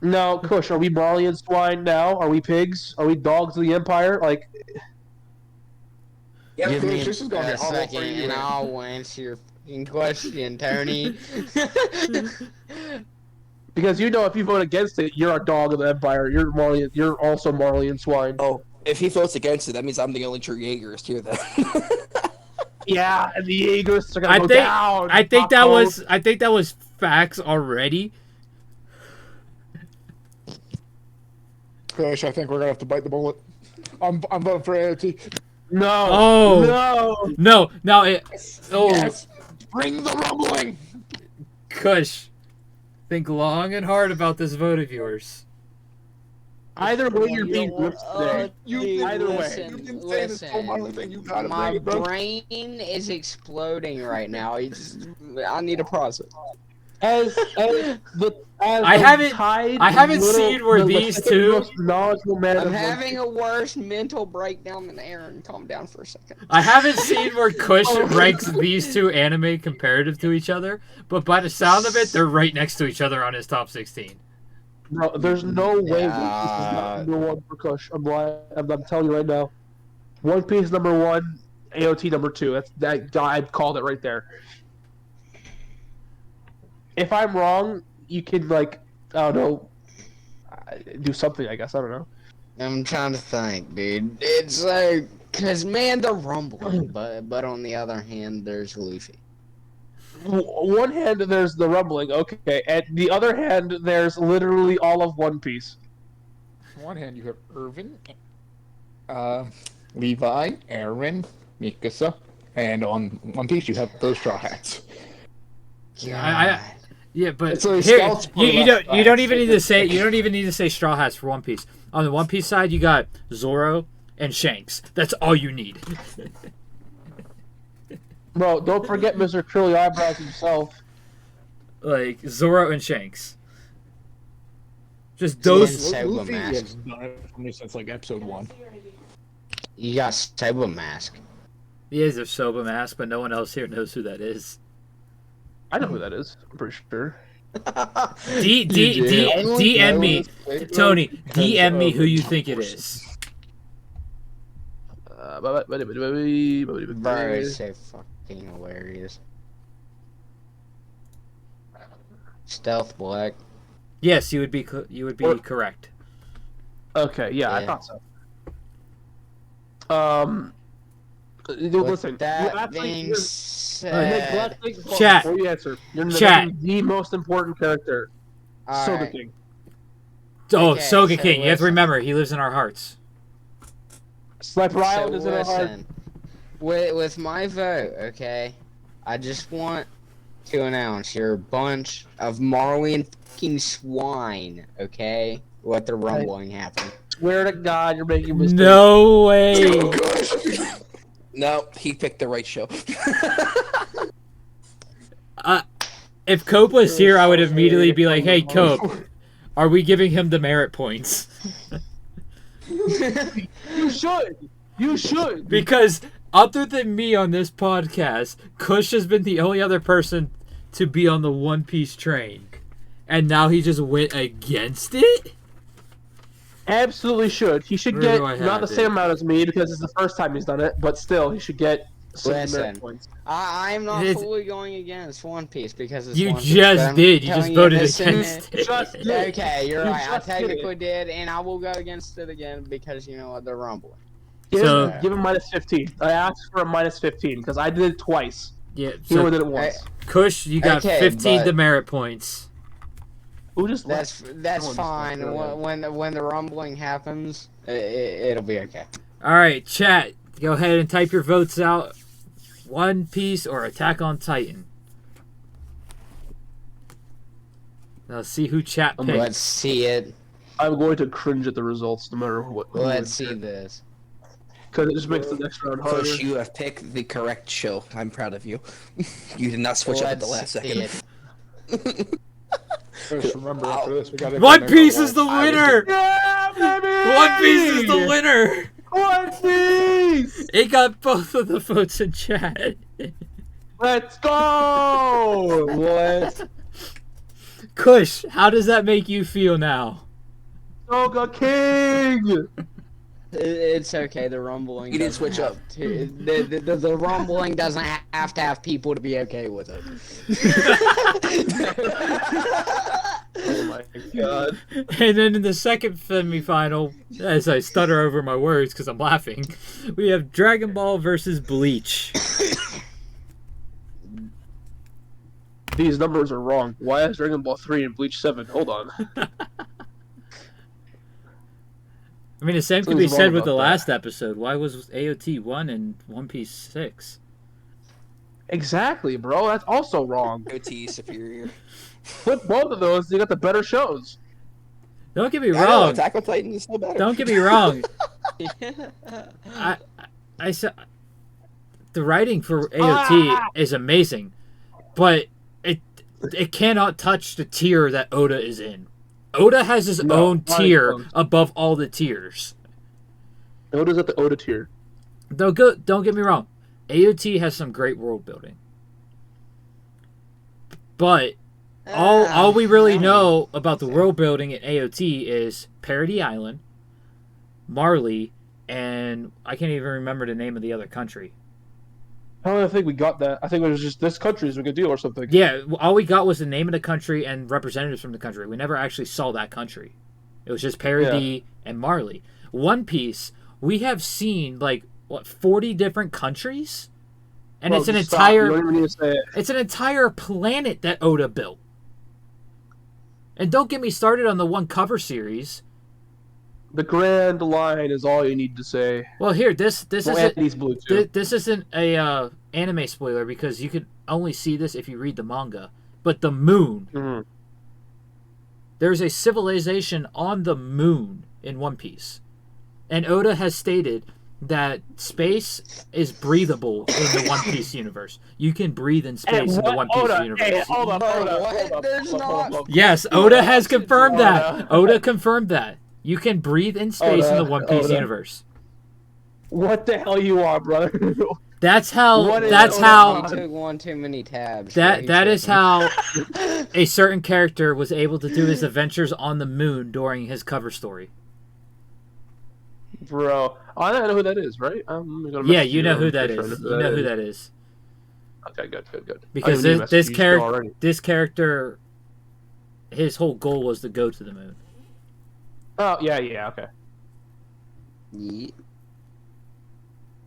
No, Kush, are we Marley and swine now? Are we pigs? Are we dogs of the Empire? Like, Yeah, Give me this is gonna be a horrible for second, you, and man. I'll answer your fucking question, Tony. because you know if you vote against it, you're a dog of the Empire. You're Marley. You're also Marley and swine. Oh, if he votes against it, that means I'm the only true Jaegerist here then. Yeah, and the Jaegers are gonna I go think down. I think that Paco. was facts already. Gosh, I think we're gonna have to bite the bullet. I'm voting for AOT. No. Oh. No. No, it. Oh, Yes. Bring the rumbling. Kush. Think long and hard about this vote of yours. Either way, you're being ripped today. Either way. You've been saying this whole Marley thing. You gotta bring My it, bro. brain is exploding right now. I need a process. As I the haven't seen where these two- knowledgeable man. I'm of having a worse mental breakdown than Aaron. Calm down for a second. I haven't seen where Kush ranks these two anime comparative to each other, but by the sound of it, they're right next to each other on his top 16. Bro, there's no way Yeah. One Piece is not number 1 for Kush. I'm telling you right now. One Piece number 1, AOT number 2. I called it right there. If I'm wrong, you can I don't know, do something. I guess I don't know. I'm trying to think, dude. It's like, cause man, they're rumbling, but on the other hand, there's Luffy. One hand there's the rumbling, okay, and the other hand there's literally all of One Piece. On one hand, you have Irvin, Levi, Aaron, Mikasa, and on One Piece, you have those Straw Hats. Yeah, but It's a here, scouts for you left don't even need to say Straw Hats for One Piece. On the One Piece side, you got Zoro and Shanks. That's all you need. Bro, don't forget Mr. Curly Eyebrows himself. Like Zoro and Shanks. Just those. Soba Luffy Mask. has done it for me since episode 1. You got Soba Mask. He is a Soba Mask, but no one else here knows who that is. I know who that is. I'm pretty sure. DM me, Tony. DM me who you think it is. Bro, it's so fucking hilarious. Stealth Black. Yes, you would be correct. Okay, yeah, I Yeah. thought so. Listen, That you're actually- being you're said, neglecting Chat. before you answer. You're Chat. neglecting the most important character, Soda alright, King. Oh, Okay, Soga so King. You have to listen. remember, he lives in our hearts. Sniper Island is in our heart. listen, with my vote, okay, I just want to announce you're a bunch of Marley fucking swine, okay? Let the rumbling happen. Swear to God, you're making mistakes. No way. No, he picked the right show. If Cope was here, I would immediately be like, hey, Cope, are we giving him demerit points? You should. You should. Because other than me on this podcast, Kush has been the only other person to be on the One Piece train. And now he just went against it? Absolutely should. He should Where get do I not have the it? same amount as me because it's the first time he's done it, but still, he should get some Listen. merit points. I'm not It's- fully going against One Piece because it's You One Piece, just but I'm did. You telling just voted this in against it. Just did. Okay, you're You right. I just did it. technically did, and I will go against it again because you know what? They're rumbling. So- Give him minus 15. I asked for a minus 15 because I did it twice. Yeah, He only so did it once. Kush, you got Okay, 15 but- demerit points. Who just That's Someone fine. just left it. When the rumbling happens, it'll be okay. All right, chat. Go ahead and type your votes out. One Piece or Attack on Titan. Let's see who chat picked. Let's see it. I'm going to cringe at the results no matter what. Let's see this. Because it just makes the next round harder. Kush, you have picked the correct show. I'm proud of you. You did not switch up at the last Let's second. see Just remember after this, we gotta. One go Piece next is the level. winner. Yeah, baby! One Piece is the winner. One Piece! It got both of the votes in chat. Let's go! What? Kush, how does that make you feel now? Soga King! It's okay. The rumbling. You didn't doesn't switch have up. To, the rumbling doesn't have to have people to be okay with it. Oh my god. And then in the second semifinal, as I stutter over my words because I'm laughing, we have Dragon Ball versus Bleach. These numbers are wrong. Why is Dragon Ball 3 and Bleach 7? Hold on. I mean, the same could be Something's said wrong with the about that. last episode. Why was AOT 1 and One Piece 6? Exactly, bro. That's also wrong. OT superior. Flip both of those, you got the better shows. Don't get me I know, wrong. Attack on Titan is still better. Don't get me wrong. I said the writing for AOT is amazing, but it cannot touch the tier that Oda is in. Oda has his No, own not tier even close. above all the tiers. Oda's at the Oda tier. Don't get me wrong. AOT has some great world building. But all we really know about the world building in AOT is Parody Island, Marley, and I can't even remember the name of the other country. I don't think we got that. I think it was just this country is a good deal or something. Yeah, all we got was the name of the country and representatives from the country. We never actually saw that country. It was just Parody and Marley. One Piece, we have seen 40 different countries, and Bro, it's an just stop. You don't entire even need to say it. it's an entire planet that Oda built. And don't get me started on the one cover series. The grand line is all you need to say. Well, here this Well, isn't Anthony's blue too. this isn't a anime spoiler because you could only see this if you read the manga. But the moon, Mhm. there's a civilization on the moon in One Piece, and Oda has stated that space is breathable in the One Piece universe. You can breathe in space in the One Piece universe. Hey, hold up, hold up, What? hold up. There's hold up, hold up, hold up. Yes, Oda has confirmed Oda. that. Oda confirmed that. You can breathe in space in the Oda, One Piece Oda. universe. What the hell you are, brother? That's how. What is That's Oda how. He took one too many tabs. That is how a certain character was able to do his adventures on the moon during his cover story. Bro, I don't know who that is, right? I'm gonna Yeah, message you know on who that Twitter is. if You know who that is. Okay, good. Because I didn't even this message you still character, already. this character, his whole goal was to go to the moon. Oh, yeah, okay. Ye-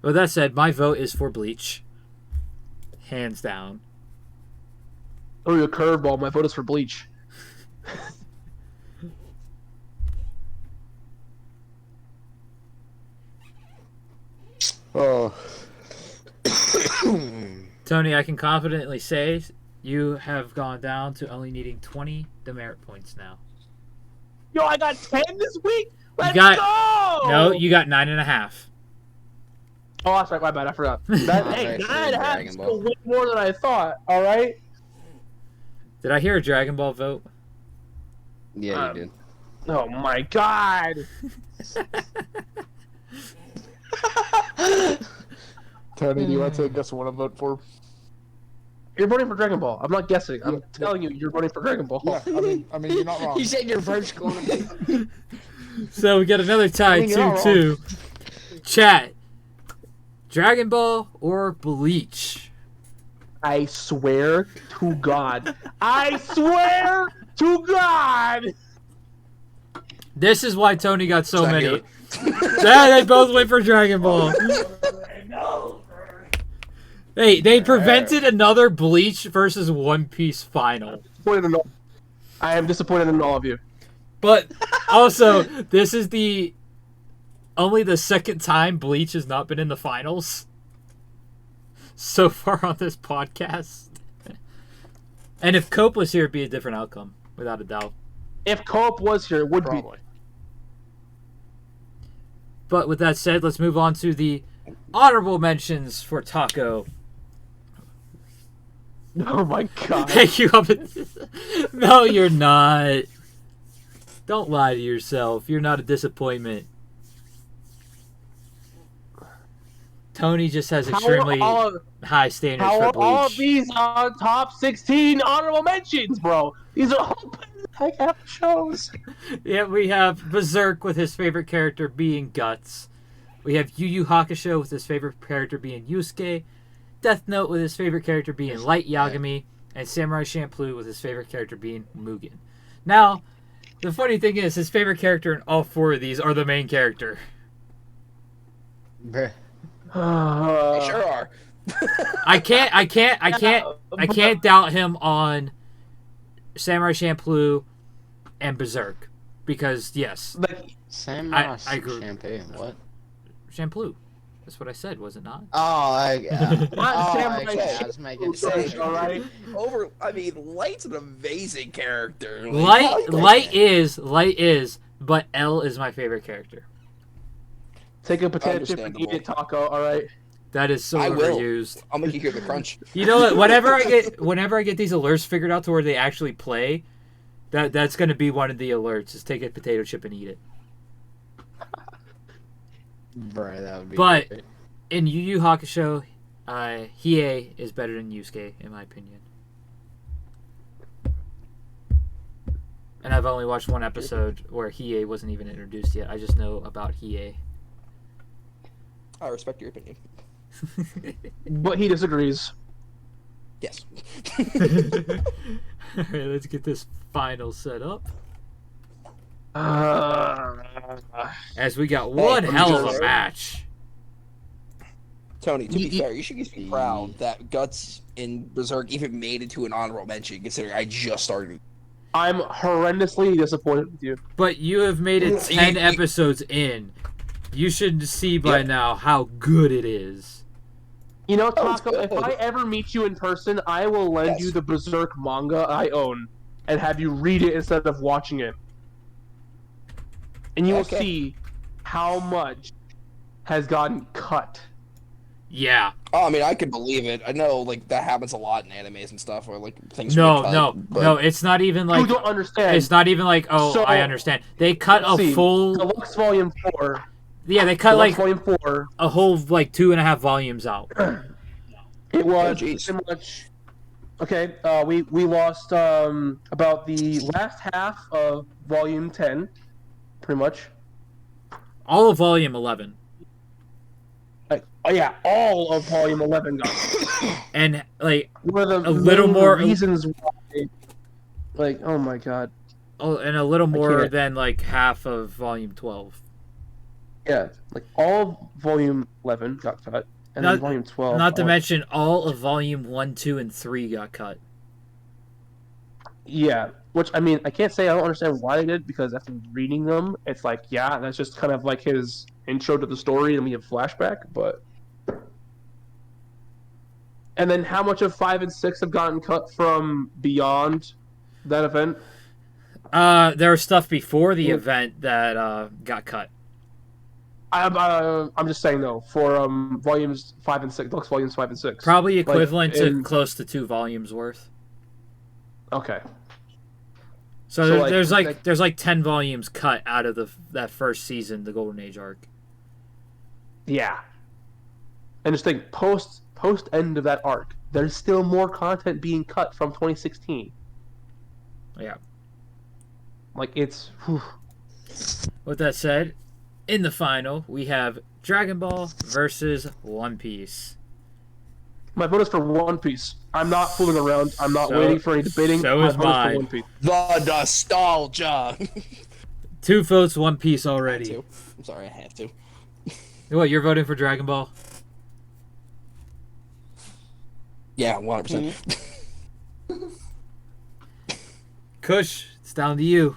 With that said, my vote is for Bleach, hands down. Oh, you a curveball. My vote is for Bleach. Oh. Tony, I can confidently say you have gone down to only needing 20 demerit points now. Yo, I got 10 this week. Let's got- go. No, you got 9.5. Oh, that's right. My bad. I forgot. That, Oh, hey, actually, 9.5 is Dragon Ball. still way more than I thought. All right. Did I hear a Dragon Ball vote? Yeah, you did. Oh my God. Tony, do you want to guess what I vote for? You're voting for Dragon Ball. I'm not guessing. I'm telling you, you're voting for Dragon Ball. Yeah, I mean, you're not wrong. He said your vote's going to be. So we got another tie, I mean, you're not 2-2. Chat. Dragon Ball or Bleach? I swear to God. I swear to God. This is why Tony got so that many. here? Yeah, they both went for Dragon Ball. Hey, they prevented another Bleach versus One Piece final. I am disappointed in all of you. But also, this is only the second time Bleach has not been in the finals so far on this podcast. And if Cope was here, it'd be a different outcome, without a doubt. If Cope was here, it would Probably. But with that said, let's move on to the honorable mentions for Taco. be. Oh my God. Thank you. No, you're not. Don't lie to yourself. You're not a disappointment. Tony just has extremely high standards How for are all of Bleach. these top 16 honorable mentions, bro? These are all I have shows. Yeah, we have Berserk with his favorite character being Guts. We have Yu Yu Hakusho with his favorite character being Yusuke. Death Note with his favorite character being Light Yagami. And Samurai Champloo with his favorite character being Mugen. Now, the funny thing is, his favorite character in all four of these are the main character. They sure are. I can't doubt him on Samurai Champloo and Berserk. Because, yes, Like, Samurai I agree. shampoo. What? Champloo. That's what I said, was it not? Oh, not Samurai okay. I was making Champloo, all right? Light's an amazing character. Light is, but L is my favorite character. Take a potato chip and eat Understandable. it, Taco, all right? That is so I will. overused. I'll make you hear the crunch. You know what? Whenever I get these alerts figured out to where they actually play, that's gonna be one of the alerts. Is take a potato chip and eat it. Bro, that would be But great. in Yu Yu Hakusho, Hiei is better than Yusuke in my opinion. And I've only watched one episode where Hiei wasn't even introduced yet. I just know about Hiei. I respect your opinion. But he disagrees. Yes. All right, let's get this final set up. As we got one I'm hell of just- a match. Tony, to be fair, you should be proud that Guts in Berserk even made it to an honorable mention, considering I just started. I'm horrendously disappointed with you. But you have made it 10 You- episodes in. You should see by now how good it is. You know, Oh, it's Taco, if good. I ever meet you in person, I will lend Yes. you the Berserk manga I own and have you read it instead of watching it. And you will Okay. see how much has gotten cut. Yeah. Oh, I mean, I can believe it. I know, like, that happens a lot in animes and stuff, where, like, things No, get cut, no, but- no. It's not even like. you don't understand. It's not even like. Oh, So- I understand. They cut a See, full. Deluxe Volume 4. Yeah, they cut Deluxe like Volume 4. a whole like 2.5 volumes out. It was Oh, jeez. pretty much. Okay, we lost about the last half of Volume 10, pretty much. All of volume 11. Like, oh yeah, all of Volume 11 got cut. And like One of the A little main more- reasons why. Like, oh my god. and a little more can't. than like half of volume 12. Yeah, like all of Volume 11 got cut, and Not- then Volume 12. Not to mention all of volume 1, 2, and 3 got cut. Yeah, which I mean, I can't say I don't understand why they did, because after reading them, it's like, yeah, that's just kind of like his intro to the story, and we have flashback. But And then how much of 5 and 6 have gotten cut from beyond that event? There was stuff before the event that got cut. I'm just saying though, for volumes 5 and 6, Deluxe volumes 5 and 6. Probably equivalent to close to 2 volumes worth. Okay. So there's like 10 volumes cut out of that first season, the Golden Age arc. Yeah. And just think, post end of that arc, there's still more content being cut from 2016. Yeah. Like it's. Whew. With that said, in the final we have Dragon Ball versus One Piece. My vote is for One Piece. I'm not fooling around. I'm not waiting for any debating. So is mine. For One Piece. The nostalgia. 2 votes, One Piece already. I'm sorry, I have to. What, you're voting for Dragon Ball? Yeah, 100%. Kush, it's down to you.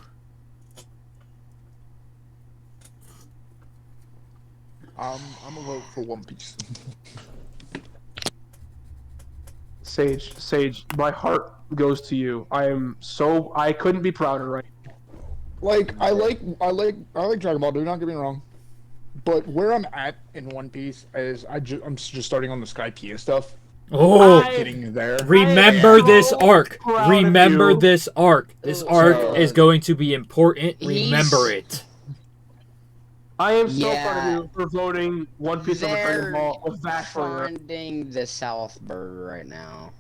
I'm gonna vote for One Piece. Sage, my heart goes to you. I couldn't be prouder right now. Like I like Dragon Ball. Do not get me wrong, but where I'm at in One Piece is I'm just starting on the Skypiea stuff. Oh, Getting there. remember this arc. proud of Remember you. this arc. This arc is going to be important. Remember it. I am so Yeah. proud of you for voting One Piece over Dragon Ball with that for you. finding the South Bird right now.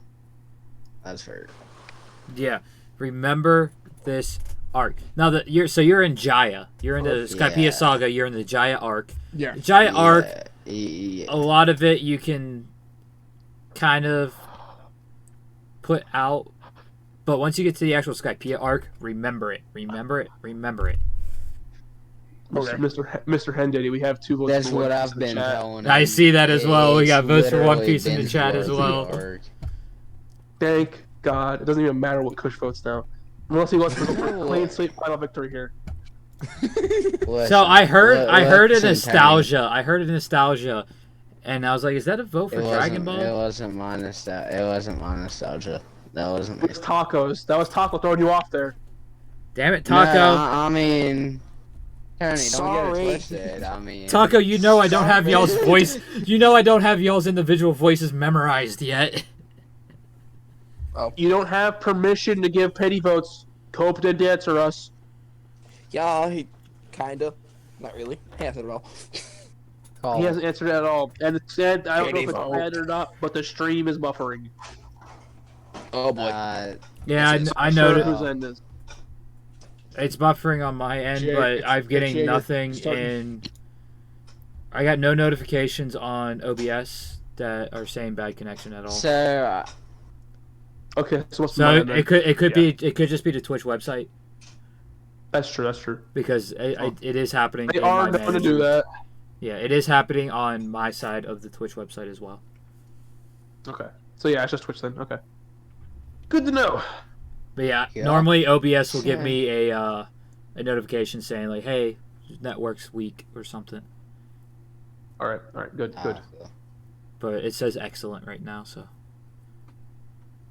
That's fair. Yeah. Remember this arc. Now that you're in Jaya. You're in the Skypiea Yeah. saga. You're in the Jaya arc. Yeah. The Jaya arc. Yeah. A lot of it you can kind of put out, but once you get to the actual Skypiea arc, remember it. Remember it. Remember it. Okay. Mr. Hendaddy, we have 2 votes. That's for One what Piece I've in the been chat. telling I him. see that as well. We got votes for One literally Piece in the been chat as worth well. the arc. Thank God. It doesn't even matter what Kush votes now. Unless he wants to go for a clean sweep final victory here. So I heard a listen, nostalgia. I heard a nostalgia, and I was like, "Is that a vote for It Dragon wasn't- Ball?" It wasn't my nostalgia. It wasn't my nostalgia. That wasn't me. It's tacos. That was Taco throwing you off there. Damn it, Taco! No, I mean, Tony, don't Sorry. get it twisted. I mean, Taco, you know I don't have y'all's voice. You know I don't have y'all's individual voices memorized yet. You don't have permission to give petty votes. Cope didn't answer us. Yeah, he kinda. Not really. Half at all. call. He hasn't answered it at all. And it said, I don't know if it's Petty bad or not, but the stream is buffering. Oh boy. Yeah, I Sure noticed. whose end is. It's buffering on my end, Jake, but I'm getting Jake, nothing start- in. I got no notifications on OBS that are saying bad connection at all. So, Okay, so what's So mine then? it could Yeah. be it could just be the Twitch website That's true, that's true. because it is happening. They in are my going to management. do that. Yeah, it is happening on my side of the Twitch website as well. Okay. So yeah, it's just Twitch then. Okay. Good to know. But yeah, Yeah. normally OBS will give Sure. me a notification saying like, "Hey, network's weak" or something. Alright, good. But it says excellent right now, so.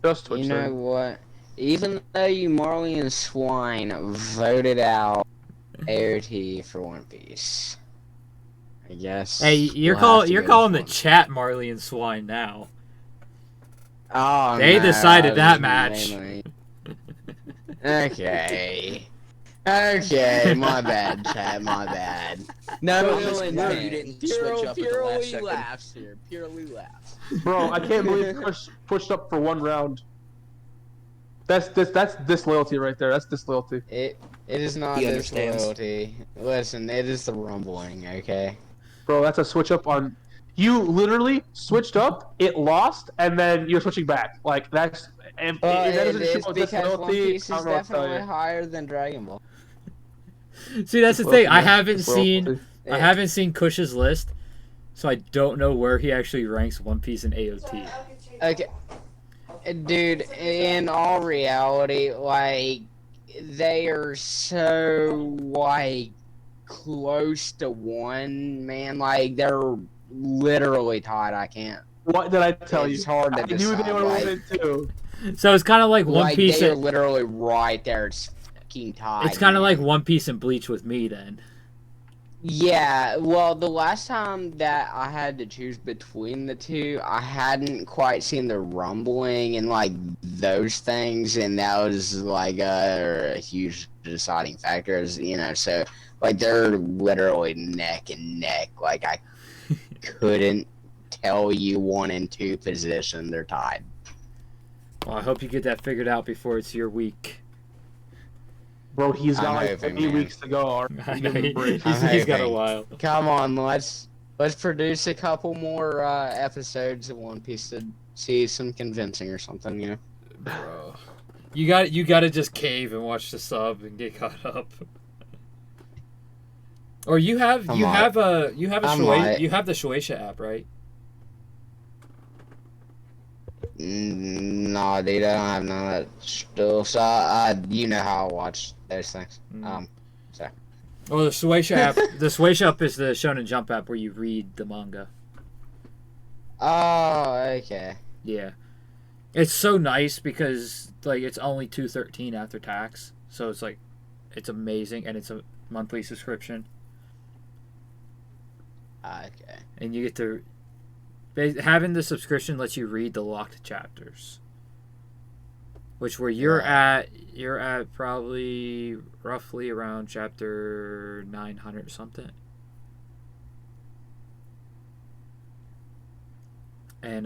Just Twitch You know then. what? Even though you Marley and Swine voted out AOT for One Piece, I guess. Hey, you're we'll have to you're go calling with the One- chat Marley and Swine now. Oh, They no, decided I that was match. mainly- Okay. Okay, my bad, chat, my bad. No, Well, ill no, intent. you didn't switch up at the last Purely second. laughs here. Purely laughs. Bro, I can't believe Kush pushed up for one round. That's disloyalty right there. That's disloyalty. It is not He understands. disloyalty. Listen, it is the rumbling, okay? Bro, that's a switch up on. You literally switched up, it lost, and then you're switching back. Like that's. If that It doesn't is show because One disloyalty, Piece I is don't know what to tell definitely you. higher than Dragon Ball. See, that's the thing. I haven't Disloyalty. seen I haven't seen Kush's list, so I don't know where he actually ranks One Piece and AOT. Okay, dude. In all reality, like they are so like close to one, man. Like they're literally tied. I can't What did I tell you? It's hard to I knew decide, they would like- win it too. So it's kind of like One Like, Piece. they're literally right there. It's fucking tied. It's kind of man. like One Piece and Bleach with me then. Yeah, well, the last time that I had to choose between the two, I hadn't quite seen the rumbling and, like, those things, and that was, like, a huge deciding factor, you know, so, like, they're literally neck and neck. Like, I couldn't tell you 1 and 2 position. They're tied. Well, I hope you get that figured out before it's your week. Bro, he's got I'm like hoping, 3 man. weeks to go. I know, Give him a break. he's got a hoping. while. Come on, let's produce a couple more episodes of One Piece to see some convincing or something, you know? Bro. You got to just cave and watch the sub and get caught up. Or you have I you might. have the might. Shueisha app, right? No, dude, I don't have none of that stuff. So, you know how I watch those things. So. Oh, the Shueisha app. The Shueisha app is the Shonen Jump app where you read the manga. Oh, okay. Yeah, it's so nice because like it's only $2.13 after tax, so it's like it's amazing, and it's a monthly subscription, Okay. and you get to having the subscription lets you read the locked chapters, which where you're at probably roughly around chapter 900 or something. And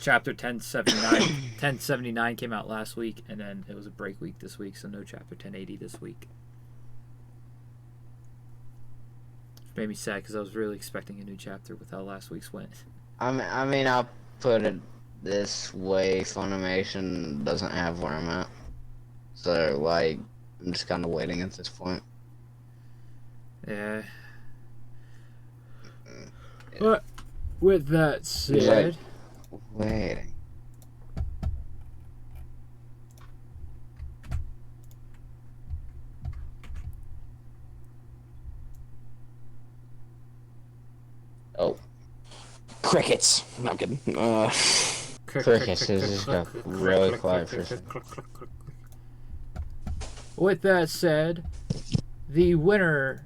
chapter 1079 came out last week, and then it was a break week this week, so no chapter 1080 this week. Which made me sad because I was really expecting a new chapter with how last week's went. I mean, I'll put it this way: Funimation doesn't have where I'm at, so like, I'm just kind of waiting at this point. Yeah. But with that said, Waiting. Oh, Crickets. No, I'm kidding. Crickets is just got really quiet for a second. with that said, the winner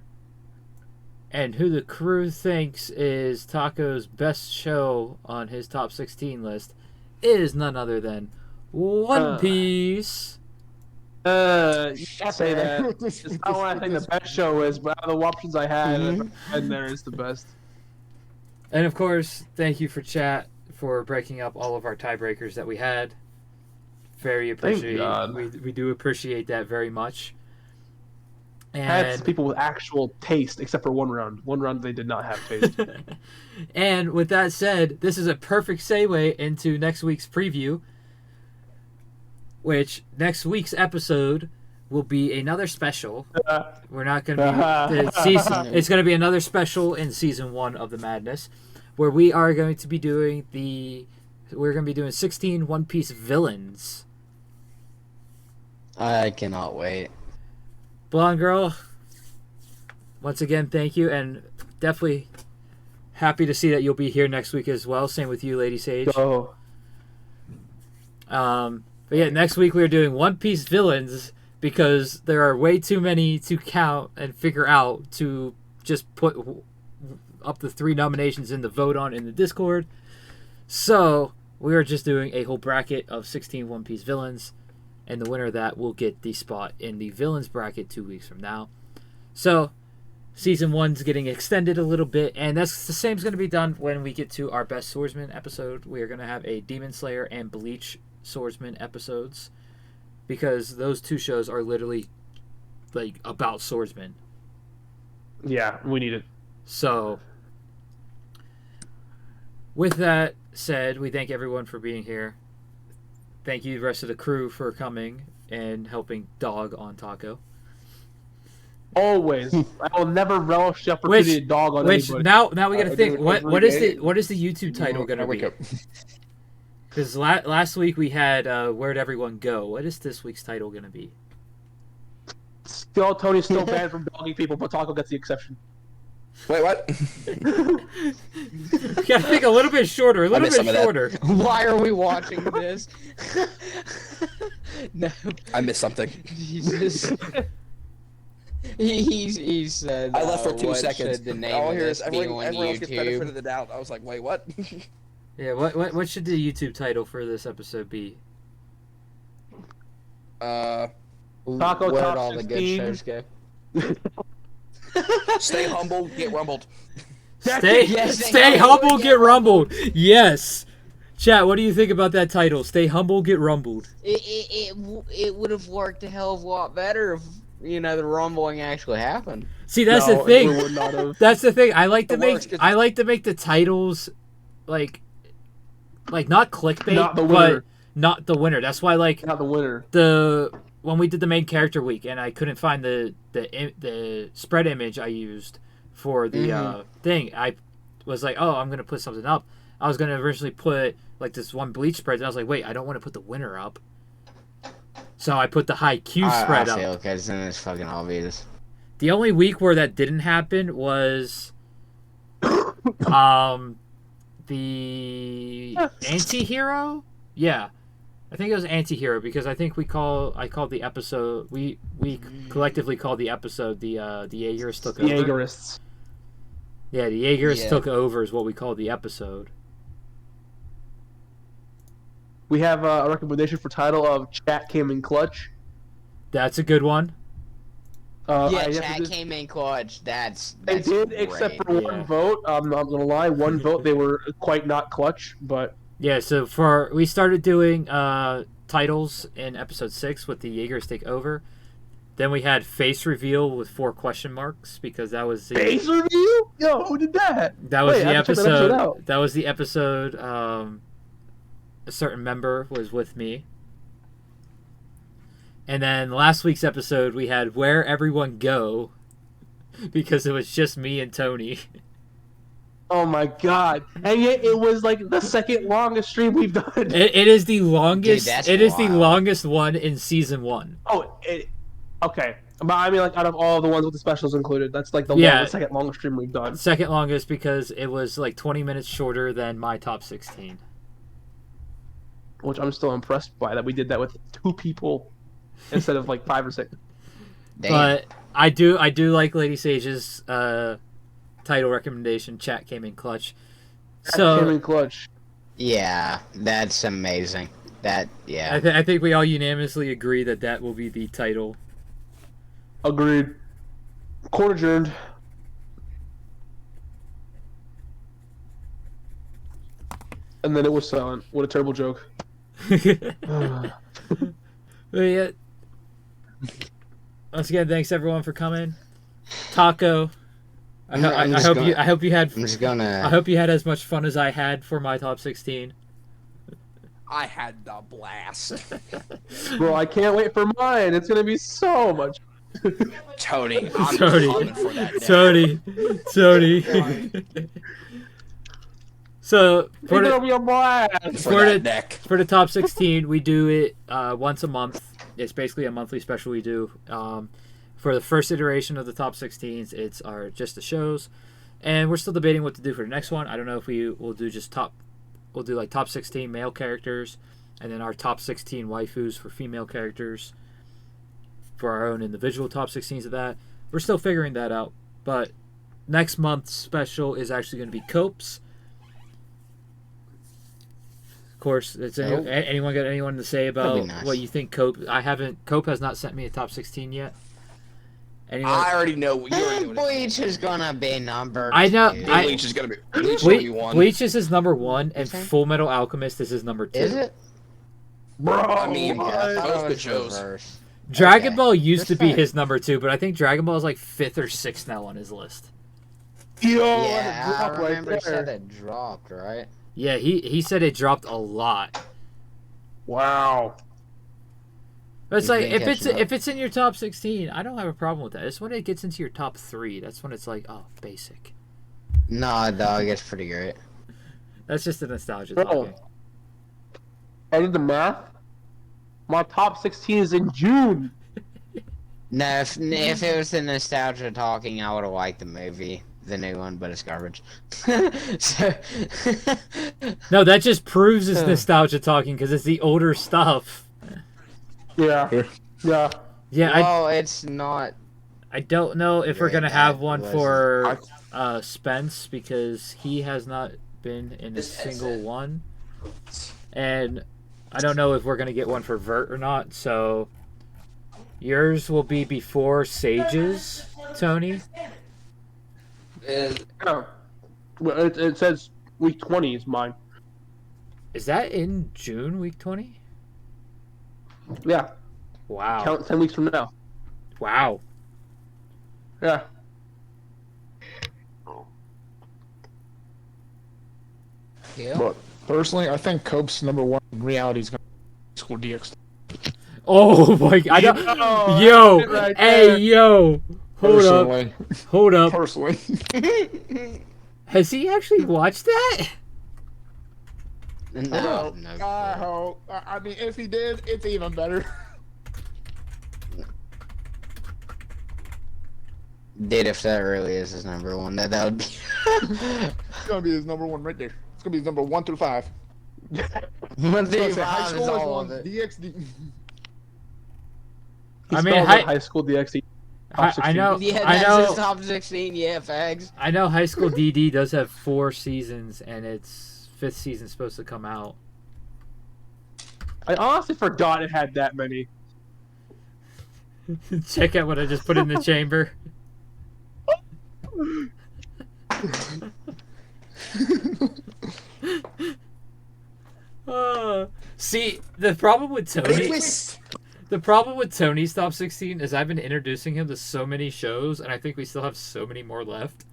and who the crew thinks is Taco's best show on his top 16 list is none other than One Piece. You can't say that. It's not what I think the best show is, but out of the options I had, and there is the best. And of course, thank you for chat for breaking up all of our tiebreakers that we had. Very appreciate. God. We do appreciate that very much. Had And people with actual taste, except for one round. One round they did not have taste. and with that said, this is a perfect segue into next week's preview. Which next week's episode will be another special. We're not going to be it's going to be another special in season 1 of the Madness, where we are going to be doing 16 One Piece villains. I cannot wait. Blonde Girl, once again, thank you, and definitely happy to see that you'll be here next week as well. Same with you, Lady Sage. Oh. But yeah, next week we're doing One Piece villains because there are way too many to count and figure out to just put up the 3 nominations in the vote on in the Discord. So we are just doing a whole bracket of 16 One Piece villains, and the winner of that will get the spot in the villains bracket 2 weeks from now. So season 1's getting extended a little bit, and that's the same's going to be done when we get to our best swordsman episode. We are going to have a Demon Slayer and Bleach swordsman episodes because those 2 shows are literally like about swordsmen. Yeah, we need it. So with that said, we thank everyone for being here. Thank you the rest of the crew for coming and helping dog on Taco. Always. I will never relish the opportunity to dog on anybody. Now we got to I think do it what every is the YouTube title going to wake be? up. Because last week we had Where'd Everyone Go? What is this week's title going to be? Skeleton is still banned from dogging people, but Taco gets the exception. Wait, what? Gotta think a little bit shorter. A little missed bit some of that. shorter. Why are we watching this? No, I missed something. Jesus. He said. I left for 2 what seconds. should the name All of here this is be everyone on else gets benefit YouTube? of the doubt. I was like, wait, what? Yeah. What should the YouTube title for this episode be? Taco Where'd Top all the good 16. shows go? Stay humble, get rumbled. Stay, Yes, stay humble, get rumbled. Yes. Chat, what do you think about that title? Stay humble, get rumbled. It would have worked a hell of a lot better if the rumbling actually happened. See, that's No, the thing. it would not have. That's the thing. I like to The make worst, 'cause- I like to make the titles like not clickbait, Not the but winner. not the winner. That's why like Not the winner. when we did the main character week and I couldn't find the spread image I used for the thing, I was like, oh, I'm gonna put something up. I was gonna originally put like this one bleach spread, and I was like, wait, I don't want to put the winner up. So I put the high Q spread I up. feel because then it's fucking obvious. The only week where that didn't happen was the anti-hero? Yeah. I think it was anti-hero because I think I called the episode we collectively called the episode the Jaegerists took over. Jaegerists. Yeah, the Jaegerists Yeah. took over is what we called the episode. We have a recommendation for title of Chat Came in Clutch. That's a good one. I Yeah, have to chat do- came in clutch. That's They did, great. except for Yeah. one vote. I'm not gonna lie, one vote they were quite not clutch, but Yeah, so we started doing titles in episode 6 with the Jaegers take over. Then we had face reveal with 4 question marks because that was the face review. Yo, who did that? that was Wait, the I have to check that episode episode. out. That was the episode. A certain member was with me, and then last week's episode we had where everyone go, because it was just me and Tony. Oh my god! And yet it was like the second longest stream we've done. It is the longest. that's It is the wild. longest one in season 1. Okay. But I mean, like out of all the ones with the specials included, that's like the second longest stream we've done. Second longest because it was like 20 minutes shorter than my top 16. Which I'm still impressed by that we did that with 2 people instead of like 5 or 6. Damn. But I do like Lady Sage's title recommendation. Chat came in clutch. Came in So clutch. Yeah, that's amazing. Yeah. I think we all unanimously agree that will be the title. Agreed. Court adjourned. And then it was silent. What a terrible joke. But yeah. Once again, thanks everyone for coming. Taco. I hope you had I'm just gonna. I hope you had as much fun as I had for my top 16. I had the blast. Bro, I can't wait for mine. It's gonna be so much. Tony, I'm Tony. coming for that. Tony. So It's for gonna the, be a blast. For for that the- neck. for the top 16, we do it once a month. It's basically a monthly special we do. For the first iteration of the top 16s, it's just the shows, and we're still debating what to do for the next one. I don't know if we'll do we'll do like top 16 male characters, and then our top 16 waifus for female characters for our own individual top 16s of that. We're still figuring that out, but next month's special is actually going to be Copes. Of course, anyone got anyone to say about That'd be nice. what you think Cope? Cope has not sent me a top 16 yet. Anyone? I already know. You already know. what it Bleach is gonna be number. I know- 2. is. I- Bleach is gonna be. Bleach is gonna be one. Bleach is his number 1, and Okay. Full Metal Alchemist is his number 2. Is it? Bro, I mean, what? I thought Both it good was shows. reverse. Dragon Okay. Ball used to be Respect. his number 2, but I think Dragon Ball is like 5th or 6th now on his list. Yo, Yeah, let it I drop right remember it said there. it dropped, right? Yeah, he said it dropped a lot. Wow. But it's You've like been if it's catching up. if it's in your top 16, I don't have a problem with that. It's when it gets into your top 3. That's when it's like, oh, basic. Nah, dog, it's pretty great. That's just a nostalgia Bro. talking. I did the math. My top 16 is in June. No, if it was the nostalgia talking, I would have liked the movie. the new one, but it's garbage. So, No, that just proves it's nostalgia talking because it's the older stuff. Yeah. Yeah. Yeah, well, it's not. I don't know if we're Right, gonna have that one wasn't- for Spence because he has not been in a single one, and I don't know if we're gonna get one for Vert or not. So yours will be before Sage's, Tony. Oh. Well, it says week 20 is mine. Is that in June, week 20? Yeah. Wow. Count 10 weeks from now. Wow. Yeah. Yeah. But personally, I think Cope's #1 in reality is going to be School DX. Oh my! I don't. Oh, Yo, that's it right hey, there. yo, Personally, hold up. personally, Has he actually watched that? No, no. I hope. I mean, if he did, it's even better. Dude, if that really is his #1, that would be. It's gonna be his #1 right there. It's gonna be his number 1 through 5. 1 It's through gonna say high 5 is school is all 1, of it. DXD. He I mean, spells out high school DxD. I know. Yeah, I that's know. his top 16. Yeah, fags. I know. High School DD does have 4 seasons, and its 5th season supposed to come out. I honestly forgot it had that many. Check out what I just put in the chamber. See, the problem with Tony. The problem with Tony's top 16 is I've been introducing him to so many shows, and I think we still have so many more left.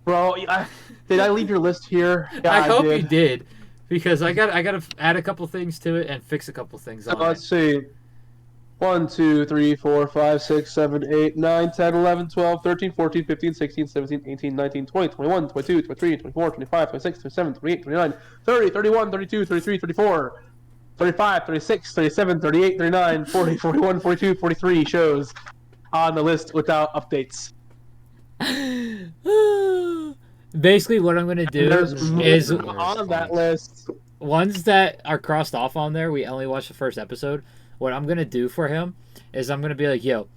Bro, did I leave your list here? Yeah, I hope did. you did, because I got to add a couple things to it and fix a couple things on Let's it. see. 1, 2, 3, 4, 5, 6, 7, 8, 9, 10, 11, 12, 13, 14, 15, 16, 17, 18, 19, 20, 21, 22, 23, 24, 25, 26, 27, 28, 29, 30, 31, 32, 33, 34, 35, 36, 37, 38, 39, 40, 41, 42, 43 shows on the list without updates. Basically, what I'm going to do There's is more on that list. ones that are crossed off on there, we only watch the first episode. What I'm going to do for him is I'm going to be like, yo,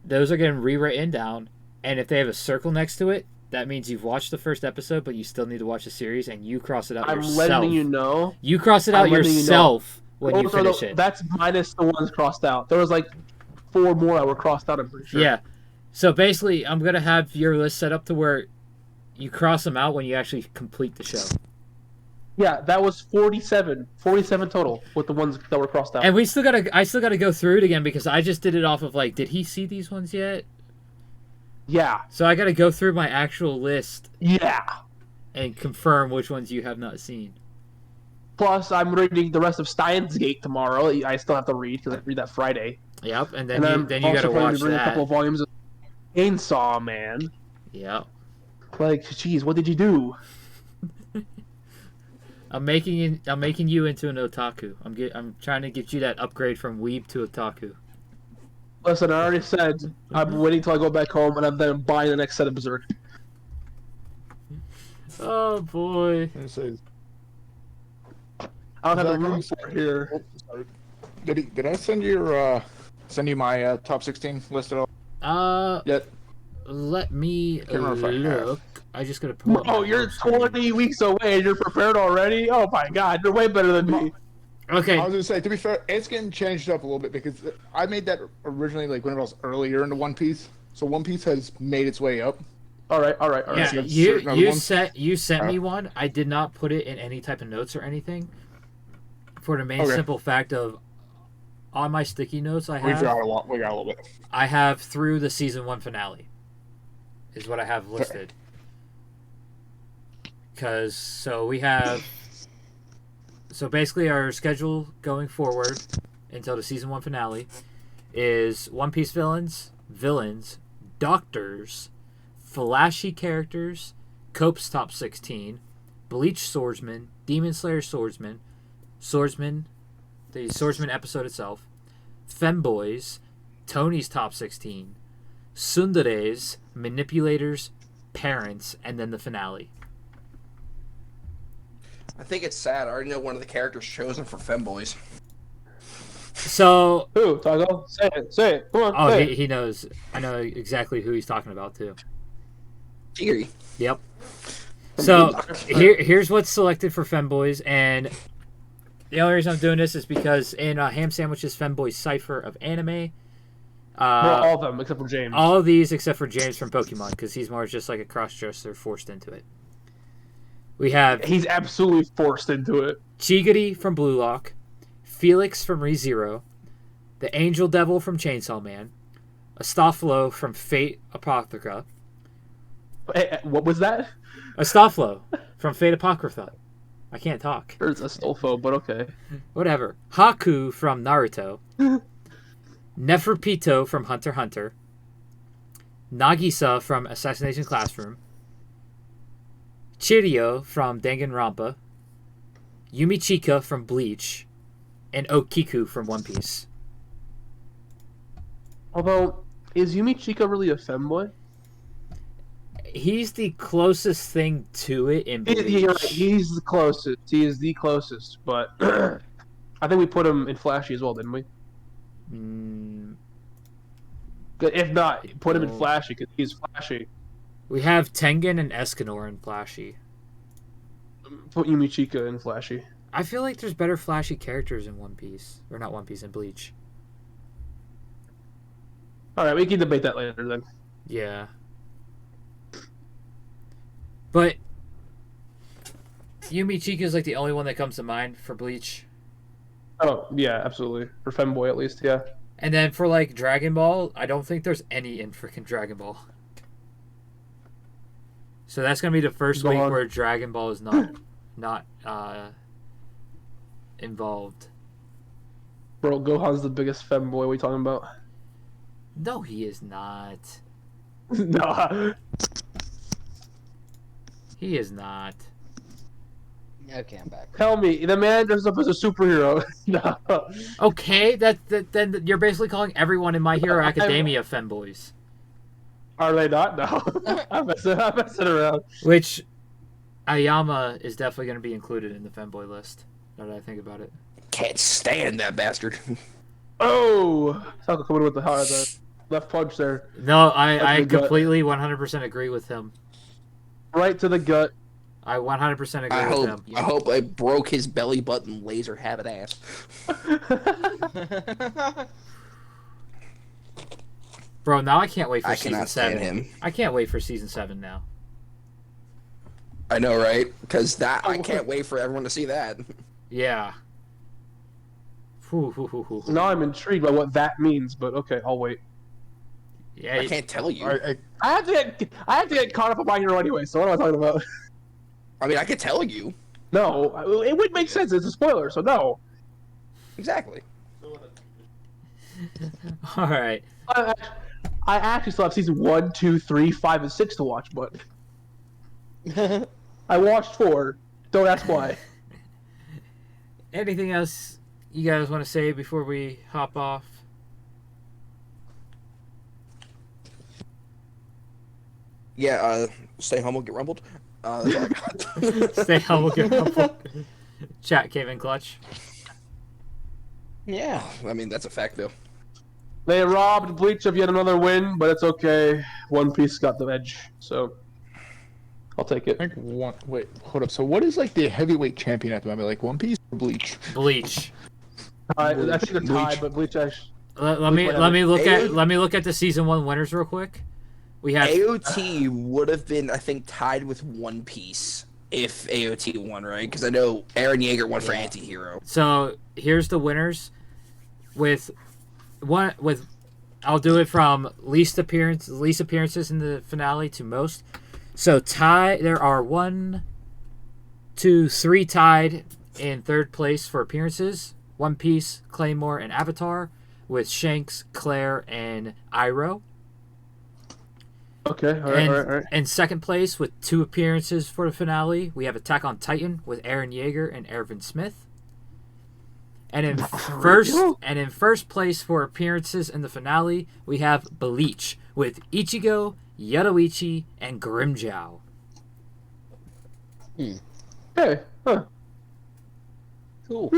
those are getting rewritten down, and if they have a circle next to it, that means you've watched the first episode, but you still need to watch the series, and you cross it out I'm yourself. letting you know. You cross it out I'm letting you know. yourself when you Those are finish the- it. That's minus the ones crossed out. There was like 4 more that were crossed out, I'm pretty sure. Yeah. So basically, I'm going to have your list set up to where you cross them out when you actually complete the show. Yeah, that was 47 total with the ones that were crossed out. And I still gotta go through it again because I just did it off of like, did he see these ones yet? Yeah. So I gotta go through my actual list Yeah. and confirm which ones you have not seen. Plus, I'm reading the rest of Steins Gate tomorrow. I still have to read because I read that Friday. Yep, and And I'm then you also gotta planning watch to read a couple that. of volumes of Chainsaw Man. Yep. Like, geez, what did you do? I'm making you into an otaku. I'm trying to get you that upgrade from weeb to otaku. Listen, I already said I'm waiting till I go back home and I'm then buying the next set of Berserk. Oh boy. It says, I don't have the Exactly. room for it here. oh, sorry. Did I send you my top 16 list at all? Yet? Let me Can't remember if I have. look. I just gotta pull up. Oh, my you're home screen. 20 weeks away and you're prepared already? Oh my god, you're way better than me. Okay. I was gonna say, to be fair, it's getting changed up a little bit because I made that originally like when I was earlier into One Piece. So One Piece has made its way up. Alright. Yeah, So you certain other ones- sent me one. I did not put it in any type of notes or anything. For the main Okay. simple fact of, on my sticky notes I We got have, a lot. We got a little bit. I have through the season 1 finale. Is what I have listed. Because so basically our schedule going forward until the season 1 finale is One Piece villains, doctors, flashy characters, Cope's top 16, Bleach swordsman, Demon Slayer swordsman, the swordsman episode itself, femboys, Tony's top 16, Tsunderes, Manipulators, Parents, and then the finale. I think it's sad. I already know one of the characters chosen for femboys. So, Who? Taco? Say it. Say it. Come on. oh, say it. he knows. I know exactly who he's talking about too. Jiggery. Yep. So here's what's selected for femboys, and the only reason I'm doing this is because in Ham Sandwich's Femboy Cipher of Anime, Well, all of them except for James. all of these except for James from Pokemon, because he's more just like a cross-dresser forced into it. We have He's absolutely forced into it. Chigiri from Blue Lock, Felix from ReZero, the Angel Devil from Chainsaw Man, Astolfo from Fate Apocrypha, Hey, what was that? Astolfo from Fate Apocrypha. I can't talk. It's a Stolfo, but okay. Whatever. Haku from Naruto, Neferpito from Hunter x Hunter, Nagisa from Assassination Classroom, Chirio from Danganronpa, Yumichika from Bleach, and Okiku from One Piece. Although, is Yumichika really a femboy? He's the closest thing to it in Bleach. You're right. He's the closest. He is the closest, but I think we put him in Flashy as well, didn't we? If not, put him in Flashy because he's Flashy. We have Tengen and Escanor in Flashy. Put Yumichika in Flashy. I feel like there's better Flashy characters in One Piece. Or not One Piece, in Bleach. Alright, we can debate that later then. Yeah. But Yumichika is like the only one that comes to mind for Bleach. Oh, yeah, absolutely. For femboy, at least, yeah. And then for like Dragon Ball, I don't think there's any in freaking Dragon Ball. So that's gonna be the first week where Dragon Ball is not involved. Bro, Gohan's the biggest femboy. What are you talking about? No, he is not. No. He is not. Okay, I'm back. Tell me, the man dresses up as a superhero. No. Okay, then you're basically calling everyone in My Hero Academia femboys. Are they not? No. I'm messing around. Which Ayama is definitely going to be included in the femboy list. Now that I think about it. Can't stand that bastard. Oh! Taco coming with the left punch there. No, I the gut. completely 100% agree with him. Right to the gut. I 100% agree with him. I hope I broke his belly button laser habit ass. Bro, now I can't wait for I season cannot 7. stand him. I can't wait for season 7 now. I know, right? Because I can't wait for everyone to see that. Yeah. Now I'm intrigued by what that means, but okay, I'll wait. Yeah, I can't tell you. I have to get caught up on My Hero anyway, so what am I talking about? I mean, I could tell you. No, it would make sense. It's a spoiler, so no. Exactly. All right. I actually still have season 1, 2, 3, 5, and 6 to watch, but I watched 4. Don't ask why. Anything else you guys want to say before we hop off? Yeah, stay humble, get rumbled. That's all I got. Stay humble, get humble. Chat came in clutch. Yeah, I mean, that's a fact, though. They robbed Bleach of yet another win, but it's okay. One Piece got the edge, so I'll take it. Wait, hold up. So what is like the heavyweight champion at the moment? Like One Piece or Bleach? Bleach. I think they're tied, Bleach. but Bleach actually. Let me look at the season 1 winners real quick. We have AOT would have been, I think, tied with One Piece if AOT won, right? Because I know Eren Yeager won for Anti-Hero. So here's the winners with I'll do it from least appearances in the finale to most. So there are 1, 2, 3 tied in third place for appearances. One Piece, Claymore, and Avatar, with Shanks, Claire, and Iroh. Okay, all right. In second place, with 2 appearances for the finale, we have Attack on Titan with Eren Yeager and Ervin Smith. And in first place for appearances in the finale, we have Bleach with Ichigo, Yoruichi, and Grimmjow. Hey, huh. Cool.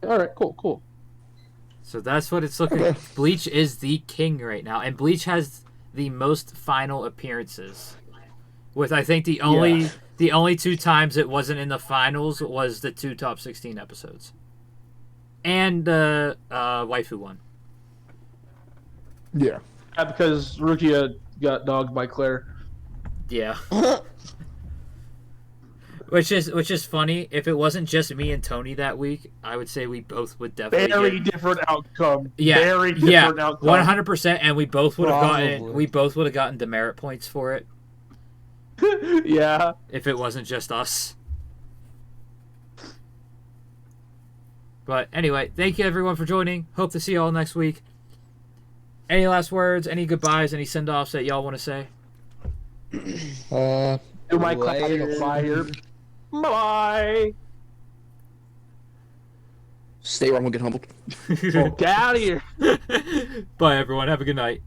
All right, cool. So that's what it's looking like. Bleach is the king right now, and Bleach has the most final appearances. With I think the only 2 times it wasn't in the finals was the 2 top 16 episodes. And the waifu one. Yeah. Because Rukia got dogged by Claire. Yeah. Which is funny. If it wasn't just me and Tony that week, I would say we both would definitely Very different outcome. Yeah, Very different outcome. 100%, and we both would have gotten demerit points for it. Yeah. If it wasn't just us. But anyway, thank you everyone for joining. Hope to see you all next week. Any last words, any goodbyes, any send-offs that y'all want to say? Do my clapping of fire. Bye. Stay wrong and get humbled. Get out of here. Bye everyone. Have a good night.